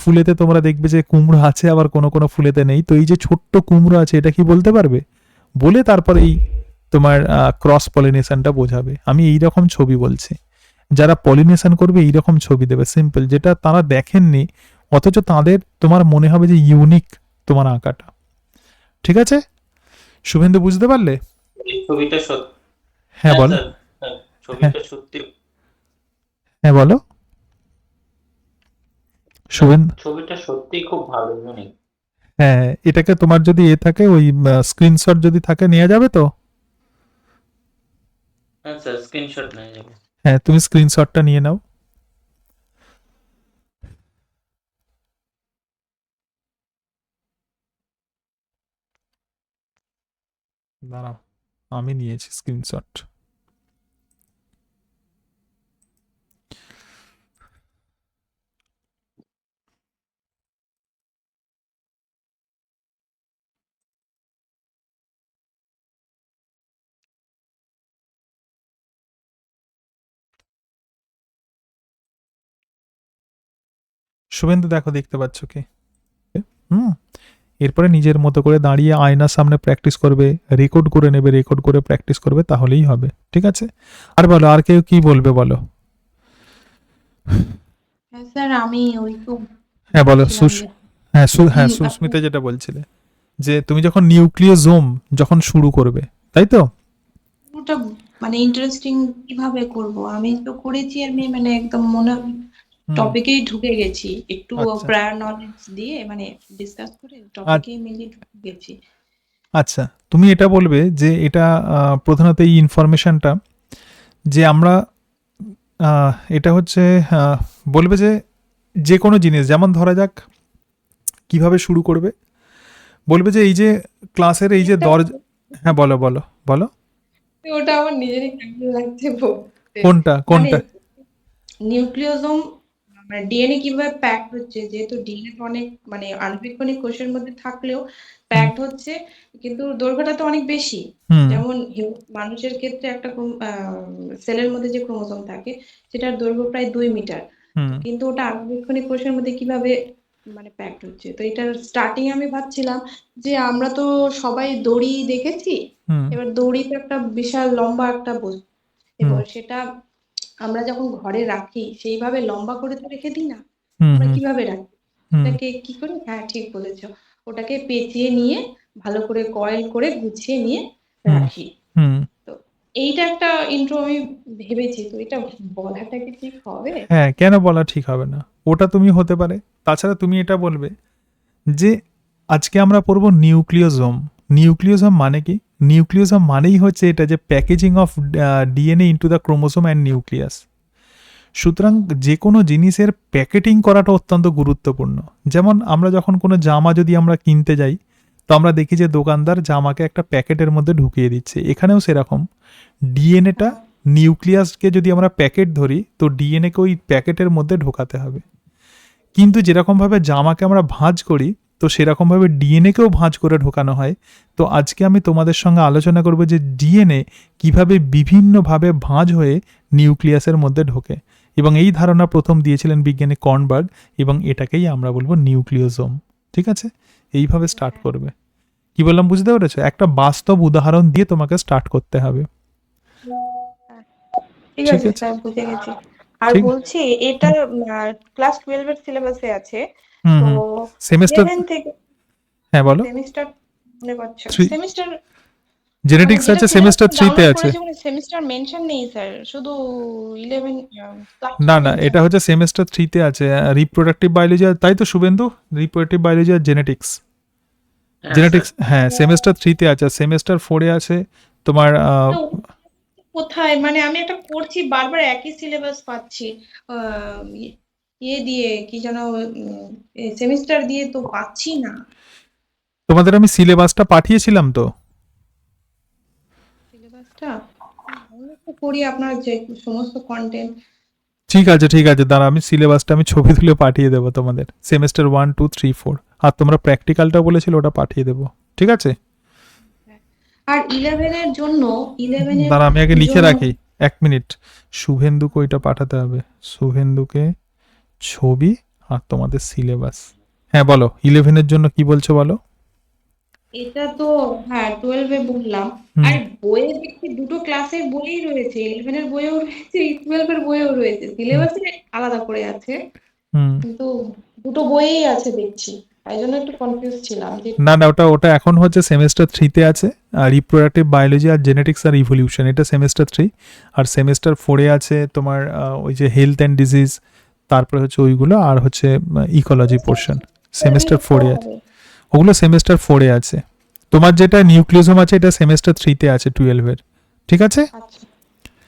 ফুলেতে তোমরা দেখবে যে কুমড়ো আছে, আবার কোনো কোনো ফুলেতে নেই। তো এই যে ছোট্ট কুমড়ো আছে, এটা কি বলতে পারবে? বলে তারপর এই তোমার ক্রস পলিনেশনটা বোঝাবে। আমি এই রকম ছবি বলছি, যারা পলিনেশন করবে এই রকম ছবি দেবে, সিম্পল, যেটা তারা দেখেননি অথচ তাদের তোমার মনে হবে যে ইউনিক তোমার আঁকাটা, ঠিক আছে? শুভেন্দু, বুঝতে পারলে? এই ছবিটা সত্যি। হ্যাঁ বলো। স্যার, হ্যাঁ, ছবিটা সত্যি। হ্যাঁ বলো শুভেন্দু। ছবিটা সত্যি খুব ভালো, ইউনিক। হ্যাঁ, এটাকে তোমার যদি থাকে, ওই স্ক্রিনশট যদি থাকে নেওয়া যাবে তো? হ্যাঁ স্যার, স্ক্রিনশট নিয়ে যাবে। হ্যাঁ, তুমি স্ক্রিনশটটা নিয়ে নাও। দাঁড়াও, আমি নিয়েছি স্ক্রিনশট। শুভেন্দু দেখো, দেখতে পাচ্ছ কি? হুম। এরপরে নিজের মতো করে দাঁড়িয়ে আয়নার সামনে প্র্যাকটিস করবে, রেকর্ড করে নেবে, রেকর্ড করে প্র্যাকটিস করবে, তাহলেই হবে, ঠিক আছে? আর বলো, আর কেউ কি বলবে বলো? হ্যাঁ স্যার, আমি ওই তো হ্যাঁ বলো। বলছিলাম হ্যাঁ, যে সুস্মিতা যেটা বলছিলে, যে তুমি যখন নিউক্লিওজোম যখন শুরু করবে, তাই তো? ওটা মানে ইন্টারেস্টিং কিভাবে করব? আমি তো করেছি, আমি মানে একদম মনে হুম, টপিকেই ঢুকে গেছি, একটু আচ্ছা প্রায়র নলেজ দিয়ে মানে ডিসকাস করে আ- টপিকেই মেনলি ঢুকে গেছি। আচ্ছা, তুমি এটা বলবে যে এটা প্রধানত এই ইনফরমেশনটা যে আমরা এটা হচ্ছে বলবে যে যে কোনো জিনিস, যেমন ধরা যাক কিভাবে শুরু করবে, বলবে যে এই যে ক্লাসের এই যে দরজা। হ্যাঁ বলো বলো বলো। ওটা আমার নিজেরই কেমন লাগছে বলতে। কোনটা মানে কোনটা? নিউক্লিওজোম মানে ডিএনএ কিভাবে প্যাকড হচ্ছে, যেহেতু ডিএনএ তো অনেক মানে আণবিক কোষের মধ্যে থাকলেও হুম প্যাকড হচ্ছে, কিন্তু দৈর্ঘ্যটা তো অনেক বেশি। হুম যেমন মানুষের ক্ষেত্রে একটা সেলের মধ্যে যে ক্রোমোজোম থাকে সেটার দৈর্ঘ্য প্রায় 2 মিটার, হুম কিন্তু ওটা আণবিক কোষের মধ্যে কিভাবে মানে প্যাকড হচ্ছে। তো এটার স্টার্টিং আমি ভাবছিলাম যে আমরা তো সবাই দড়ি দেখেছি, হুম এবার দড়ি তো একটা বিশাল লম্বা একটা বস্তু, হুম এবার সেটা আমরা যখন ঘরে রাখি সেইভাবে লম্বা করে তো রেখে দিই না, হুম আমরা হুম কিভাবে রাখি? হুম ওটাকে কি করি? হ্যাঁ ঠিক বলেছো, ওটাকে পেঁচিয়ে নিয়ে ভালো করে কয়েল করে গুছিয়ে নিয়ে হুম রাখি। হুম। তো এইটা একটা ইন্ট্রো আমি ভেবেছি, তো এটা বলাটা কি ঠিক হবে? হ্যাঁ, কেন বলা ঠিক হবে না? ওটা তুমি হতে পারে। তাছাড়া তুমি এটা বলবে যে আজকে আমরা পড়বো নিউক্লিওজোম। নিউক্লিওজোম মানে কি? নিউক্লিওজোম মানেই হচ্ছে এটা যে packaging of DNA into the chromosome and nucleus. সুতরাং যে কোনো জিনিসের প্যাকেটিং করাটা অত্যন্ত গুরুত্বপূর্ণ। যেমন আমরা যখন কোনো জামা যদি আমরা কিনতে যাই, তো আমরা দেখি যে দোকানদার জামাকে একটা প্যাকেটের মধ্যে ঢুকিয়ে দিচ্ছে। এখানেও সেরকম ডিএনএটা, নিউক্লিয়াসকে যদি আমরা প্যাকেট ধরি, তো ডিএনএকে ওই প্যাকেটের মধ্যে ঢোকাতে হবে। কিন্তু যেরকমভাবে জামাকে আমরা ভাঁজ করি, তো সেরকমভাবে ডিএনএকেও ভাঁজ করে ঢোকানো হয়। তো আজকে আমি তোমাদের সঙ্গে আলোচনা করব যে ডিএনএ কিভাবে বিভিন্নভাবে ভাঁজ হয়ে নিউক্লিয়াসের মধ্যে ঢোকে, এবং এই ধারণা প্রথম দিয়েছিলেন বিজ্ঞানী কর্নবার্গ, এবং এটাকেই আমরা বলবো নিউক্লিওজোম, ঠিক আছে? এইভাবে স্টার্ট করবে। কি বললাম বুঝতে পেরেছো? একটা বাস্তব উদাহরণ দিয়ে তোমাকে স্টার্ট করতে হবে, ঠিক ঠিক আছে আছে? স্যার, বুঝে গেছি। আর ঠিক। বলছি, এটা ক্লাস 12 এর সিলেবাসে আছে, হুম তো হুম। সেমেস্টার। 11 থেকে হ্যাঁ বলো। সেমিস্টার মনে পাচ্ছ থ্রি। সেমিস্টার জেনেটিক্স আছে সেমিস্টার 3 তে আছে। সেমিস্টার মেনশন নেই স্যার, শুধু 11 না না, এটা হচ্ছে সেমিস্টার 3 তে আছে রিপ্রোডাক্টিভ বায়োলজি, তাই তো শুভেন্দু? রিপ্রোডাক্টিভ বায়োলজি আর জেনেটিক্স। জেনেটিক্স হ্যাঁ সেমিস্টার 3 তে আছে, সেমিস্টার 4 এ আছে তোমার কোথায়, মানে আমি একটা করছি বারবার একই সিলেবাস পাচ্ছি, ইয়ে দিয়ে কি যেন সেমিস্টার দিয়ে তো পাচ্ছি না তোমাদের আমি সিলেবাসটা পাঠিয়েছিলাম তো। সিলেবাসটা। আমি তো করি আপনার যে সমস্ত কন্টেন্ট। ঠিক আছে দাঁড়া, আমি সিলেবাসটা আমি ছবি তুলে পাঠিয়ে দেবো তোমাদের, সেমিস্টার 1 2 3 4, আর তোমরা প্র্যাকটিক্যালটা বলেছিল ওটা পাঠিয়ে দেবো, ঠিক আছে? আর 11 এর জন্য 11 এর দাঁড়া আমি আগে লিখে জন্য- রাখি, 1 মিনিট। শুভেন্দুকে ওইটা পাঠাতে হবে, শুভেন্দুকে ছবি আর তোমাদের সিলেবাস। হ্যাঁ বলো, 11 এর জন্য কি বলছো বলো। এটা তো হ্যাঁ 12 এ বললাম। আর বইয়ে দেখছি দুটো ক্লাসের বইই রয়েছে, 11 এর বইও রয়েছে 12 এর বইও রয়েছে, সিলেবাসে আলাদা করে আছে, কিন্তু দুটো বইই আছে দেখছি, তাই জন্য একটু কনফিউজ ছিলাম যে না ওটা এখন হচ্ছে সেমিস্টার 3 তে আছে, আর রিপ্রোডাক্টিভ বায়োলজি আর জেনেটিক্স আর ইভলিউশন এটা সেমিস্টার 3, আর সেমিস্টার 4 এ আছে তোমার ওই যে হেলথ অ্যান্ড ডিজিজ, তারপরে হচ্ছে ওইগুলো, আর হচ্ছে ইকোলজি পোর্শন সেমিস্টার 4 এ আছে, ওগুলো সেমিস্টার 4 এ আছে। তোমার যেটা নিউক্লিওজম আছে এটা সেমিস্টার 3 তে আছে 12 এর, ঠিক আছে? আচ্ছা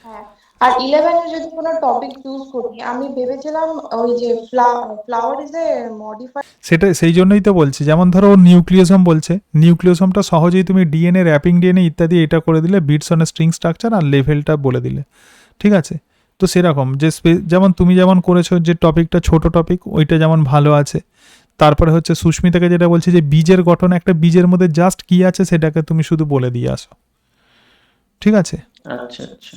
হ্যাঁ। আর 11 এর যদি কোনো টপিক চুজ করি, আমি ভেবেছিলাম ওই যে ফ্লাওয়ার ইজ এ মডিফাইড। সেটা সেই জন্যই তো বলছি, যেমন ধরো নিউক্লিওজম বলছে, নিউক্লিওজমটা সহজেই তুমি ডিএনএ র্যাপিং ডিএনএ ইত্যাদি এটা করে দিলে, বিটস অন স্ট্রিং স্ট্রাকচার আর লেভেলটা বলে দিলে, ঠিক আছে? তো সেরকম যে যেমন তুমি যেমন করেছো যে টপিকটা ছোট টপিক, ওইটা যেমন ভালো আছে। তারপরে হচ্ছে সুস্মিতাকে যেটা বলছি যে বীজের গঠন, একটা বীজের মধ্যে জাস্ট কি আছে সেটাকে তুমি শুধু বলে দিয়ে আসো, ঠিক আছে? আচ্ছা আচ্ছা।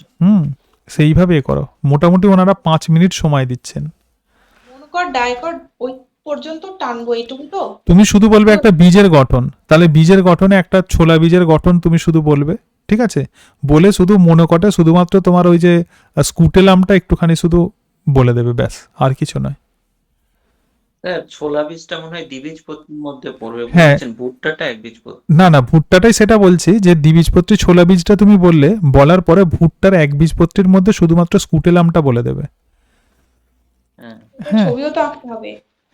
সেইভাবে করো, মোটামুটি ওনারা 5 মিনিট সময় দিচ্ছেন। মনোকট ডাইকট ওই পর্যন্ত টানবো, এইটুকু তো। তুমি শুধু বলবে একটা বীজের গঠন, তাহলে বীজের গঠনে একটা ছোলা বীজের গঠন তুমি শুধু বলবে, ঠিক আছে? বলে শুধু মনোকটে শুধুমাত্র তোমার ওই যে স্কুটেলামটা একটুখানি শুধু বলে দেবে, ব্যাস, আর কিছু নয়। স্যার ছোলা বীজটা মনে হয় দ্বিবীজপত্রীর মধ্যে পড়বে হ্যাঁ। বলছেন, ভুট্টাটা একবীজপত্রী। না ভুট্টাটাই সেটা বলছি যে দ্বিবীজপত্রী ছোলা বীজটা তুমি বললে, বলার পরে ভুট্টার একবীজপত্রীর মধ্যে শুধুমাত্র স্কুটেলামটা বলে দেবে। হ্যাঁ হ্যাঁ ছবিও তো আঁকতে হবে।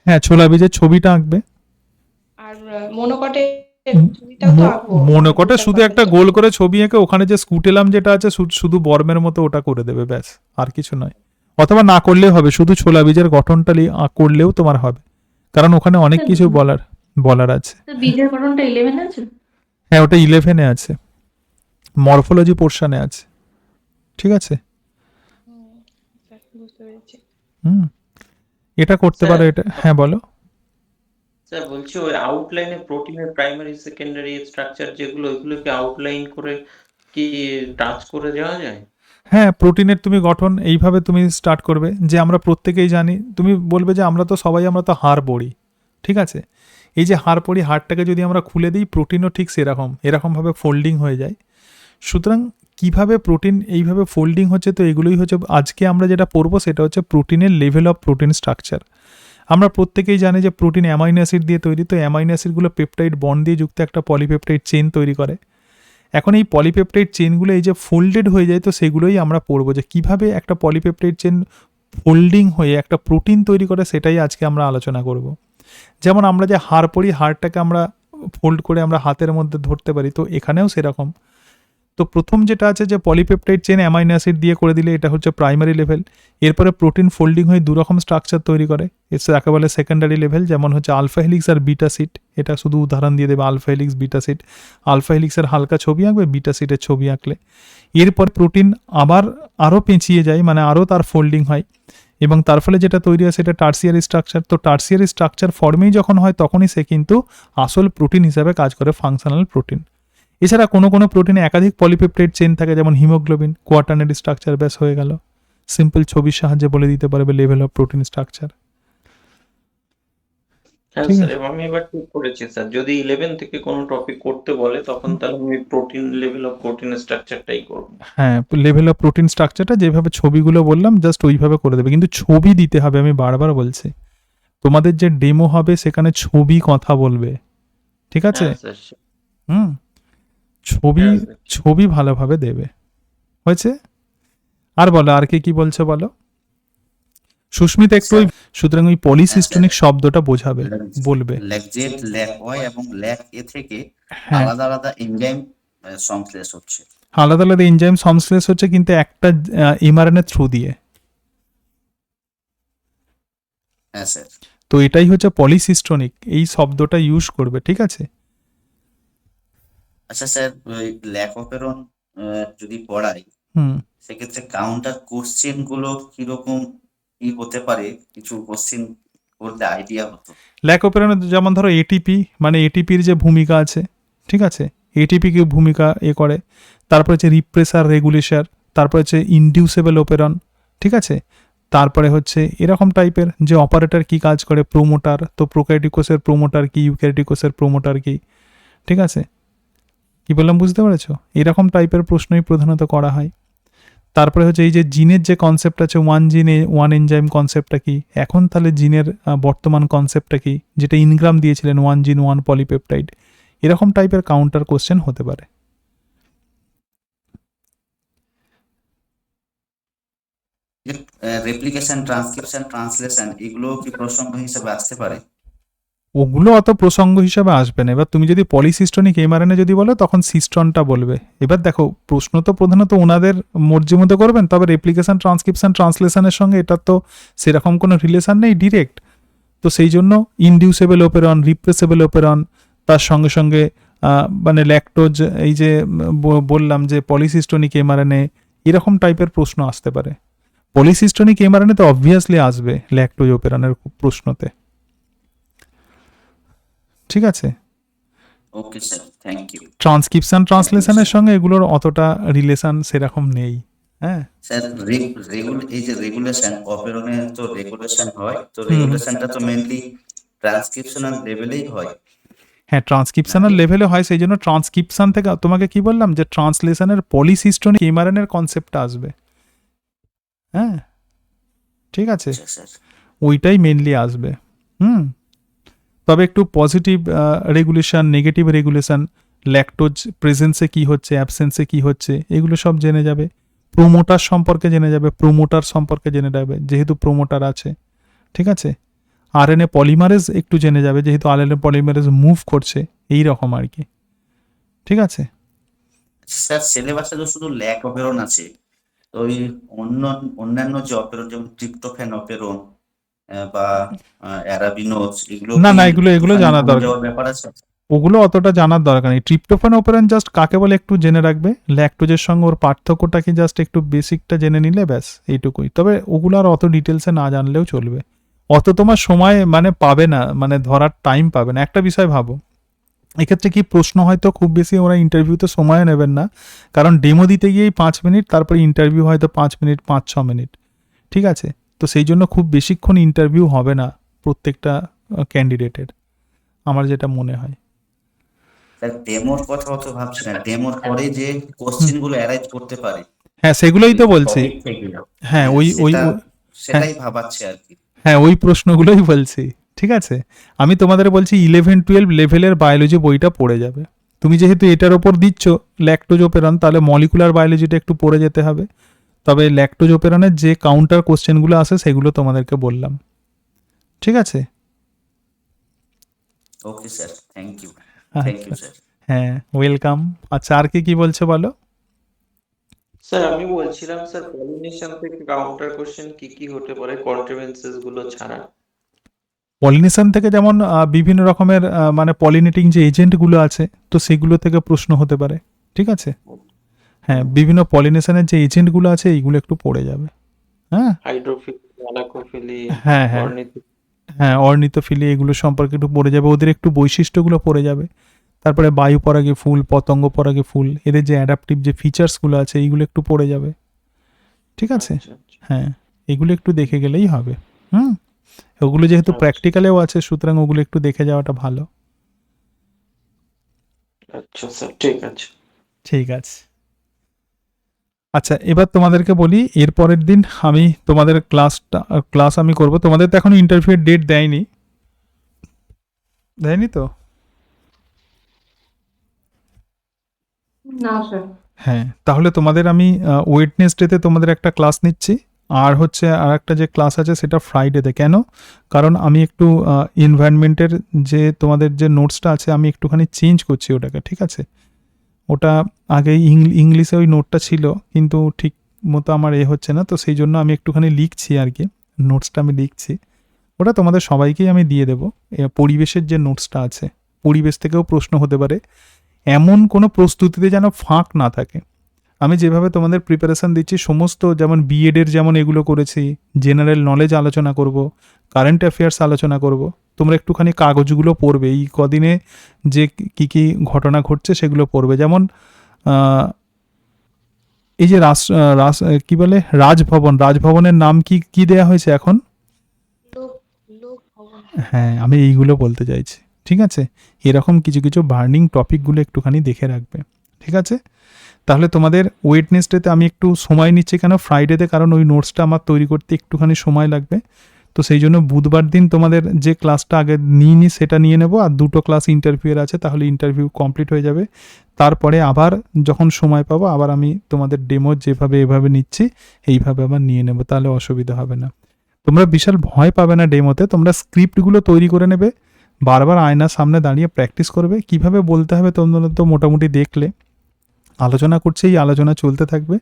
হ্যাঁ, ছোলা বীজের ছবিটা আঁকবে। আর মনোকটে ছবিটাও তো আঁকবো। মনোকটে শুধু একটা গোল করে ছবি এঁকে ওখানে যে স্কুটেলাম যেটা আছে শুধু বর্মের মতো ওটা করে দেবে, ব্যাস, আর কিছু নয়। অথবা না করলেও হবে, শুধু ছোলা বীজের গঠনটা করলেও তোমার হবে, কারণ ওখানে অনেক কিছু বলার আছে। বীজের গঠনটা 11 আছে? হ্যাঁ ওটা 11 এ আছে, মরফোলজি পোর্শনে আছে, ঠিক আছে? বুঝতে পেরেছি। এটা করতে পারো এটা। হ্যাঁ বলো। স্যার বলছি ওই আউটলাইনে প্রোটিনের প্রাইমারি সেকেন্ডারি স্ট্রাকচার যেগুলো, ওইগুলো কি আউটলাইন করে কি টাচ করে যাওয়া যায়? হ্যাঁ, প্রোটিনের তুমি গঠন এইভাবে তুমি স্টার্ট করবে যে আমরা প্রত্যেকেই জানি, তুমি বলবে যে আমরা তো হাড় বড়ি, ঠিক আছে? এই যে হাড় পড়ি, হাড়টাকে যদি আমরা খুলে দিই, প্রোটিনও ঠিক এরকমভাবে ফোল্ডিং হয়ে যায়। সুতরাং কিভাবে প্রোটিন এইভাবে ফোল্ডিং হচ্ছে, তো এগুলোই হচ্ছে আজকে আমরা যেটা পড়বো, সেটা হচ্ছে প্রোটিনের লেভেল অফ প্রোটিন স্ট্রাকচার। আমরা প্রত্যেকেই জানি যে প্রোটিন অ্যামাইনো অ্যাসিড দিয়ে তৈরি, তো অ্যামাইনো অ্যাসিডগুলো পেপটাইড বন্ড দিয়ে যুক্ত একটা পলিপেপটাইড চেইন তৈরি করে। এখন এই পলিপেপটাইড চেনগুলো এই যে ফোল্ডেড হয়ে যায়, তো সেগুলোই আমরা পড়বো যে কিভাবে একটা পলিপেপটাইড চেন ফোল্ডিং হয়ে একটা প্রোটিন তৈরি করে, সেটাই আজকে আমরা আলোচনা করব। যেমন আমরা যে হাড় পড়ি, হাড়টাকে আমরা ফোল্ড করে আমরা হাতের মধ্যে ধরতে পারি, তো এখানেও সেরকম। তো প্রথম যেটা আছে যে পলিপেপটাইড চেন অ্যামাইনো অ্যাসিড দিয়ে করে দিলে, এটা হচ্ছে প্রাইমারি লেভেল। এরপরে প্রোটিন ফোল্ডিং হয়ে দুরকম স্ট্রাকচার তৈরি করে, তাকে বলে সেকেন্ডারি লেভেল, যেমন হচ্ছে আলফা হেলিক্স আর বিটা সিট। এটা শুধু উদাহরণ দিয়ে দেবে, alpha helix beta sheet. Alpha হেলিক্সের হালকা ছবি আঁকবে, বিটা সিটের ছবি আঁকলে। এরপর প্রোটিন আবার আরও পেঁচিয়ে যায়, মানে আরও তার ফোল্ডিং হয়, এবং তার ফলে যেটা তৈরি হয় সেটা টার্সিয়ারি স্ট্রাকচার। তো টার্সিয়ারি স্ট্রাকচার ফর্মেই যখন হয়, তখনই সে কিন্তু আসল প্রোটিন হিসাবে কাজ করে, ফাংশনাল প্রোটিন। এছাড়া কোনো প্রোটিনে একাধিক পলিপেপটাইড চেন থাকে, যেমন হিমোগ্লোবিন, কোয়াটার্নারি স্ট্রাকচার, ব্যাস হয়ে গেল। সিম্পল ছবির সাহায্যে বলে দিতে পারবে লেভেল অফ প্রোটিন স্ট্রাকচার। হ্যাঁ ঠিক স্যার, আছে। আমি এবার ঠিক করেছি স্যার, যদি 11 থেকে কোনো টপিক করতে বলে তখন তাহলে আমি প্রোটিন লেভেল অফ প্রোটিন স্ট্রাকচারটাই করবো। হ্যাঁ, লেভেল অফ প্রোটিন স্ট্রাকচারটা যেভাবে ছবিগুলো বললাম জাস্ট ওইভাবে করে দেবে, কিন্তু ছবি দিতে হবে, আমি বারবার বলছি। তোমাদের যে ডেমো হবে সেখানে ছবি কথা বলবে, ঠিক আছে? হ্যাঁ স্যার। ছবি হ্যাঁ স্যার। ছবি ভালোভাবে দেবে। হয়েছে? আর বলো, আর কি বলছো বলো। সুস্মিতা একটু স্যার, সুতরাং ওই পলিসিস্টনিক শব্দটা বোঝাবে, বলবে। ল্যাকজেট, ল্যাক ওয়াই এবং ল্যাক এ থেকে হ্যাঁ, আলাদা আলাদা এনজাইম সংশ্লেষ হচ্ছে। আলাদা আলাদা এনজাইম সংশ্লেষ হচ্ছে, কিন্তু একটা এমআরএনএ থ্রু দিয়ে। হ্যাঁ স্যার। তো এটাই হচ্ছে পলিসিস্টনিক, এই শব্দটা ইউজ করবে, ঠিক আছে? আচ্ছা স্যার, ওই ল্যাক অপেরন যদি পড়াই, হুম। সেক্ষেত্রে কাউন্টার কোশ্চেন গুলো কিরকম কি হতে পারে, কিছু কোশ্চেন করলে আইডিয়া হতো। ল্যাক অপেরনে যেমন ধরো এটিপি, মানে এটিপির যে ভূমিকা আছে, ঠিক আছে, এটিপি কি ভূমিকা করে, তারপরে হচ্ছে রিপ্রেসার রেগুলেশন, তারপরে হচ্ছে ইনডিউসেবল অপেরন, ঠিক আছে, তারপরে হচ্ছে এরকম টাইপের যে অপারেটর কি কাজ করে, প্রোমোটার, তো প্রোক্যারিওটিকোসের প্রোমোটার কি, ইউক্যারিওটিকোসের প্রোমোটার কি, ঠিক আছে, কি বললাম বুঝতে পেরেছো? এরকম টাইপের প্রশ্নই প্রধানত করা হয়। তারপরে হচ্ছে এই যে জিনের যে কনসেপ্ট আছে, ওয়ান জিনে ওয়ান এনজাইম কনসেপ্টটা কি, এখন তাহলে জিনের বর্তমান কনসেপ্টটা কি, যেটা ইনগ্রাম দিয়েছিলেন, ওয়ান জিন ওয়ান পলিপেপটাইড, এরকম টাইপের কাউন্টার কোশ্চেন হতে পারে। রেপ্লিকেশন, ট্রান্সক্রিপশন, ট্রান্সলেশন এগুলো কি প্রসঙ্গ হিসেবে আসতে পারে? ওগুলো অত প্রসঙ্গ হিসাবে আসবে না। এবার তুমি যদি পলিসিস্টনিক এমআরএনএ যদি বলো, তখন সিস্টনটা বলবে। এবার দেখো, প্রশ্ন তো প্রধানত ওনাদের মর্জি মতো করবেন, তবে রেপ্লিকেশন, ট্রান্সক্রিপশন, ট্রান্সলেশনের সঙ্গে এটা তো সেরকম কোনো রিলেশন নেই ডিরেক্ট। তো সেই জন্য ইনডিউসেবল অপেরন, রিপ্রেসেবল অপেরন, তার সঙ্গে সঙ্গে মানে ল্যাকটোজ, এই যে বললাম যে পলিসিস্টনিক এমআরএনএ, এরকম টাইপের প্রশ্ন আসতে পারে। পলিসিস্টনিক এমআরএনএ তো অবভিয়াসলি আসবে ল্যাকটোজ অপেরনের প্রশ্নতে, ঠিক আছে। Okay sir, thank you. Transcription, ট্রান্সলেশনের সঙ্গে এগুলোর অতটা রিলেশন সেরকম নেই। হ্যাঁ স্যার, এই যে রেগুলেশন, অপেরনে তো রেগুলেশন হয়, তো হুম। রেগুলেশনটা তো মেইনলি ট্রান্সক্রিপশনাল লেভেলেই হয়। হ্যাঁ, ট্রান্সক্রিপশনাল লেভেলে হয়, সেই জন্য ট্রান্সক্রিপশন থেকে তোমাকে কি বললাম যে ট্রান্সলেশনের পলিসিস্টনিক এমআরএনএর কনসেপ্টটা আসবে। হ্যাঁ, ঠিক আছে, আচ্ছা স্যার। ওইটাই মেনলি আসবে। হুম। তবে একটু positive regulation, negative regulation, lactose প্রেজেন্সে কি হচ্ছে, অ্যাবসেন্সে কি হচ্ছে, এগুলো সব জেনে যাবে। প্রোমোটার সম্পর্কে জেনে যাবে, প্রোমোটার সম্পর্কে জেনে যাবে, যেহেতু প্রোমোটার আছে, ঠিক আছে। আরএনএ পলিমারেজ একটু জেনে যাবে, যেহেতু আরএনএ পলিমারেজ মুভ করছে, এই রকম আর কি, ঠিক আছে। স্যার, সিলেবাসে তো শুধু ল্যাক অপেরন আছে, তো ওই অন্যান্য যে অপেরন, যেমন ট্রিপ্টোফ্যান অপেরন বা অ্যারাবিনোজ, এগুলো না কি না, এগুলো একটুখানি জানার ভুলে দরকার, যাওয়ার ব্যাপার আছে? ওগুলো অতটা জানার দরকার নেই। ট্রিপ্টোফ্যান অপেরন জাস্ট কাকে বলে একটু জেনে রাখবে, ল্যাকটোজের সঙ্গে ওর পার্থক্যটাকে জাস্ট একটু বেসিকটা জেনে নিলে ব্যাস, এইটুকুই। তবে ওগুলো আর অত ডিটেলসে না জানলেও চলবে, অত তোমার সময় মানে পাবে না, মানে ধরার টাইম পাবে না। একটা বিষয় ভাবো, এক্ষেত্রে কি প্রশ্ন হয়তো খুব বেশি ওরা ইন্টারভিউতে সময় নেবেন না, কারণ ডেমো দিতে গিয়েই 5 মিনিট, তারপরে ইন্টারভিউ হয়তো 5 মিনিট, 5-6 মিনিট, ঠিক আছে। তো সেই জন্য খুব বেশিক্ষণ ইন্টারভিউ হবে না প্রত্যেকটা ক্যান্ডিডেটের, আমার যেটা মনে হয়। স্যার, ডেমোর কথা অত ভাবছি না, ডেমোর পরে যে কোশ্চেন গুলো অ্যারাইজ করতে পারে হ্যাঁ, সেগুলোই তো বলছি। টপিক থেকে, হ্যাঁ, ওই হ্যাঁ সেটাই ভাবাচ্ছে আর কি। হ্যাঁ, ওই প্রশ্নগুলোই বলছি, ঠিক আছে। আমি তোমাদের বলছি 11-12 লেভেলের বায়োলজি বইটা পড়ে যাবে। তুমি যেহেতু এটার ওপর দিচ্ছ ল্যাকটোজ অপেরন, তাহলে মলিকুলার বায়োলজিটা একটু পড়ে যেতে হবে। তবে ল্যাকটোজ অপেরনের যে কাউন্টার কোশ্চেনগুলো আসে সেগুলো তোমাদেরকে বললাম, ঠিক আছে। ওকে স্যার, থ্যাংক ইউ আচ্ছা, স্যার। হ্যাঁ, ওয়েলকাম। আচ্ছা, আর কি বলছো বলো। স্যার আমি বলছিলাম স্যার, পলিনেশন থেকে কাউন্টার কোশ্চেন কি কি হতে পারে কন্ট্রিবিউশনস গুলো ছাড়া? পলিনেশন থেকে যেমন বিভিন্ন রকমের মানে পলিনেটিং যে এজেন্টগুলো আছে, তো সেগুলো থেকে প্রশ্ন হতে পারে, ঠিক আছে। হ্যাঁ, বিভিন্ন পলিনেশনের যে এজেন্টগুলো আছে এইগুলো একটু পড়ে যাবে। হ্যাঁ হাইড্রোফিলি, অ্যালাকোফিলি, হ্যাঁ হ্যাঁ অর্নিথো। হ্যাঁ, অর্নিথোফিলি এগুলো সম্পর্কে একটু পড়ে যাবে, ওদের একটু বৈশিষ্ট্যগুলো পড়ে যাবে। তারপরে বায়ু পরাগে ফুল, পতঙ্গ পরাগে ফুল, এদের যে অ্যাডাপটিভ যে ফিচার্সগুলো আছে এইগুলো একটু পড়ে যাবে, ঠিক আছে। আচ্ছা আচ্ছা হ্যাঁ, এগুলো একটু দেখে গেলেই হবে। হুম। ওগুলো যেহেতু আচ্ছা প্র্যাকটিক্যালেও আছে, সুতরাং ওগুলো একটু দেখে যাওয়াটা ভালো। আচ্ছা স্যার, ঠিক আছে। ঠিক আছে। আচ্ছা, এবার তোমাদেরকে বলি, এর পরের দিন আমি তোমাদের ক্লাস আমি করব। তোমাদের তো এখনো ইন্টারভিউয়ের ডেট দেয়নি, দেয়নি তো? না স্যার। হ্যাঁ, তাহলে তোমাদের আমি ওয়েডনেসডেতে তোমাদের একটা ক্লাস নিচ্ছি, আর হচ্ছে আর একটা যে ক্লাস আছে সেটা ফ্রাইডেতে। কেন? কারণ আমি একটু এনভায়রনমেন্টের যে তোমাদের যে নোটসটা আছে আমি একটুখানি চেঞ্জ করছি ওটাকে, ঠিক আছে? ওটা আগে ইংলিশে ওই নোটটা ছিল, কিন্তু ঠিক মতো আমার হচ্ছে না, তো সেই জন্য আমি একটুখানি লিখছি আর কি, নোটসটা আমি লিখছি। ওটা তোমাদের সবাইকেই আমি দিয়ে দেবো। পরিবেশের যে নোটসটা আছে, পরিবেশ থেকেও প্রশ্ন হতে পারে, এমন কোনো প্রস্তুতিতে যেন ফাঁক না থাকে। আমি যেভাবে তোমাদের প্রিপারেশান দিচ্ছি সমস্ত, যেমন বিএডের যেমন এগুলো করেছি, জেনারেল নলেজ আলোচনা করব, কারেন্ট অ্যাফেয়ার্স আলোচনা করব, তোমরা একটুখানি কাগজগুলো পড়বে, এই কদিনে যে কী কী ঘটনা ঘটছে সেগুলো পড়বে। যেমন এই যে কি বলে রাজভবনের নাম কি দেয়া হয়েছে এখন? হ্যাঁ, আমি এইগুলো বলতে চাইছি, ঠিক আছে? এরকম কিছু কিছু বার্নিং টপিকগুলো একটুখানি দেখে রাখবে, ঠিক আছে? তাহলে তোমাদের ওয়েডনেসডেতে আমি একটু সময় নিচ্ছি, কেন ফ্রাইডেতে, কারণ ওই নোটসটা আমার তৈরি করতে একটুখানি সময় লাগবে। তো সেই জন্য বুধবার দিন তোমাদের যে ক্লাসটা আগে নিই সেটা নিয়ে নেব, আর 2টো ক্লাস ইন্টারভিউয়ের আছে, তাহলে ইন্টারভিউ কমপ্লিট হয়ে যাবে। তারপরে আবার যখন সময় পাবো আবার আমি তোমাদের ডেমো যেভাবে এভাবে নিচ্ছি এইভাবে আবার নিয়ে নেব, তাহলে অসুবিধা হবে না। তোমরা বিশাল ভয় পাবে না ডেমোতে, তোমরা স্ক্রিপ্টগুলো তৈরি করে নেবে, বারবার আয়নার সামনে দাঁড়িয়ে প্র্যাকটিস করবে, কিভাবে বলতে হবে তোমরা তো মোটামুটি দেখলে। আলোচনা করছে, এই আলোচনা চলতে থাকবে।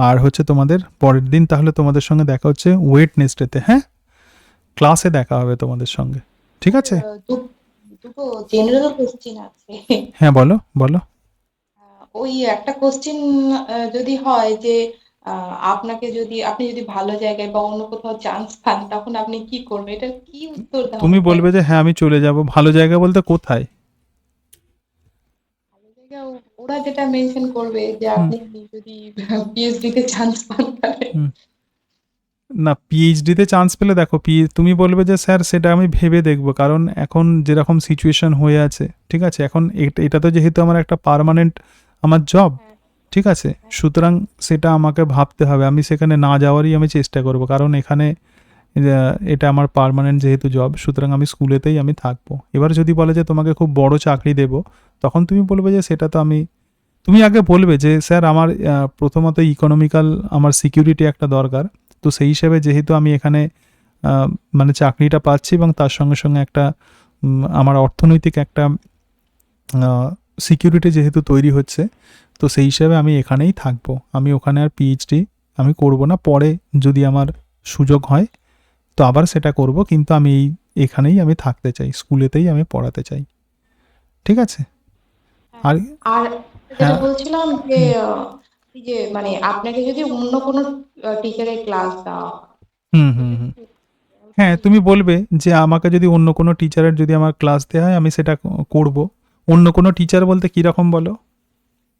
আর হচ্ছে তোমাদের পরের দিন তাহলে তোমাদের সঙ্গে দেখা হচ্ছে ওয়েডনেসডেতে। হ্যাঁ, ক্লাসে দেখা হবে তোমাদের সঙ্গে, ঠিক আছে? দুটো জেনারেল কোশ্চেন আছে। হ্যাঁ, বলো বলো। ওই একটা কোশ্চেন যদি হয় যে আপনাকে যদি আপনি যদি ভালো জায়গায় বা অন্য কোথাও চান্স পান তখন আপনি কি করবেন? এটার কি উত্তর দেওয়া তুমি হবে? বলবে যে হ্যাঁ আমি চলে যাব। ভালো জায়গা বলতে কোথায়? ভালো জায়গা ওরা যেটা মেনশন করবে যে হুম, আপনি যদি পিএইচডি তে চান্স পান তাহলে। হুম। না, পিএইচডিতে চান্স পেলে দেখো, তুমি বলবে যে স্যার সেটা আমি ভেবে দেখব, কারণ এখন যেরকম সিচুয়েশন হয়ে আছে, ঠিক আছে? এখন এটা তো যেহেতু আমার একটা পার্মানেন্ট আমার জব, ঠিক আছে? সুতরাং সেটা আমাকে ভাবতে হবে, আমি সেখানে না যাওয়ারই আমি চেষ্টা করব, কারণ এখানে এটা আমার পার্মানেন্ট যেহেতু জব, সুতরাং আমি স্কুলেতেই আমি থাকবো। এবার যদি বলে যে তোমাকে খুব বড় চাকরি দেব, তখন তুমি বলবে যে সেটা তো তুমি আগে বলবে যে স্যার আমার প্রথমত ইকোনমিক্যাল আমার সিকিউরিটি একটা দরকার, তো সেই হিসেবে যেহেতু আমি এখানে মানে চাকরিটা পাচ্ছি এবং তার সঙ্গে সঙ্গে একটা আমার অর্থনৈতিক একটা সিকিউরিটি যেহেতু তৈরি হচ্ছে, তো সেই হিসাবে আমি এখানেই থাকবো, আমি ওখানে আর পিএইচডি আমি করব না। পরে যদি আমার সুযোগ হয় তো আবার সেটা করব, কিন্তু আমি এখানেই আমি থাকতে চাই, স্কুলেতেই আমি পড়াতে চাই, ঠিক আছে? আর আর যেটা হ্যাঁ, বলছিলাম যে এই যে মানে আপনাকে যদি অন্য কোনো টিচারের ক্লাস দেওয়া হয়, হুম হুম হুম হ্যাঁ, তুমি বলবে যে আমাকে যদি অন্য কোনো টিচারের যদি আমার ক্লাস দেওয়া হয় আমি সেটা করব। অন্য কোনো টিচার বলতে কীরকম বলো?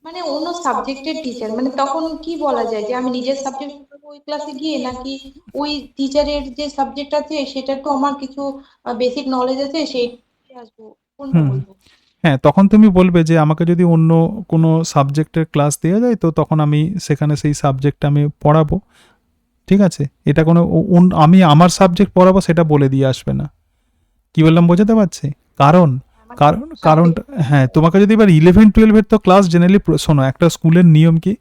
মানে অন্য সাবজেক্টের টিচার, মানে তখন কি বলা যায় যে আমি নিজের সাবজেক্ট ওই ক্লাসে গিয়ে, নাকি ওই টিচারের যে সাবজেক্ট আছে সেটা তো আমার কিছু বেসিক নলেজ আছে সেই আসবো, কোনটা হুম বলবো? হ্যাঁ, তখন তুমি বলবে যে আমাকে যদি অন্য কোনো সাবজেক্টের ক্লাস দেওয়া যায় তো তখন আমি সেখানে সেই সাবজেক্টটা আমি পড়াবো, ঠিক আছে? এটা কোনো আমি আমার সাবজেক্ট পড়াবো সেটা বলে দিয়ে আসবে না। কি বললাম বোঝাতে পারছি? কারণ কারণটা হ্যাঁ, তোমাকে যদি এবার 11-12 তো ক্লাস জেনারেলি, শোনো একটা স্কুলের নিয়ম কি,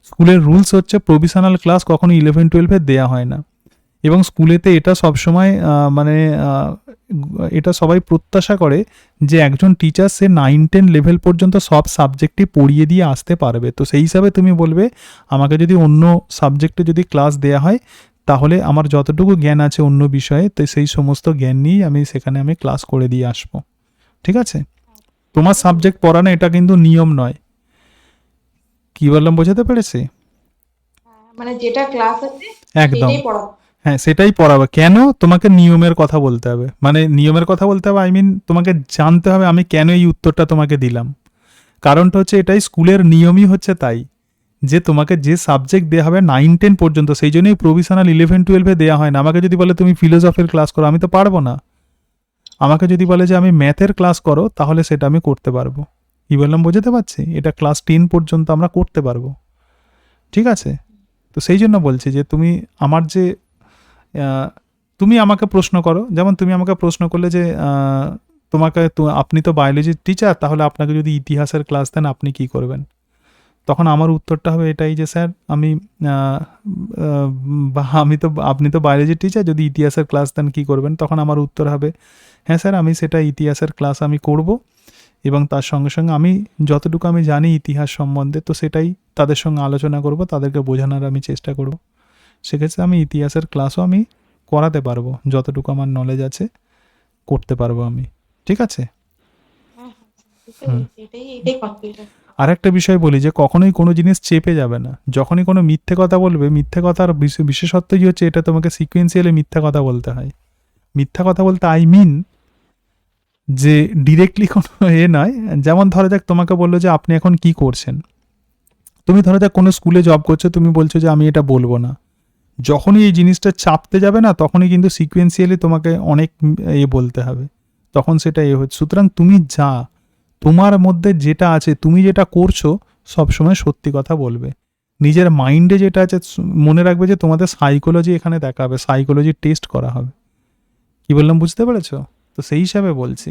স্কুলের রুলস হচ্ছে প্রভিশনাল ক্লাস কখনো 11-12 দেওয়া হয় না, এবং স্কুলেতে এটা সবসময় মানে এটা সবাই প্রত্যাশা করে যে একজন টিচার সে 9-10 লেভেল পর্যন্ত সব সাবজেক্টই পড়িয়ে দিয়ে আসতে পারবে। তো সেই হিসাবে তুমি বলবে আমাকে যদি অন্য সাবজেক্টে যদি ক্লাস দেওয়া হয় তাহলে আমার যতটুকু জ্ঞান আছে অন্য বিষয়ে, তো সেই সমস্ত জ্ঞান নিয়েই আমি সেখানে আমি ক্লাস করে দিয়ে আসবো, ঠিক আছে? তোমার সাবজেক্ট পড়ানো এটা কিন্তু নিয়ম নয়। কি বললাম বোঝাতে পেরেছি? মানে যেটা ক্লাস আছে একদম, সেটাই পড়াবো। হ্যাঁ সেটাই পড়াবে। কেন? তোমাকে নিয়মের কথা বলতে হবে, মানে নিয়মের কথা বলতে হবে, আই মিন তোমাকে জানতে হবে আমি কেন এই উত্তরটা তোমাকে দিলাম। কারণটা হচ্ছে এটাই, স্কুলের নিয়মই হচ্ছে তাই, যে তোমাকে যে সাবজেক্ট দেওয়া হবে 9-10 পর্যন্ত, সেই জন্যই প্রভিশনাল 11-12 দেওয়া হয় না। আমাকে যদি বলে তুমি ফিলোসফির ক্লাস করো আমি তো পারবো না। আমাকে যদি বলে যে আমি ম্যাথের ক্লাস করো তাহলে সেটা আমি করতে পারবো। কি বললাম বোঝাতে পারছি? এটা ক্লাস 10 পর্যন্ত আমরা করতে পারবো, ঠিক আছে? তো সেই জন্য বলছি যে তুমি আমার যে তুমি আমাকে প্রশ্ন করো, যেমন তুমি আমাকে প্রশ্ন করলে যে আপনি তো বায়োলজির টিচার, তাহলে আপনাকে যদি ইতিহাসের ক্লাস দেন আপনি কি করবেন? তখন আমার উত্তরটা হবে এটাই যে স্যার আমি বা আপনি তো বায়োলজি টিচার, যদি ইতিহাসের ক্লাস দেন কী করবেন? তখন আমার উত্তর হবে হ্যাঁ স্যার, আমি সেটা ইতিহাসের ক্লাস আমি করব, এবং তার সঙ্গে সঙ্গে আমি যতটুকু আমি জানি ইতিহাস সম্বন্ধে তো সেটাই তাদের সঙ্গে আলোচনা করব, তাদেরকে বোঝানোর আমি চেষ্টা করব। সেক্ষেত্রে আমি ইতিহাসের ক্লাসও আমি করাতে পারবো, যতটুকু আমার নলেজ আছে করতে পারবো আমি। ঠিক আছে? এটাই কনফিউশন। আর একটা বিষয় বলি যে কখনোই কোনো জিনিস চেপে যাবে না। যখনই কোনো মিথ্যে কথা বলবে, মিথ্যে কথার বিশেষত্বই হচ্ছে এটা তোমাকে সিকোয়েন্সিয়ালি মিথ্যা কথা বলতে হয়। মিথ্যা কথা বলতে আই মিন যে ডিরেক্টলি কোনো নয়। যেমন ধরা যাক তোমাকে বললো যে আপনি এখন কি করছেন, তুমি ধরা যাক কোনো স্কুলে জব করছো, তুমি বলছো যে আমি এটা বলবো না। যখনই এই জিনিসটা চাপতে যাবে না, তখনই কিন্তু সিকোয়েন্সিয়ালি তোমাকে অনেক বলতে হবে, তখন সেটা হচ্ছে। সুতরাং তুমি তোমার মধ্যে যেটা আছে, তুমি যেটা করছো সবসময় সত্যি কথা বলবে। নিজের মাইন্ডে যেটা আছে মনে রাখবে যে তোমাদের সাইকোলজি এখানে দেখা হবে, সাইকোলজি টেস্ট করা হবে। কি বললাম বুঝতে পেরেছো? তো সেই হিসাবে বলছি।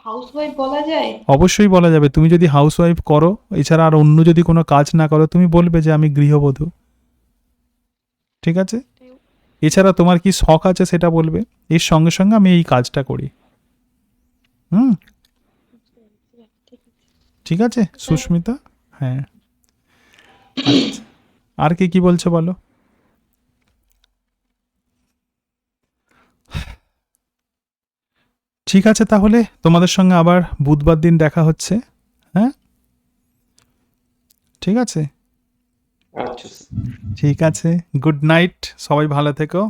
হাউসওয়াইফ বলা যায়? অবশ্যই বলা যাবে। তুমি যদি হাউসওয়াইফ করো, এছাড়া আর অন্য যদি কোনো কাজ না করো, তুমি বলবে যে আমি গৃহবধূ। ঠিক আছে? এছাড়া তোমার কি শখ আছে সেটা বলবে, এর সঙ্গে সঙ্গে আমি এই কাজটা করি। ঠিক আছে সুস্মিতা? হ্যাঁ, আচ্ছা। আর কি বলছো বলো? ঠিক আছে, তাহলে তোমাদের সঙ্গে আবার বুধবার দিন দেখা হচ্ছে। হ্যাঁ, ঠিক আছে, আচ্ছা। ঠিক আছে। গুড নাইট, সবাই ভালো থেকো।